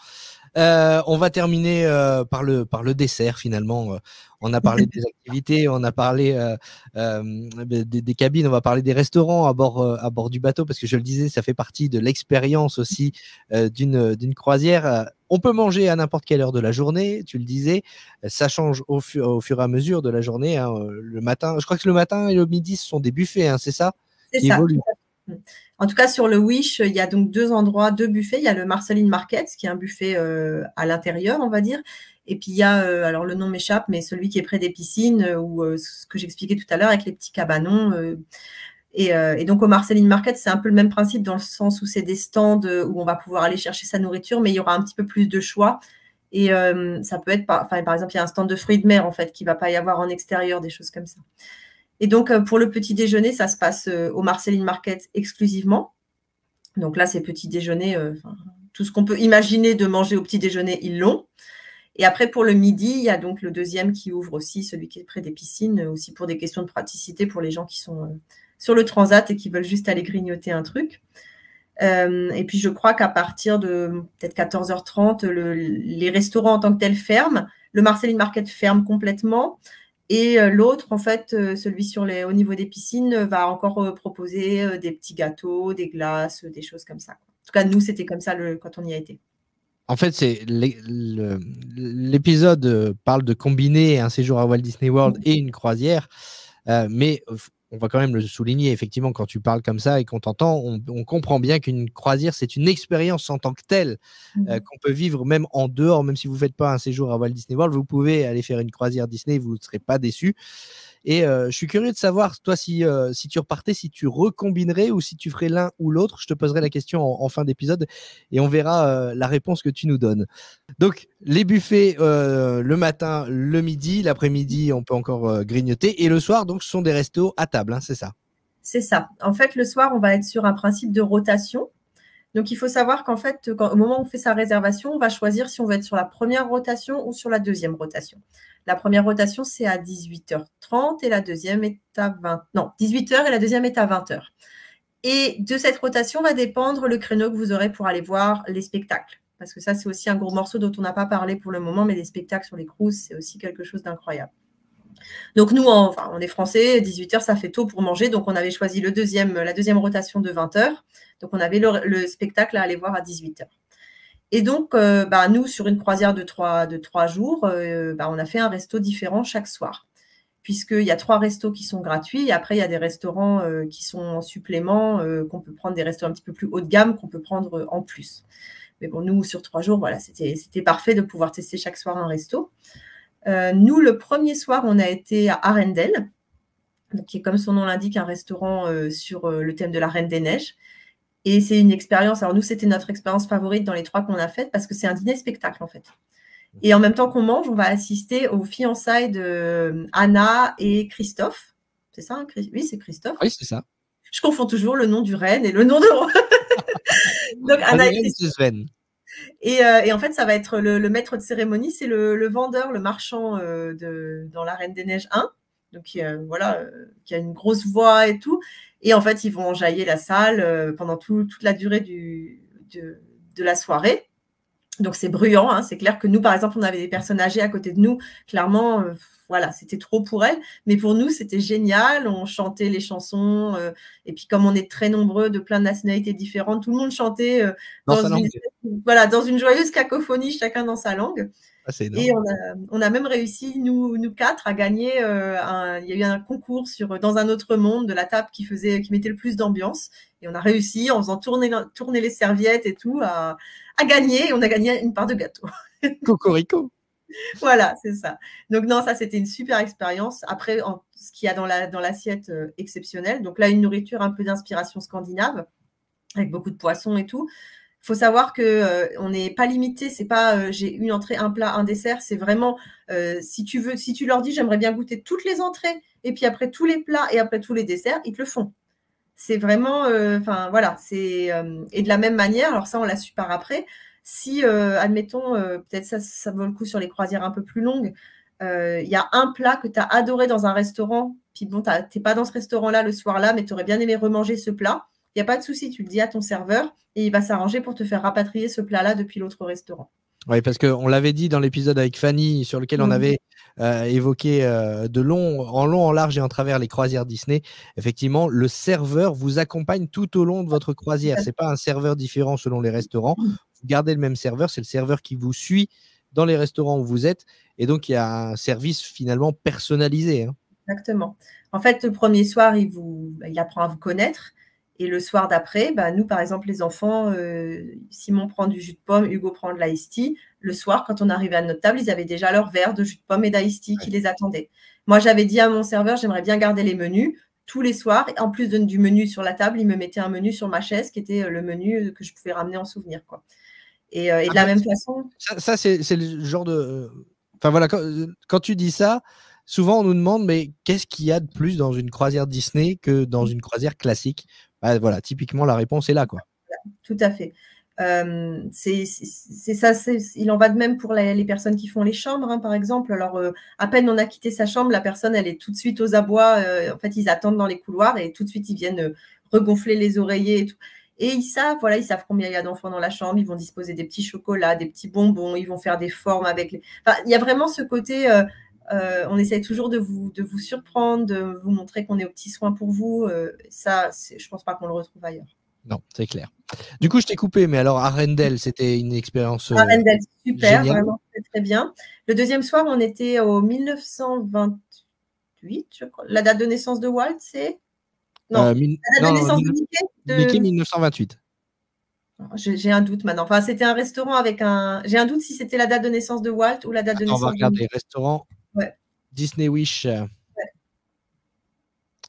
On va terminer par le dessert, finalement. On a parlé des activités, on a parlé des cabines, on va parler des restaurants à bord du bateau, parce que je le disais, ça fait partie de l'expérience aussi d'une croisière. On peut manger à n'importe quelle heure de la journée, tu le disais, ça change au fur et à mesure de la journée. Hein. Le matin, je crois que le matin et le midi, ce sont des buffets, hein, c'est ça C'est qui ça. évoluent. En tout cas, sur le Wish, il y a donc 2 endroits, 2 buffets. Il y a le Marceline Market, qui est un buffet à l'intérieur, on va dire. Et puis, il y a, alors le nom m'échappe, mais celui qui est près des piscines, ou ce que j'expliquais tout à l'heure avec les petits cabanons. Et donc, au Marceline Market, c'est un peu le même principe dans le sens où c'est des stands où on va pouvoir aller chercher sa nourriture, mais il y aura un petit peu plus de choix. Et ça peut être, par exemple, il y a un stand de fruits de mer, en fait, qu'il ne va pas y avoir en extérieur, des choses comme ça. Et donc, pour le petit déjeuner, ça se passe au Marceline Market exclusivement. Donc là, c'est petit déjeuner, tout ce qu'on peut imaginer de manger au petit déjeuner, ils l'ont. Et après, pour le midi, il y a donc le deuxième qui ouvre aussi, celui qui est près des piscines, aussi pour des questions de praticité pour les gens qui sont sur le transat et qui veulent juste aller grignoter un truc. Et puis, je crois qu'à partir de peut-être 14h30, les restaurants en tant que tels ferment. Le Marceline Market ferme complètement. Et l'autre, en fait, celui au niveau des piscines, va encore proposer des petits gâteaux, des glaces, des choses comme ça. En tout cas, nous, c'était comme ça quand on y a été. En fait, l'épisode parle de combiner un séjour à Walt Disney World et une croisière, mais on va quand même le souligner, effectivement, quand tu parles comme ça et qu'on t'entend, on comprend bien qu'une croisière, c'est une expérience en tant que telle qu'on peut vivre même en dehors, même si vous ne faites pas un séjour à Walt Disney World, vous pouvez aller faire une croisière Disney, vous ne serez pas déçus. Et je suis curieux de savoir, toi, si tu repartais, si tu recombinerais ou si tu ferais l'un ou l'autre. Je te poserai la question en fin d'épisode et on verra la réponse que tu nous donnes. Donc, les buffets le matin, le midi, l'après-midi, on peut encore grignoter. Et le soir, donc, ce sont des restos à table, hein, c'est ça? C'est ça. En fait, le soir, on va être sur un principe de rotation. Donc, il faut savoir qu'en fait, au moment où on fait sa réservation, on va choisir si on veut être sur la première rotation ou sur la deuxième rotation. La première rotation, c'est à 18h30 et la deuxième est à 20... Non, 18h et la deuxième est à 20h. Et de cette rotation va dépendre le créneau que vous aurez pour aller voir les spectacles. Parce que ça, c'est aussi un gros morceau dont on n'a pas parlé pour le moment, mais les spectacles sur les cruises, c'est aussi quelque chose d'incroyable. Donc, nous, on est français, 18h, ça fait tôt pour manger. Donc, on avait choisi la deuxième rotation de 20h. Donc, on avait le spectacle à aller voir à 18h. Et donc, nous, sur une croisière de 3 jours, on a fait un resto différent chaque soir. Puisqu'il y a 3 restos qui sont gratuits. Et après, il y a des restaurants qui sont en supplément, qu'on peut prendre, des restaurants un petit peu plus haut de gamme qu'on peut prendre en plus. Mais bon, nous, sur 3 jours, voilà, c'était parfait de pouvoir tester chaque soir un resto. Nous, le premier soir, on a été à Arendelle, qui est, comme son nom l'indique, un restaurant sur le thème de la Reine des Neiges. Et c'est une expérience, alors nous, c'était notre expérience favorite dans les 3 qu'on a faites parce que c'est un dîner-spectacle, en fait. Et en même temps qu'on mange, on va assister aux fiançailles de Anna et Christophe. C'est ça, hein? Oui, c'est Christophe. Oui, c'est ça. Je confonds toujours le nom du reine et le nom de... Donc, Anna et Christophe. Et en fait, ça va être le maître de cérémonie, c'est le vendeur, le marchand dans la Reine des Neiges 1. Donc, qui a une grosse voix et tout. Et en fait, ils vont enjailler la salle pendant toute la durée de la soirée. Donc, c'est bruyant. Hein. C'est clair que nous, par exemple, on avait des personnes âgées à côté de nous. Clairement, c'était trop pour elles. Mais pour nous, c'était génial. On chantait les chansons. Et puis, comme on est très nombreux, de plein de nationalités différentes, tout le monde chantait dans une joyeuse cacophonie, chacun dans sa langue. Ah, et on a même réussi, nous 4, à gagner. Il y a eu un concours dans un autre monde de la table qui mettait le plus d'ambiance. Et on a réussi, en faisant tourner les serviettes et tout, à gagner. Et on a gagné une part de gâteau. Cocorico. Voilà, c'est ça. Donc, non, ça, c'était une super expérience. Après, ce qu'il y a dans l'assiette exceptionnelle. Donc là, une nourriture un peu d'inspiration scandinave, avec beaucoup de poissons et tout. faut savoir que on n'est pas limité, c'est pas j'ai une entrée, un plat, un dessert, c'est vraiment si tu leur dis j'aimerais bien goûter toutes les entrées et puis après tous les plats et après tous les desserts, ils te le font. C'est vraiment, enfin voilà, c'est et de la même manière, alors ça on l'a su par après, si admettons, peut-être ça vaut le coup sur les croisières un peu plus longues, il y a un plat que tu as adoré dans un restaurant, puis bon, tu n'es pas dans ce restaurant-là le soir-là, mais tu aurais bien aimé remanger ce plat, il n'y a pas de souci, tu le dis à ton serveur et il va s'arranger pour te faire rapatrier ce plat-là depuis l'autre restaurant. Oui, parce qu'on l'avait dit dans l'épisode avec Fanny, sur lequel on avait évoqué en long, en large et en travers les croisières Disney. Effectivement, le serveur vous accompagne tout au long de votre croisière. Ce n'est pas un serveur différent selon les restaurants. Vous gardez le même serveur, c'est le serveur qui vous suit dans les restaurants où vous êtes. Et donc, il y a un service finalement personnalisé. Hein. Exactement. En fait, le premier soir, il apprend à vous connaître. Et le soir d'après, nous, par exemple, les enfants, Simon prend du jus de pomme, Hugo prend de l'ice tea. Le soir, quand on arrivait à notre table, ils avaient déjà leur verre de jus de pomme et d'ice tea qui les attendait. Moi, j'avais dit à mon serveur, j'aimerais bien garder les menus tous les soirs. Et en plus du menu sur la table, il me mettait un menu sur ma chaise qui était le menu que je pouvais ramener en souvenir, quoi. Et de la même façon… Ça c'est le genre de… Enfin, voilà, quand tu dis ça, souvent, on nous demande, mais qu'est-ce qu'il y a de plus dans une croisière Disney que dans une croisière classique ? Voilà, typiquement, la réponse est là, quoi. Tout à fait. C'est ça, il en va de même pour les personnes qui font les chambres, hein, par exemple. Alors, à peine on a quitté sa chambre, la personne, elle est tout de suite aux abois. En fait, ils attendent dans les couloirs et tout de suite, ils viennent regonfler les oreillers et tout. Et ils savent combien il y a d'enfants dans la chambre. Ils vont disposer des petits chocolats, des petits bonbons. Ils vont faire des formes avec les… Enfin, il y a vraiment ce côté… on essaie toujours de vous surprendre, de vous montrer qu'on est aux petits soins pour vous. Ça, je ne pense pas qu'on le retrouve ailleurs. Non, c'est clair. Du coup, je t'ai coupé, mais alors Arendelle, c'était une expérience Arendelle, super, géniale. vraiment très, très bien. Le deuxième soir, on était au 1928, je crois. La date de naissance de Walt, c'est… Non, la date de naissance de Mickey Mickey 1928. J'ai un doute maintenant. Enfin, c'était un restaurant avec un… J'ai un doute si c'était la date de naissance de Walt ou la date de naissance on va regarder. Restaurant Disney Wish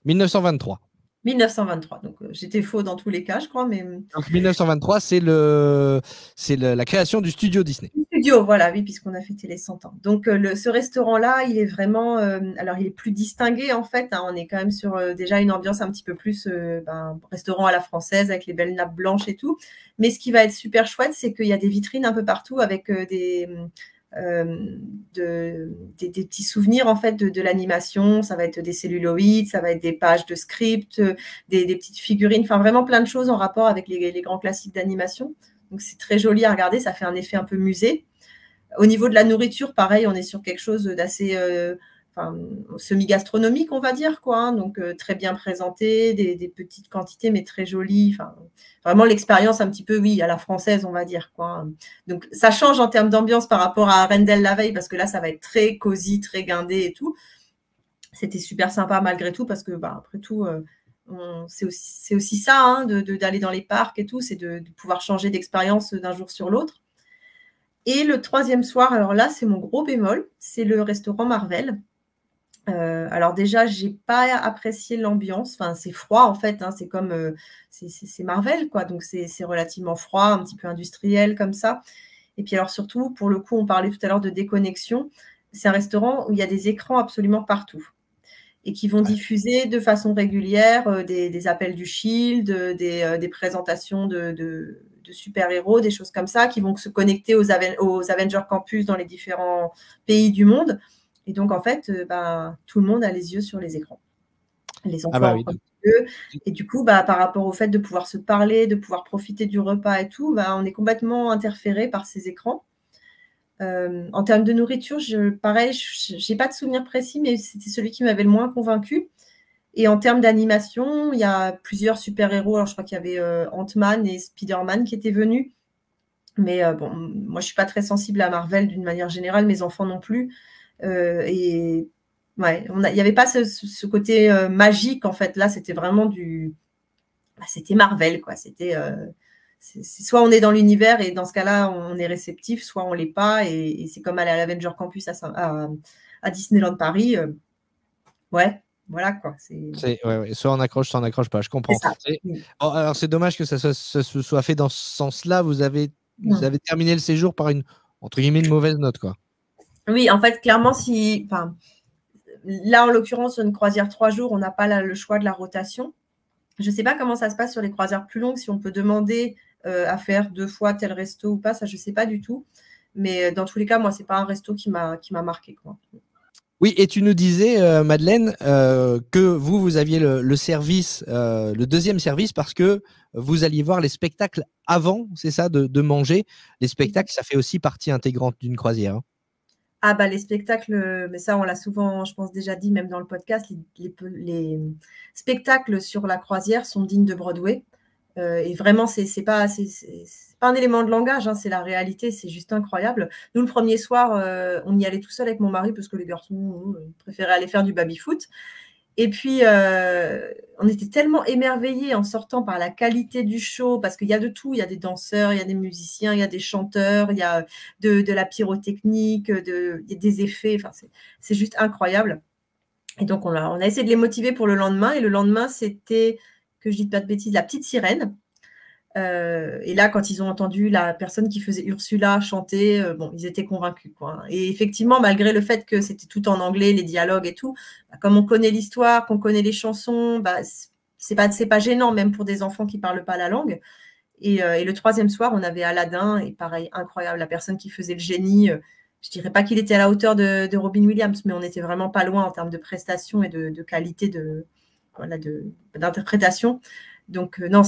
1923. 1923. Donc, j'étais faux dans tous les cas, je crois. Mais… Donc, 1923, c'est la création du studio Disney. Studio, voilà, oui, puisqu'on a fêté les 100 ans. Donc, ce restaurant-là, il est vraiment… alors, il est plus distingué, en fait. Hein, on est quand même sur déjà une ambiance un petit peu plus restaurant à la française, avec les belles nappes blanches et tout. Mais ce qui va être super chouette, c'est qu'il y a des vitrines un peu partout avec des petits souvenirs en fait de l'animation. Ça va être des celluloïdes, ça va être des pages de script, des petites figurines, enfin vraiment plein de choses en rapport avec les grands classiques d'animation. Donc c'est très joli à regarder, ça fait un effet un peu musée. Au niveau de la nourriture, pareil, on est sur quelque chose d'assez semi-gastronomique, on va dire, quoi. Hein, donc très bien présenté, des petites quantités, mais très jolies. Vraiment l'expérience un petit peu, oui, à la française, on va dire, quoi. Donc ça change en termes d'ambiance par rapport à Arendelle la veille, parce que là, ça va être très cosy, très guindé et tout. C'était super sympa malgré tout, parce que après tout, c'est aussi ça, hein, d'aller dans les parcs et tout, c'est de pouvoir changer d'expérience d'un jour sur l'autre. Et le troisième soir, alors là, c'est mon gros bémol, c'est le restaurant Marvel. Alors déjà, j'ai pas apprécié l'ambiance. Enfin, c'est froid en fait. Hein, c'est comme c'est Marvel, quoi. Donc c'est relativement froid, un petit peu industriel comme ça. Et puis alors surtout, pour le coup, on parlait tout à l'heure de déconnexion. C'est un restaurant où il y a des écrans absolument partout et qui vont diffuser de façon régulière des appels du Shield, des présentations de super-héros, des choses comme ça, qui vont se connecter aux Avengers Campus dans les différents pays du monde. Et donc, en fait, tout le monde a les yeux sur les écrans. Les enfants ont les yeux. Et du coup, par rapport au fait de pouvoir se parler, de pouvoir profiter du repas et tout, on est complètement interféré par ces écrans. En termes de nourriture, pareil, je n'ai pas de souvenir précis, mais c'était celui qui m'avait le moins convaincu. Et en termes d'animation, il y a plusieurs super-héros. Alors, je crois qu'il y avait Ant-Man et Spider-Man qui étaient venus. Mais bon, moi, je ne suis pas très sensible à Marvel d'une manière générale, mes enfants non plus. Et ouais, il n'y avait pas ce côté magique, en fait. Là, c'était vraiment c'était Marvel, quoi. C'était… soit on est dans l'univers et dans ce cas-là, on est réceptif, soit on ne l'est pas. Et c'est comme aller à l'Avenger Campus à Disneyland Paris. Ouais, voilà quoi. Ouais, soit on accroche, soit on n'accroche pas. Je comprends. Ça. Bon, alors, c'est dommage que ça se soit fait dans ce sens-là. Vous avez terminé le séjour par une, entre guillemets, une mauvaise note, quoi. Oui, en fait, clairement, là, en l'occurrence, sur une croisière 3 jours, on n'a pas le choix de la rotation. Je ne sais pas comment ça se passe sur les croisières plus longues, si on peut demander à faire 2 fois tel resto ou pas, ça, je ne sais pas du tout. Mais dans tous les cas, moi, ce n'est pas un resto qui m'a marqué, quoi. Oui, et tu nous disais, Madeleine, que vous aviez le service, le deuxième service, parce que vous alliez voir les spectacles avant, c'est ça, de manger. Les spectacles, ça fait aussi partie intégrante d'une croisière. Hein. Ah bah les spectacles, mais ça on l'a souvent, je pense, déjà dit, même dans le podcast, les spectacles sur la croisière sont dignes de Broadway. Et vraiment, c'est pas un élément de langage, hein, c'est la réalité, c'est juste incroyable. Nous, le premier soir, on y allait tout seul avec mon mari parce que les garçons préféraient aller faire du baby-foot. Et puis, on était tellement émerveillés en sortant par la qualité du show, parce qu'il y a de tout. Il y a des danseurs, il y a des musiciens, il y a des chanteurs, il y a de la pyrotechnique, il y a des effets. Enfin, c'est juste incroyable. Et donc, on a essayé de les motiver pour le lendemain. Et le lendemain, c'était, que je dis pas de bêtises, La Petite Sirène. Et là, quand ils ont entendu la personne qui faisait Ursula chanter, ils étaient convaincus, quoi. Et effectivement, malgré le fait que c'était tout en anglais, les dialogues et tout, comme on connaît l'histoire, qu'on connaît les chansons, c'est pas gênant, même pour des enfants qui parlent pas la langue. Et le troisième soir, on avait Aladdin, et pareil, incroyable, la personne qui faisait le génie. Je dirais pas qu'il était à la hauteur de Robin Williams, mais on était vraiment pas loin en termes de prestations et de qualité d'interprétation. Donc non,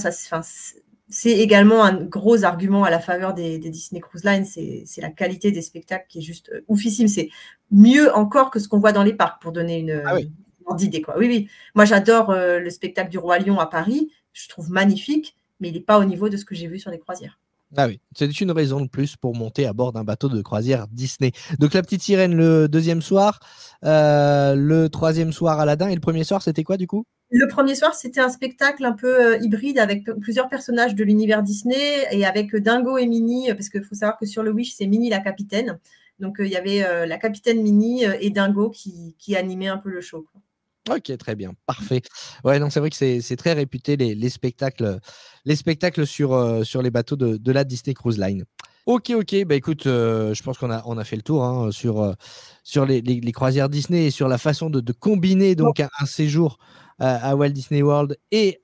c'est également un gros argument à la faveur des Disney Cruise Line, c'est la qualité des spectacles qui est juste oufissime. C'est mieux encore que ce qu'on voit dans les parcs, pour donner une ordre d'idée, quoi. Oui. Moi, j'adore le spectacle du Roi Lion à Paris. Je trouve magnifique, mais il n'est pas au niveau de ce que j'ai vu sur les croisières. Ah oui, c'est une raison de plus pour monter à bord d'un bateau de croisière Disney. Donc La Petite Sirène le deuxième soir, le troisième soir Aladdin, et le premier soir, c'était quoi du coup ? Le premier soir, c'était un spectacle un peu hybride avec plusieurs personnages de l'univers Disney et avec Dingo et Minnie, parce qu'il faut savoir que sur le Wish, c'est Minnie la capitaine. Donc, il y avait la capitaine Minnie et Dingo qui animaient un peu le show, quoi. Ok, très bien, parfait. Ouais, non, c'est vrai que c'est très réputé les spectacles sur les bateaux de la Disney Cruise Line. Ok, bah écoute, je pense qu'on a fait le tour, hein, sur les croisières Disney et sur la façon de combiner donc un séjour à Walt Disney World et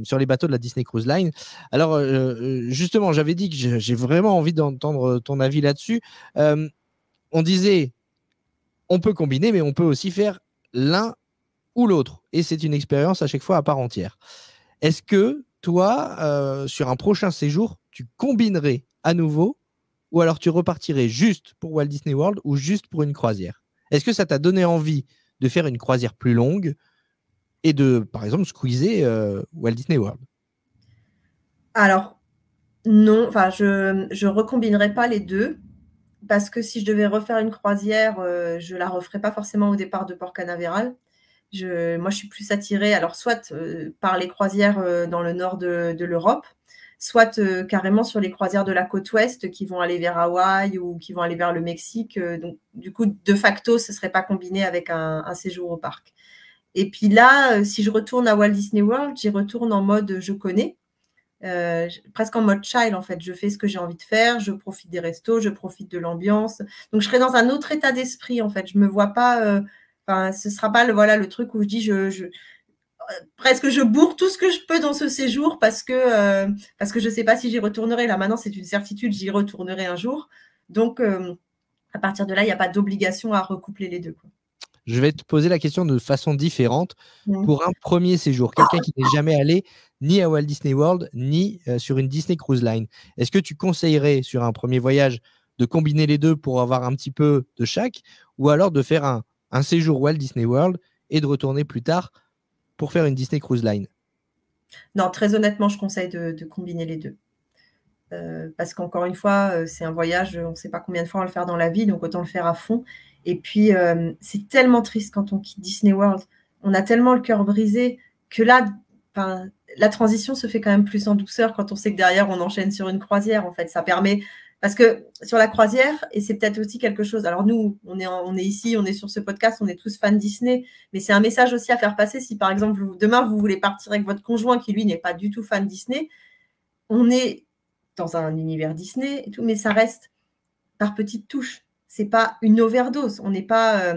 sur les bateaux de la Disney Cruise Line. Alors justement, j'avais dit que j'ai vraiment envie d'entendre ton avis là-dessus. On disait, on peut combiner, mais on peut aussi faire l'un ou l'autre. Et c'est une expérience à chaque fois à part entière. Est-ce que toi, sur un prochain séjour, tu combinerais à nouveau, ou alors tu repartirais juste pour Walt Disney World ou juste pour une croisière? Est-ce que ça t'a donné envie de faire une croisière plus longue et de, par exemple, squeezer Walt Disney World? Alors, non, enfin, je recombinerai pas les deux, parce que si je devais refaire une croisière, je la referais pas forcément au départ de Port Canaveral. Moi, je suis plus attirée, alors soit par les croisières dans le nord de l'Europe, soit carrément sur les croisières de la côte ouest qui vont aller vers Hawaï ou qui vont aller vers le Mexique. Donc, du coup, de facto, ce ne serait pas combiné avec un séjour au parc. Et puis là, si je retourne à Walt Disney World, j'y retourne en mode je connais, presque en mode child, en fait. Je fais ce que j'ai envie de faire, je profite des restos, je profite de l'ambiance. Donc, je serai dans un autre état d'esprit, en fait. Je ne me vois pas... ce ne sera pas le truc où je dis presque je bourre tout ce que je peux dans ce séjour parce que je ne sais pas si j'y retournerai. Là, maintenant, c'est une certitude, j'y retournerai un jour. Donc, à partir de là, il n'y a pas d'obligation à recoupler les deux, quoi. Je vais te poser la question de façon différente. Pour un premier séjour, quelqu'un qui n'est jamais allé ni à Walt Disney World, ni sur une Disney Cruise Line, est-ce que tu conseillerais sur un premier voyage de combiner les deux pour avoir un petit peu de chaque, ou alors de faire un séjour Walt Disney World et de retourner plus tard pour faire une Disney Cruise Line? Non, très honnêtement, je conseille de combiner les deux. Parce qu'encore une fois, c'est un voyage, on ne sait pas combien de fois on va le faire dans la vie, donc autant le faire à fond. Et puis, c'est tellement triste quand on quitte Disney World. On a tellement le cœur brisé que là, la transition se fait quand même plus en douceur quand on sait que derrière, on enchaîne sur une croisière. En fait, ça permet Parce que sur la croisière, et c'est peut-être aussi quelque chose, alors nous, on est ici, on est sur ce podcast, on est tous fans Disney, mais c'est un message aussi à faire passer si par exemple, demain, vous voulez partir avec votre conjoint qui, lui, n'est pas du tout fan Disney, on est dans un univers Disney et tout, mais ça reste par petites touches. C'est pas une overdose. On n'est pas...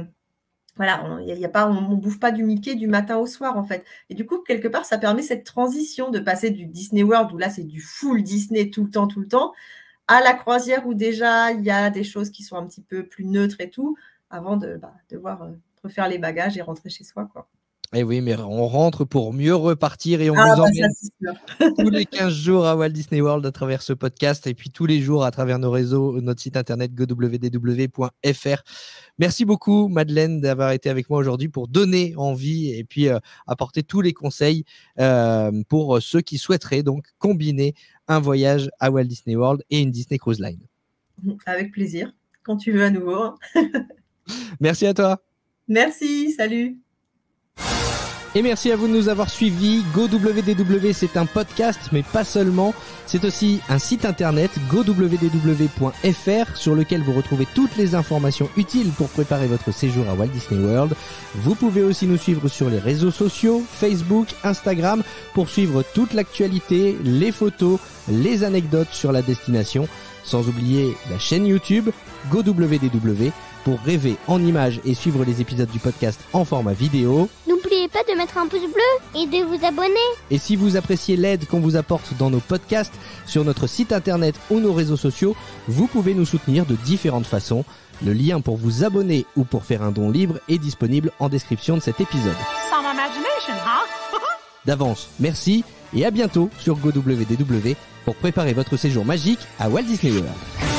on bouffe pas du Mickey du matin au soir, en fait. Et du coup, quelque part, ça permet cette transition de passer du Disney World, où là, c'est du full Disney tout le temps, à la croisière où déjà il y a des choses qui sont un petit peu plus neutres et tout, avant de devoir refaire les bagages et rentrer chez soi, quoi. Eh oui, mais on rentre pour mieux repartir et on vous emmène tous les 15 jours à Walt Disney World à travers ce podcast et puis tous les jours à travers nos réseaux, notre site internet gowdw.fr. Merci beaucoup Madeleine d'avoir été avec moi aujourd'hui pour donner envie et puis apporter tous les conseils pour ceux qui souhaiteraient donc combiner un voyage à Walt Disney World et une Disney Cruise Line. Avec plaisir, quand tu veux à nouveau. Merci à toi. Merci, salut. Et merci à vous de nous avoir suivis. GoWDW, c'est un podcast, mais pas seulement. C'est aussi un site internet, gowdw.fr, sur lequel vous retrouvez toutes les informations utiles pour préparer votre séjour à Walt Disney World. Vous pouvez aussi nous suivre sur les réseaux sociaux, Facebook, Instagram, pour suivre toute l'actualité, les photos, les anecdotes sur la destination. Sans oublier la chaîne YouTube, GoWDW, pour rêver en images et suivre les épisodes du podcast en format vidéo. N'oubliez pas de mettre un pouce bleu et de vous abonner. Et si vous appréciez l'aide qu'on vous apporte dans nos podcasts, sur notre site internet ou nos réseaux sociaux, vous pouvez nous soutenir de différentes façons. Le lien pour vous abonner ou pour faire un don libre est disponible en description de cet épisode. Some imagination, huh? D'avance, merci et à bientôt sur GoWDW pour préparer votre séjour magique à Walt Disney World.